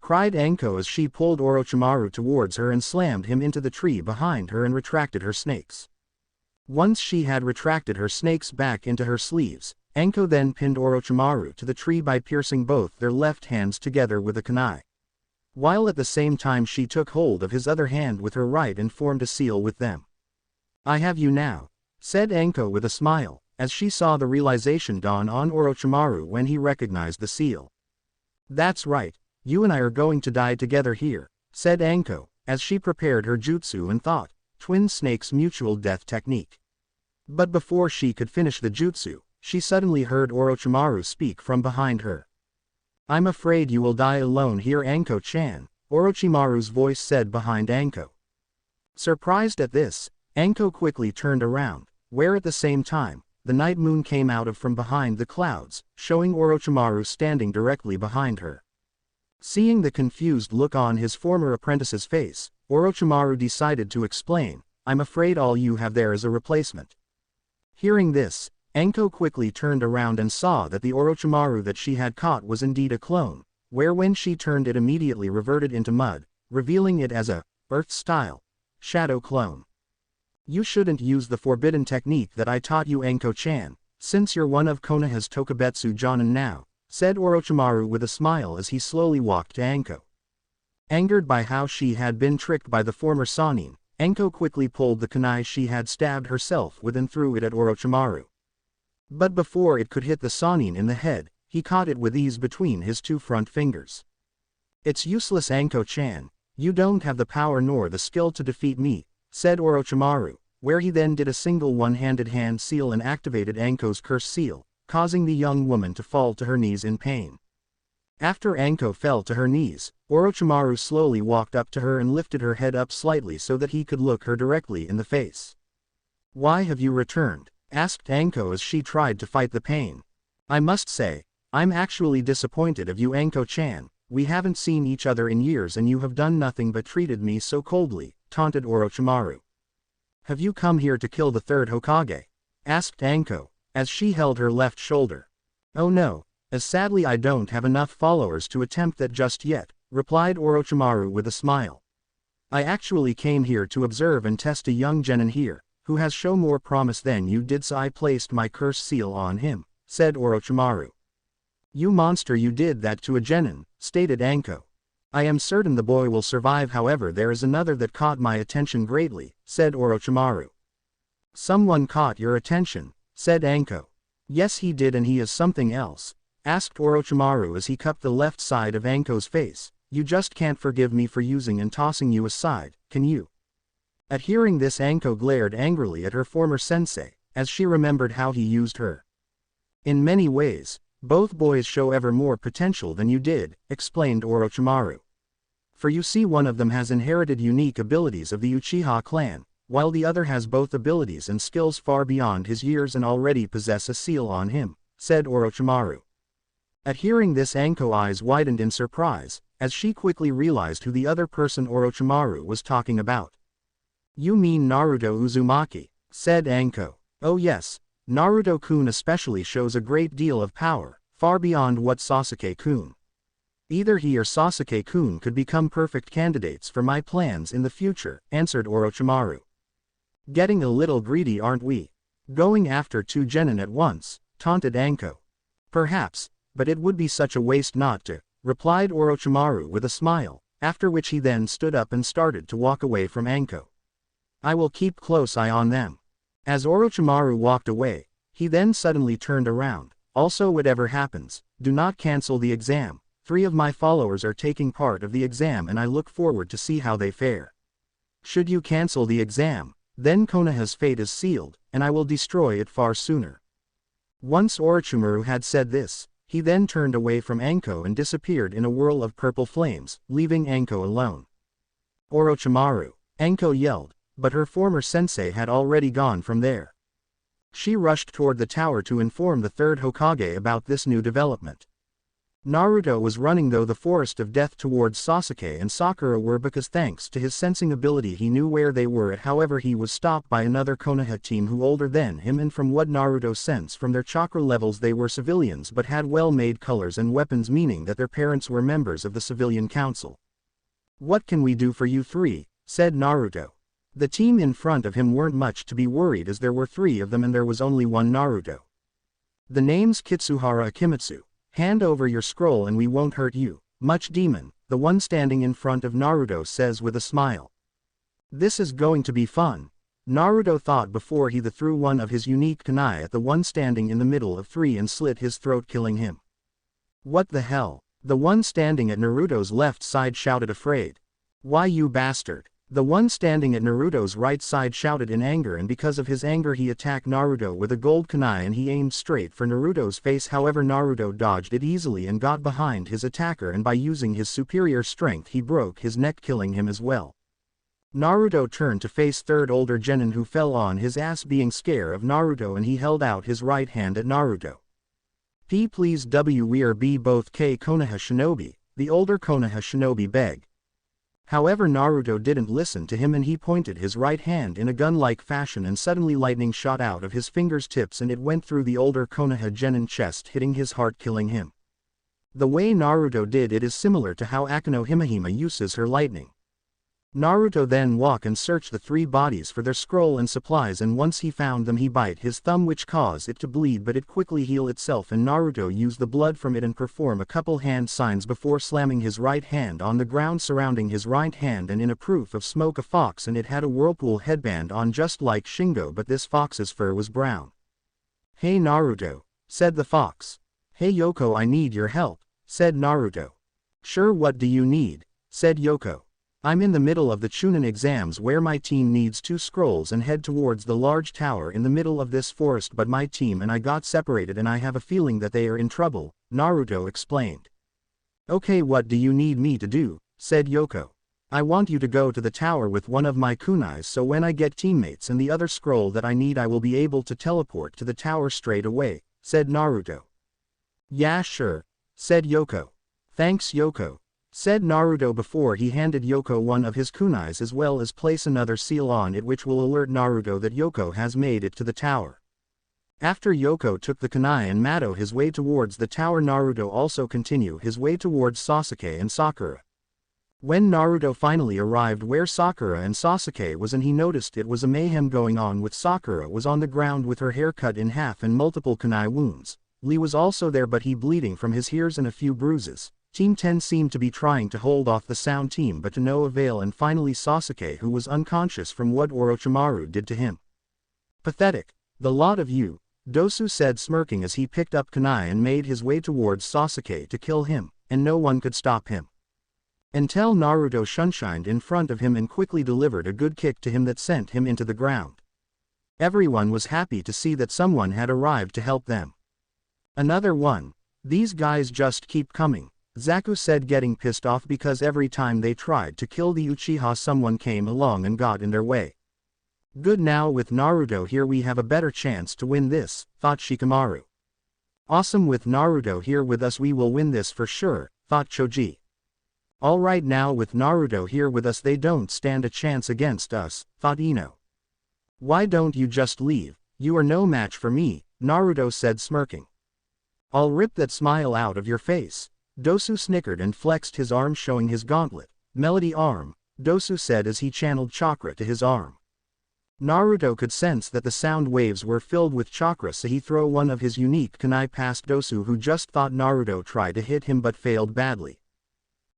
cried Anko as she pulled Orochimaru towards her and slammed him into the tree behind her and retracted her snakes. Once she had retracted her snakes back into her sleeves, Anko then pinned Orochimaru to the tree by piercing both their left hands together with a kunai, while at the same time she took hold of his other hand with her right and formed a seal with them. I have you now, said Anko with a smile, as she saw the realization dawn on Orochimaru when he recognized the seal. That's right. You and I are going to die together here, said Anko, as she prepared her jutsu and thought, twin snakes mutual death technique. But before she could finish the jutsu, she suddenly heard Orochimaru speak from behind her. I'm afraid you will die alone here, Anko-chan, Orochimaru's voice said behind Anko. Surprised at this, Anko quickly turned around, where at the same time, the night moon came out of from behind the clouds, showing Orochimaru standing directly behind her. Seeing the confused look on his former apprentice's face, Orochimaru decided to explain, I'm afraid all you have there is a replacement. Hearing this, Anko quickly turned around and saw that the Orochimaru that she had caught was indeed a clone, where when she turned it immediately reverted into mud, revealing it as a Earth-style shadow clone. You shouldn't use the forbidden technique that I taught you, Anko-chan, since you're one of Konoha's Tokubetsu Jonin now, said Orochimaru with a smile as he slowly walked to Anko. Angered by how she had been tricked by the former Sannin, Anko quickly pulled the kunai she had stabbed herself with and threw it at Orochimaru. But before it could hit the Sannin in the head, he caught it with ease between his two front fingers. It's useless, Anko-chan, you don't have the power nor the skill to defeat me, said Orochimaru, where he then did a single one-handed hand seal and activated Anko's curse seal, causing the young woman to fall to her knees in pain. After Anko fell to her knees, Orochimaru slowly walked up to her and lifted her head up slightly so that he could look her directly in the face. Why have you returned? Asked Anko as she tried to fight the pain. I must say, I'm actually disappointed of you, Anko-chan, we haven't seen each other in years and you have done nothing but treated me so coldly, taunted Orochimaru. Have you come here to kill the third Hokage? Asked Anko, as she held her left shoulder. Oh no, as sadly I don't have enough followers to attempt that just yet, replied Orochimaru with a smile. I actually came here to observe and test a young genin here, who has shown more promise than you did, so I placed my curse seal on him, said Orochimaru. You monster, you did that to a genin, stated Anko. I am certain the boy will survive, however there is another that caught my attention greatly, said Orochimaru. Someone caught your attention, said Anko. Yes he did, and he is something else, asked Orochimaru as he cupped the left side of Anko's face. You just can't forgive me for using and tossing you aside, can you? At hearing this, Anko glared angrily at her former sensei, as she remembered how he used her. In many ways, both boys show ever more potential than you did, explained Orochimaru. For you see, one of them has inherited unique abilities of the Uchiha clan, while the other has both abilities and skills far beyond his years and already possess a seal on him, said Orochimaru. At hearing this, Anko's eyes widened in surprise, as she quickly realized who the other person Orochimaru was talking about. You mean Naruto Uzumaki, said Anko. Oh yes, Naruto-kun especially shows a great deal of power, far beyond what Sasuke-kun. Either he or Sasuke-kun could become perfect candidates for my plans in the future, answered Orochimaru. Getting a little greedy, aren't we? Going after two genin at once, taunted Anko. Perhaps, but it would be such a waste not to, replied Orochimaru with a smile, after which he then stood up and started to walk away from Anko. I will keep close eye on them. As Orochimaru walked away, he then suddenly turned around. Also, whatever happens, do not cancel the exam. 3 of my followers are taking part of the exam and I look forward to see how they fare. Should you cancel the exam, then Konoha's fate is sealed, and I will destroy it far sooner. Once Orochimaru had said this, he then turned away from Anko and disappeared in a whirl of purple flames, leaving Anko alone. Orochimaru, Anko yelled, but her former sensei had already gone from there. She rushed toward the tower to inform the third Hokage about this new development. Naruto was running through the forest of death towards Sasuke and Sakura were, because thanks to his sensing ability he knew where they were at. However, he was stopped by another Konoha team who older than him, and from what Naruto sensed from their chakra levels they were civilians but had well-made colors and weapons, meaning that their parents were members of the civilian council. What can we do for you 3? Said Naruto. The team in front of him weren't much to be worried as there were 3 of them and there was only one Naruto. The name's Kitsuhara Akimitsu. Hand over your scroll and we won't hurt you, much demon, the one standing in front of Naruto says with a smile. This is going to be fun, Naruto thought before he threw one of his unique kunai at the one standing in the middle of 3 and slit his throat, killing him. What the hell? The one standing at Naruto's left side shouted, afraid. Why, you bastard? The one standing at Naruto's right side shouted in anger, and because of his anger he attacked Naruto with a gold kunai and he aimed straight for Naruto's face. However, Naruto dodged it easily and got behind his attacker, and by using his superior strength he broke his neck, killing him as well. Naruto turned to face third older genin who fell on his ass being scared of Naruto, and he held out his right hand at Naruto. Please we're both Konoha shinobi, the older Konoha shinobi begged. However, Naruto didn't listen to him and he pointed his right hand in a gun-like fashion, and suddenly lightning shot out of his fingers tips and it went through the older Konoha genin chest, hitting his heart, killing him. The way Naruto did it is similar to how Akeno Himehime uses her lightning. Naruto then walk and search the 3 bodies for their scroll and supplies, and once he found them he bite his thumb which caused it to bleed, but it quickly heal itself, and Naruto used the blood from it and perform a couple hand signs before slamming his right hand on the ground surrounding his right hand, and in a proof of smoke a fox, and it had a whirlpool headband on just like Shingo, but this fox's fur was brown. Hey Naruto, said the fox. Hey Yoko, I need your help, said Naruto. Sure, what do you need? Said Yoko. I'm in the middle of the Chunin exams where my team needs 2 scrolls and head towards the large tower in the middle of this forest, but my team and I got separated and I have a feeling that they are in trouble, Naruto explained. Okay, what do you need me to do? Said Yoko. I want you to go to the tower with one of my kunais, so when I get teammates and the other scroll that I need I will be able to teleport to the tower straight away, said Naruto. Yeah sure, said Yoko. Thanks Yoko, said Naruto before he handed Yoko one of his kunais as well as place another seal on it which will alert Naruto that Yoko has made it to the tower. After Yoko took the kunai and Mato his way towards the tower, Naruto also continue his way towards Sasuke and Sakura. When Naruto finally arrived where Sakura and Sasuke was and he noticed it was a mayhem going on with Sakura was on the ground with her hair cut in half and multiple kunai wounds. Lee was also there but he bleeding from his ears and a few bruises. Team 10 seemed to be trying to hold off the Sound Team but to no avail and finally Sasuke who was unconscious from what Orochimaru did to him. Pathetic. The lot of you, Dosu said smirking as he picked up kunai and made his way towards Sasuke to kill him, and no one could stop him. Until Naruto shunshined in front of him and quickly delivered a good kick to him that sent him into the ground. Everyone was happy to see that someone had arrived to help them. Another one. These guys just keep coming, Zaku said getting pissed off because every time they tried to kill the Uchiha someone came along and got in their way. Good, now with Naruto here we have a better chance to win this, thought Shikamaru. Awesome, with Naruto here with us we will win this for sure, thought Choji. Alright, now with Naruto here with us they don't stand a chance against us, thought Ino. Why don't you just leave, you are no match for me, Naruto said smirking. I'll rip that smile out of your face, Dosu snickered and flexed his arm showing his gauntlet. Melody arm, Dosu said as he channeled chakra to his arm. Naruto could sense that the sound waves were filled with chakra so he threw one of his unique kunai past Dosu who just thought Naruto tried to hit him but failed badly.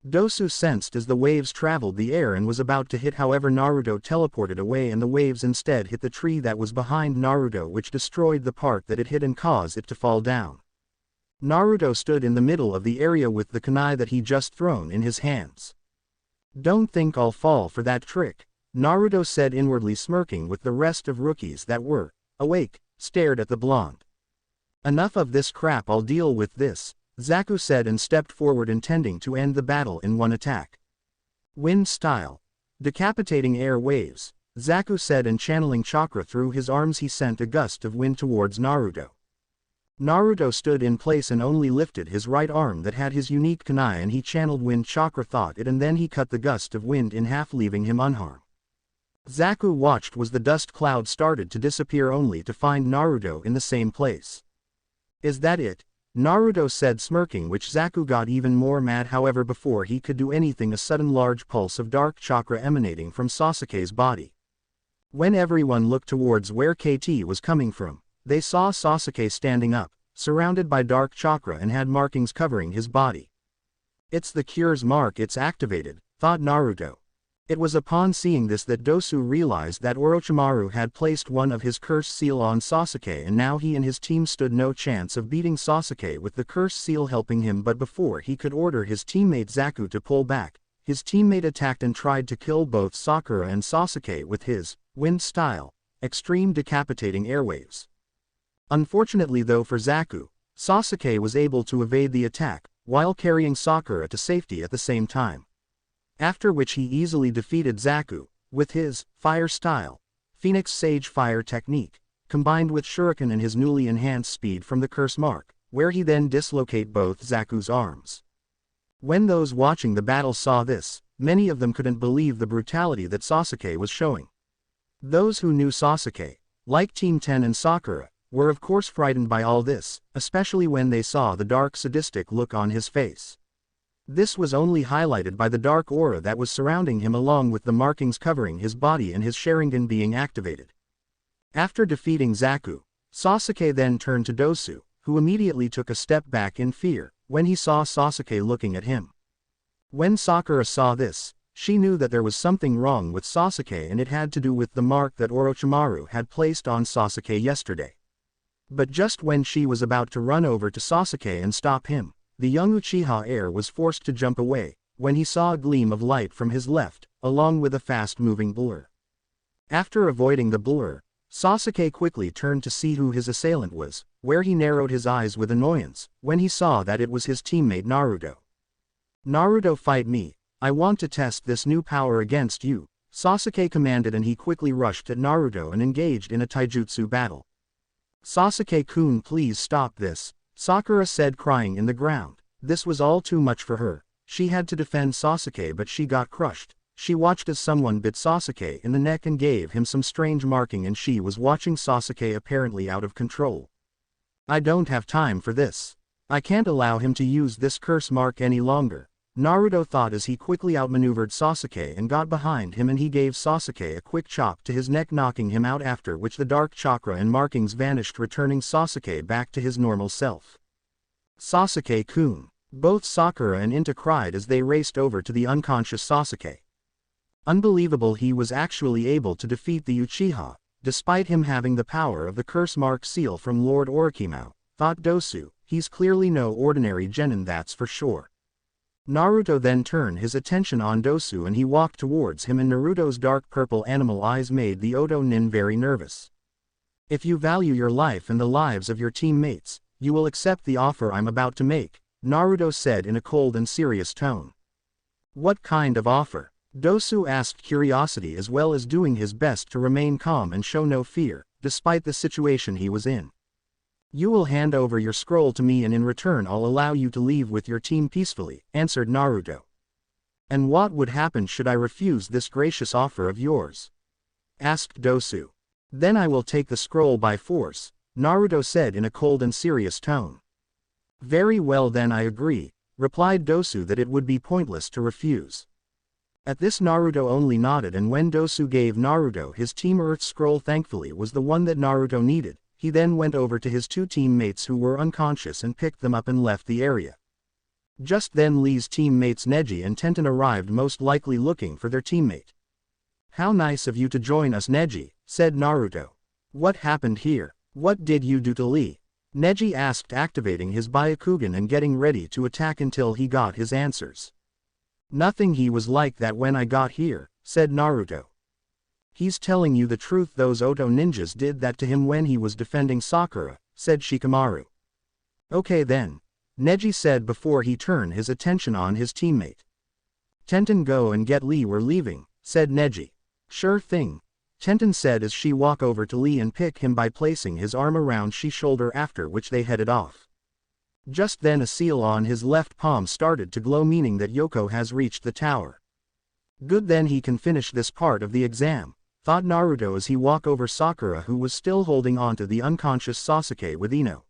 Dosu sensed as the waves traveled the air and was about to hit, however Naruto teleported away and the waves instead hit the tree that was behind Naruto which destroyed the part that it hit and caused it to fall down. Naruto stood in the middle of the area with the kunai that he just thrown in his hands. Don't think I'll fall for that trick, Naruto said inwardly smirking with the rest of rookies that were awake, stared at the blonde. Enough of this crap, I'll deal with this, Zaku said and stepped forward intending to end the battle in one attack. Wind style. Decapitating air waves, Zaku said and channeling chakra through his arms he sent a gust of wind towards Naruto. Naruto stood in place and only lifted his right arm that had his unique kunai and he channeled wind chakra thought it and then he cut the gust of wind in half leaving him unharmed. Zaku watched as the dust cloud started to disappear only to find Naruto in the same place. Is that it? Naruto said smirking which Zaku got even more mad, however before he could do anything a sudden large pulse of dark chakra emanating from Sasuke's body. When everyone looked towards where KT was coming from, they saw Sasuke standing up, surrounded by dark chakra and had markings covering his body. It's the cure's mark, it's activated, thought Naruto. It was upon seeing this that Dosu realized that Orochimaru had placed one of his curse seal on Sasuke and now he and his team stood no chance of beating Sasuke with the curse seal helping him, but before he could order his teammate Zaku to pull back, his teammate attacked and tried to kill both Sakura and Sasuke with his wind style, extreme decapitating airwaves. Unfortunately though for Zaku, Sasuke was able to evade the attack, while carrying Sakura to safety at the same time. After which he easily defeated Zaku, with his fire style, Phoenix Sage fire technique, combined with Shuriken and his newly enhanced speed from the curse mark, where he then dislocate both Zaku's arms. When those watching the battle saw this, many of them couldn't believe the brutality that Sasuke was showing. Those who knew Sasuke, like Team 10 and Sakura, were of course frightened by all this, especially when they saw the dark sadistic look on his face. This was only highlighted by the dark aura that was surrounding him along with the markings covering his body and his Sharingan being activated. After defeating Zaku, Sasuke then turned to Dosu, who immediately took a step back in fear, when he saw Sasuke looking at him. When Sakura saw this, she knew that there was something wrong with Sasuke and it had to do with the mark that Orochimaru had placed on Sasuke yesterday. But just when she was about to run over to Sasuke and stop him, the young Uchiha heir was forced to jump away, when he saw a gleam of light from his left, along with a fast-moving blur. After avoiding the blur, Sasuke quickly turned to see who his assailant was, where he narrowed his eyes with annoyance, when he saw that it was his teammate Naruto. Naruto, fight me, I want to test this new power against you, Sasuke commanded and he quickly rushed at Naruto and engaged in a taijutsu battle. Sasuke-kun, please stop this, Sakura said crying in the ground. This was all too much for her. She had to defend Sasuke but she got crushed. She watched as someone bit Sasuke in the neck and gave him some strange marking and she was watching Sasuke apparently out of control. I don't have time for this. I can't allow him to use this curse mark any longer. Naruto thought as he quickly outmaneuvered Sasuke and got behind him, and he gave Sasuke a quick chop to his neck, knocking him out, after which the dark chakra and markings vanished, returning Sasuke back to his normal self. Sasuke-kun. Both Sakura and Inta cried as they raced over to the unconscious Sasuke. Unbelievable, he was actually able to defeat the Uchiha, despite him having the power of the curse mark seal from Lord Orochimaru, thought Dosu. He's clearly no ordinary genin, that's for sure. Naruto then turned his attention on Dosu and he walked towards him, and Naruto's dark purple animal eyes made the Oto Nin very nervous. If you value your life and the lives of your teammates, you will accept the offer I'm about to make, Naruto said in a cold and serious tone. What kind of offer? Dosu asked, curiosity as well as doing his best to remain calm and show no fear, despite the situation he was in. You will hand over your scroll to me, and in return I'll allow you to leave with your team peacefully, answered Naruto. And what would happen should I refuse this gracious offer of yours? Asked Dosu. Then I will take the scroll by force, Naruto said in a cold and serious tone. Very well then, I agree, replied Dosu, that it would be pointless to refuse. At this Naruto only nodded, and when Dosu gave Naruto his Team Earth scroll, thankfully was the one that Naruto needed, he then went over to his two teammates who were unconscious and picked them up and left the area. Just then Lee's teammates Neji and Tenten arrived, most likely looking for their teammate. How nice of you to join us, Neji, said Naruto. What happened here? What did you do to Lee? Neji asked, activating his Byakugan and getting ready to attack until he got his answers. Nothing, he was like that when I got here, said Naruto. He's telling you the truth, those Oto ninjas did that to him when he was defending Sakura, said Shikamaru. Okay then, Neji said before he turned his attention on his teammate. Tenten, go and get Lee, we're leaving, said Neji. Sure thing, Tenten said as she walked over to Lee and picked him by placing his arm around Shi's shoulder, after which they headed off. Just then a seal on his left palm started to glow, meaning that Yoko has reached the tower. Good, then he can finish this part of the exam, thought Naruto as he walked over Sakura, who was still holding on to the unconscious Sasuke with Ino.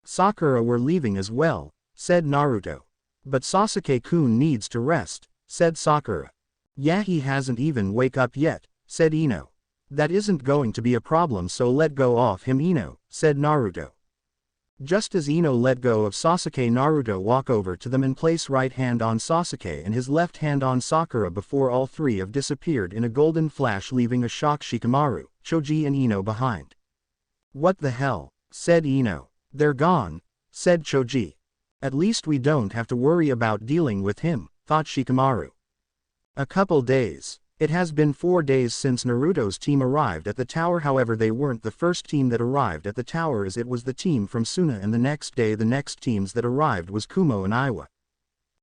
Sakura, we're leaving as well, said Naruto. But Sasuke-kun needs to rest, said Sakura. Yeah, he hasn't even wake up yet, said Ino. That isn't going to be a problem, so let go of him, Ino, said Naruto. Just as Ino let go of Sasuke, Naruto walked over to them and placed right hand on Sasuke and his left hand on Sakura before all three have disappeared in a golden flash, leaving a shocked Shikamaru, Choji and Ino behind. What the hell? Said Ino. They're gone, said Choji. At least we don't have to worry about dealing with him, thought Shikamaru. A couple days. It has been 4 days since Naruto's team arrived at the tower. However, they weren't the first team that arrived at the tower, as it was the team from Suna, and the next day the next teams that arrived was Kumo and Iwa.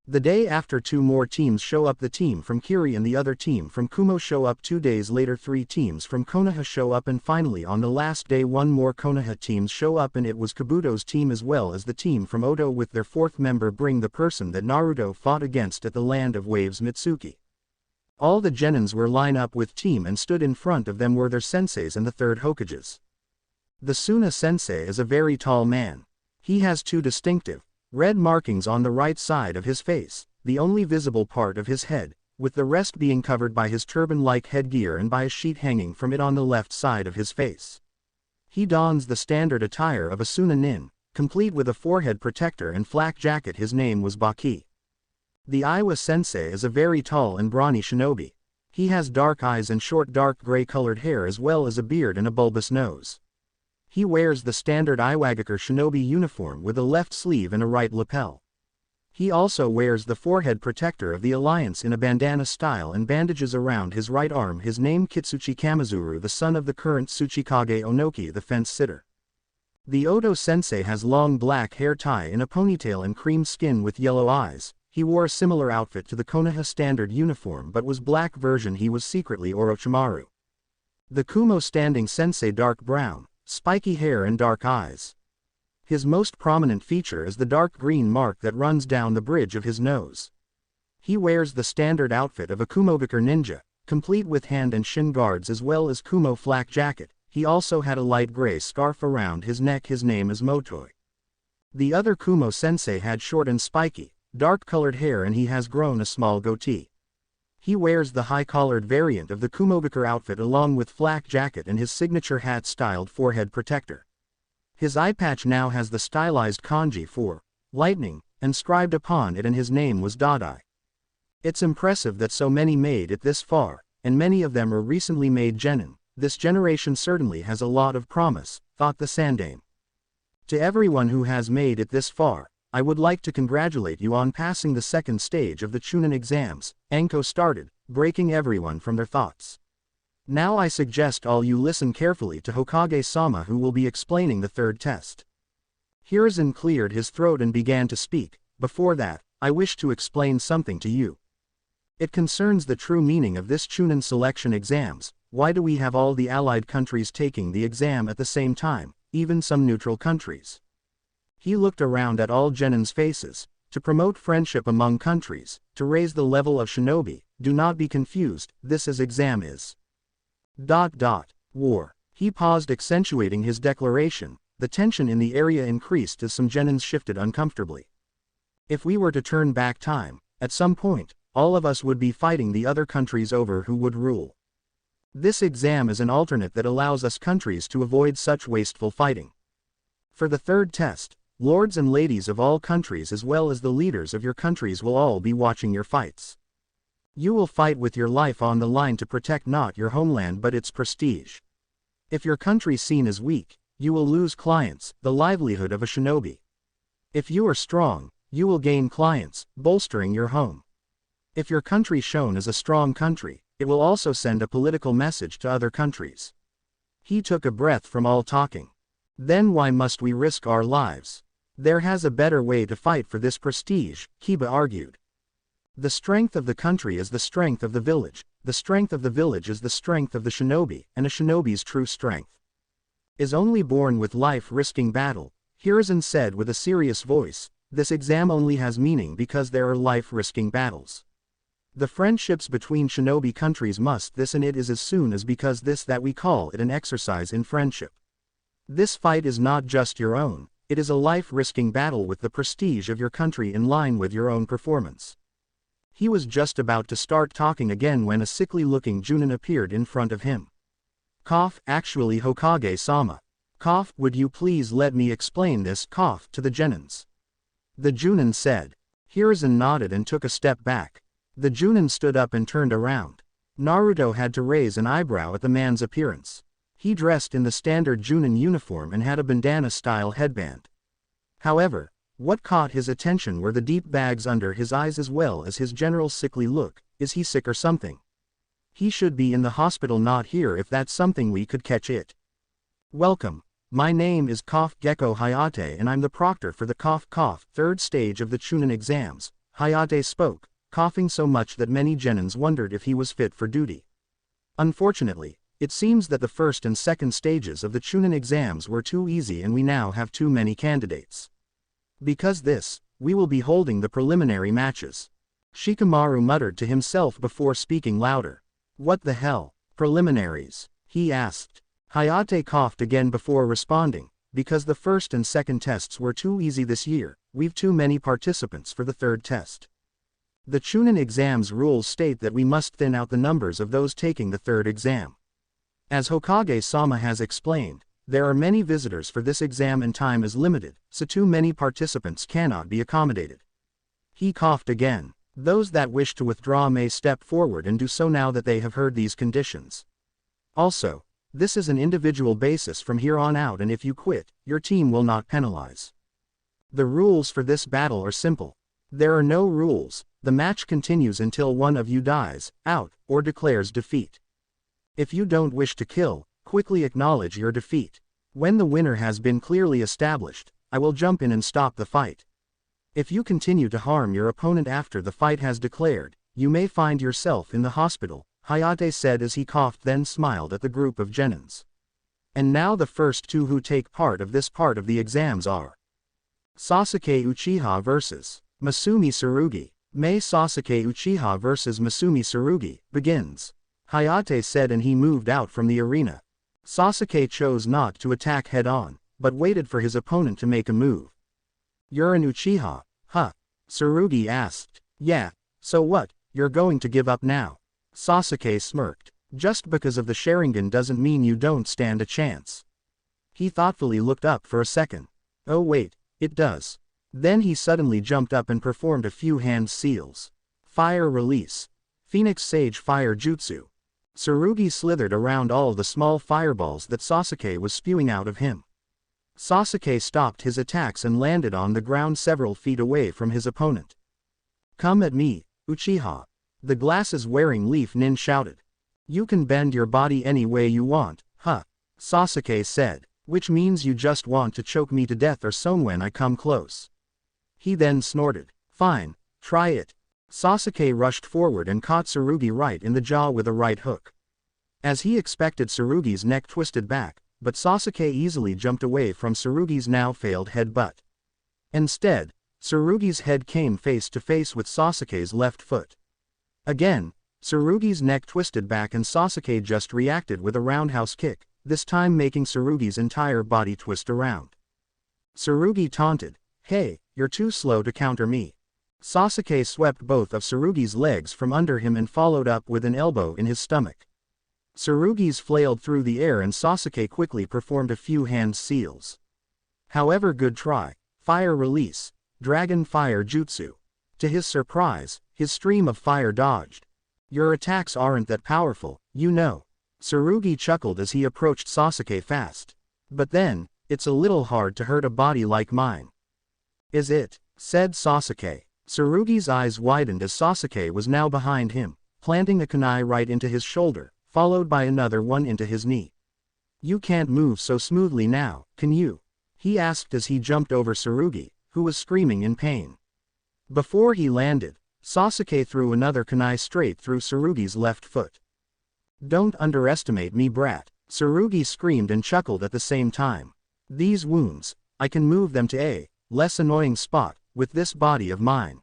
The day after, 2 more teams show up, the team from Kiri and the other team from Kumo show up. 2 days later 3 teams from Konoha show up, and finally on the last day 1 more Konoha teams show up, and it was Kabuto's team as well as the team from Oto with their 4th member, bring the person that Naruto fought against at the Land of Waves, Mitsuki. All the genins were lined up with team, and stood in front of them were their senseis and the 3rd Hokages. The Suna sensei is a very tall man. He has 2 distinctive, red markings on the right side of his face, the only visible part of his head, with the rest being covered by his turban-like headgear and by a sheet hanging from it on the left side of his face. He dons the standard attire of a Suna nin, complete with a forehead protector and flak jacket. His name was Baki. The Iwa sensei is a very tall and brawny shinobi. He has dark eyes and short dark gray-colored hair, as well as a beard and a bulbous nose. He wears the standard Iwagakure shinobi uniform with a left sleeve and a right lapel. He also wears the forehead protector of the Alliance in a bandana style and bandages around his right arm. His name Kitsuchi Kamizuru, the son of the current Tsuchikage Onoki, the fence-sitter. The Oto sensei has long black hair tied in a ponytail and cream skin with yellow eyes. He wore a similar outfit to the Konoha standard uniform but was black version. He was secretly Orochimaru. The Kumo standing sensei, dark brown, spiky hair and dark eyes. His most prominent feature is the dark green mark that runs down the bridge of his nose. He wears the standard outfit of a Kumogakure ninja, complete with hand and shin guards as well as Kumo flak jacket. He also had a light gray scarf around his neck. His name is Motoi. The other Kumo sensei had short and spiky, dark-colored hair, and he has grown a small goatee. He wears the high-collared variant of the Kumobakar outfit along with flak jacket and his signature hat-styled forehead protector. His eye patch now has the stylized kanji for lightning inscribed upon it, and his name was Dodai. It's impressive that so many made it this far, and many of them are recently made genin. This generation certainly has a lot of promise, thought the Sandame. To everyone who has made it this far, I would like to congratulate you on passing the second stage of the Chunin exams, Anko started, breaking everyone from their thoughts. Now I suggest all you listen carefully to Hokage-sama, who will be explaining the third test. Hiruzen cleared his throat and began to speak. Before that, I wish to explain something to you. It concerns the true meaning of this Chunin selection exams. Why do we have all the allied countries taking the exam at the same time, even some neutral countries? He looked around at all genins' faces. To promote friendship among countries, to raise the level of shinobi. Do not be confused, this exam is. War. He paused, accentuating his declaration. The tension in the area increased as some genins shifted uncomfortably. If we were to turn back time, at some point, all of us would be fighting the other countries over who would rule. This exam is an alternate that allows us countries to avoid such wasteful fighting. For the third test, lords and ladies of all countries as well as the leaders of your countries will all be watching your fights. You will fight with your life on the line to protect not your homeland but its prestige. If your country seen as weak, you will lose clients, the livelihood of a shinobi. If you are strong, you will gain clients, bolstering your home. If your country shown as a strong country, it will also send a political message to other countries. He took a breath from all talking. Then why must we risk our lives? There has a better way to fight for this prestige, Kiba argued. The strength of the country is the strength of the village, the strength of the village is the strength of the shinobi, and a shinobi's true strength is only born with life-risking battle, Hiruzen said with a serious voice. This exam only has meaning because there are life-risking battles. The friendships between shinobi countries must this and it is as soon as because this that we call it an exercise in friendship. This fight is not just your own, it is a life-risking battle with the prestige of your country in line with your own performance. He was just about to start talking again when a sickly-looking Chunin appeared in front of him. Actually Hokage-sama. Would you please let me explain this to the genins? The Chunin said. Hiruzen nodded and took a step back. The Chunin stood up and turned around. Naruto had to raise an eyebrow at the man's appearance. He dressed in the standard Chunin uniform and had a bandana-style headband. However, what caught his attention were the deep bags under his eyes as well as his general sickly look. Is he sick or something? He should be in the hospital, not here. If that's something we could catch it. Welcome. My name is Gecko Hayate and I'm the proctor for the third stage of the Chunin exams. Hayate spoke, coughing so much that many genins wondered if he was fit for duty. Unfortunately, it seems that the first and second stages of the Chunin exams were too easy and we now have too many candidates. Because this, we will be holding the preliminary matches. Shikamaru muttered to himself before speaking louder. What the hell, preliminaries? He asked. Hayate coughed again before responding. Because the first and second tests were too easy this year, we've too many participants for the third test. The Chunin exams rules state that we must thin out the numbers of those taking the third exam. As Hokage-sama has explained, there are many visitors for this exam and time is limited, so too many participants cannot be accommodated. He coughed again. Those that wish to withdraw may step forward and do so now that they have heard these conditions. Also, this is an individual basis from here on out, and if you quit, your team will not penalize. The rules for this battle are simple. There are no rules, the match continues until one of you dies out or declares defeat. If you don't wish to kill, quickly acknowledge your defeat. When the winner has been clearly established, I will jump in and stop the fight. If you continue to harm your opponent after the fight has declared, you may find yourself in the hospital, Hayate said as he coughed, then smiled at the group of genins. And now the first two who take part of this part of the exams are Sasuke Uchiha vs. Masumi Tsurugi. May Sasuke Uchiha vs. Masumi Tsurugi begins. Hayate said, and he moved out from the arena. Sasuke chose not to attack head-on, but waited for his opponent to make a move. You're an Uchiha, huh? Tsurugi asked. Yeah, so what, you're going to give up now? Sasuke smirked. Just because of the Sharingan doesn't mean you don't stand a chance. He thoughtfully looked up for a second. Oh wait, it does. Then he suddenly jumped up and performed a few hand seals. Fire release. Phoenix Sage Fire Jutsu. Tsurugi slithered around all the small fireballs that Sasuke was spewing out of him. Sasuke stopped his attacks and landed on the ground several feet away from his opponent. Come at me, Uchiha. The glasses-wearing Leaf Nin shouted. You can bend your body any way you want, huh? Sasuke said. Which means you just want to choke me to death or so when I come close. He then snorted. Fine, try it. Sasuke rushed forward and caught Tsurugi right in the jaw with a right hook. As he expected, Tsurugi's neck twisted back, but Sasuke easily jumped away from Tsurugi's now failed headbutt. Instead, Tsurugi's head came face to face with Sasuke's left foot. Again, Tsurugi's neck twisted back and Sasuke just reacted with a roundhouse kick, this time making Tsurugi's entire body twist around. Tsurugi taunted, Hey, you're too slow to counter me. Sasuke swept both of Tsurugi's legs from under him and followed up with an elbow in his stomach. Tsurugi's flailed through the air and Sasuke quickly performed a few hand seals. However, good try. Fire release. Dragon Fire Jutsu. To his surprise, his stream of fire dodged. Your attacks aren't that powerful, you know. Tsurugi chuckled as he approached Sasuke fast. But then, it's a little hard to hurt a body like mine. Is it? Said Sasuke. Tsurugi's eyes widened as Sasuke was now behind him, planting a kunai right into his shoulder, followed by another one into his knee. You can't move so smoothly now, can you? He asked as he jumped over Tsurugi, who was screaming in pain. Before he landed, Sasuke threw another kunai straight through Tsurugi's left foot. Don't underestimate me, brat, Tsurugi screamed and chuckled at the same time. These wounds, I can move them to a less annoying spot with this body of mine.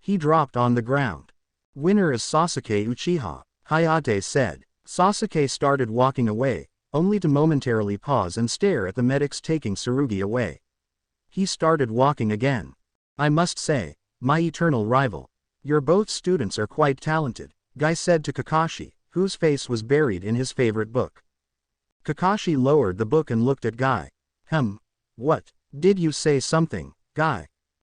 He dropped on the ground. Winner is Sasuke Uchiha, Hayate said. Sasuke started walking away, only to momentarily pause and stare at the medics taking Tsurugi away. He started walking again. I must say, my eternal rival. Your both students are quite talented, Guy said to Kakashi, whose face was buried in his favorite book. Kakashi lowered the book and looked at Guy. What? Did you say something, Guy?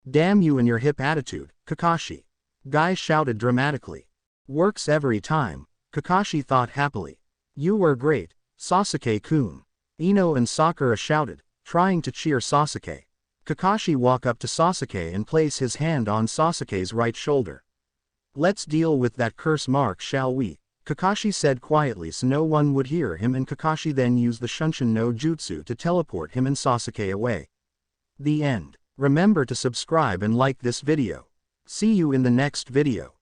Damn you and your hip attitude, Kakashi. Guy shouted dramatically. Works every time, Kakashi thought happily. You were great, Sasuke-kun. Ino and Sakura shouted, trying to cheer Sasuke. Kakashi walked up to Sasuke and placed his hand on Sasuke's right shoulder. Let's deal with that curse mark, shall we? Kakashi said quietly so no one would hear him, and Kakashi then used the Shunshin no Jutsu to teleport him and Sasuke away. The end. Remember to subscribe and like this video. See you in the next video.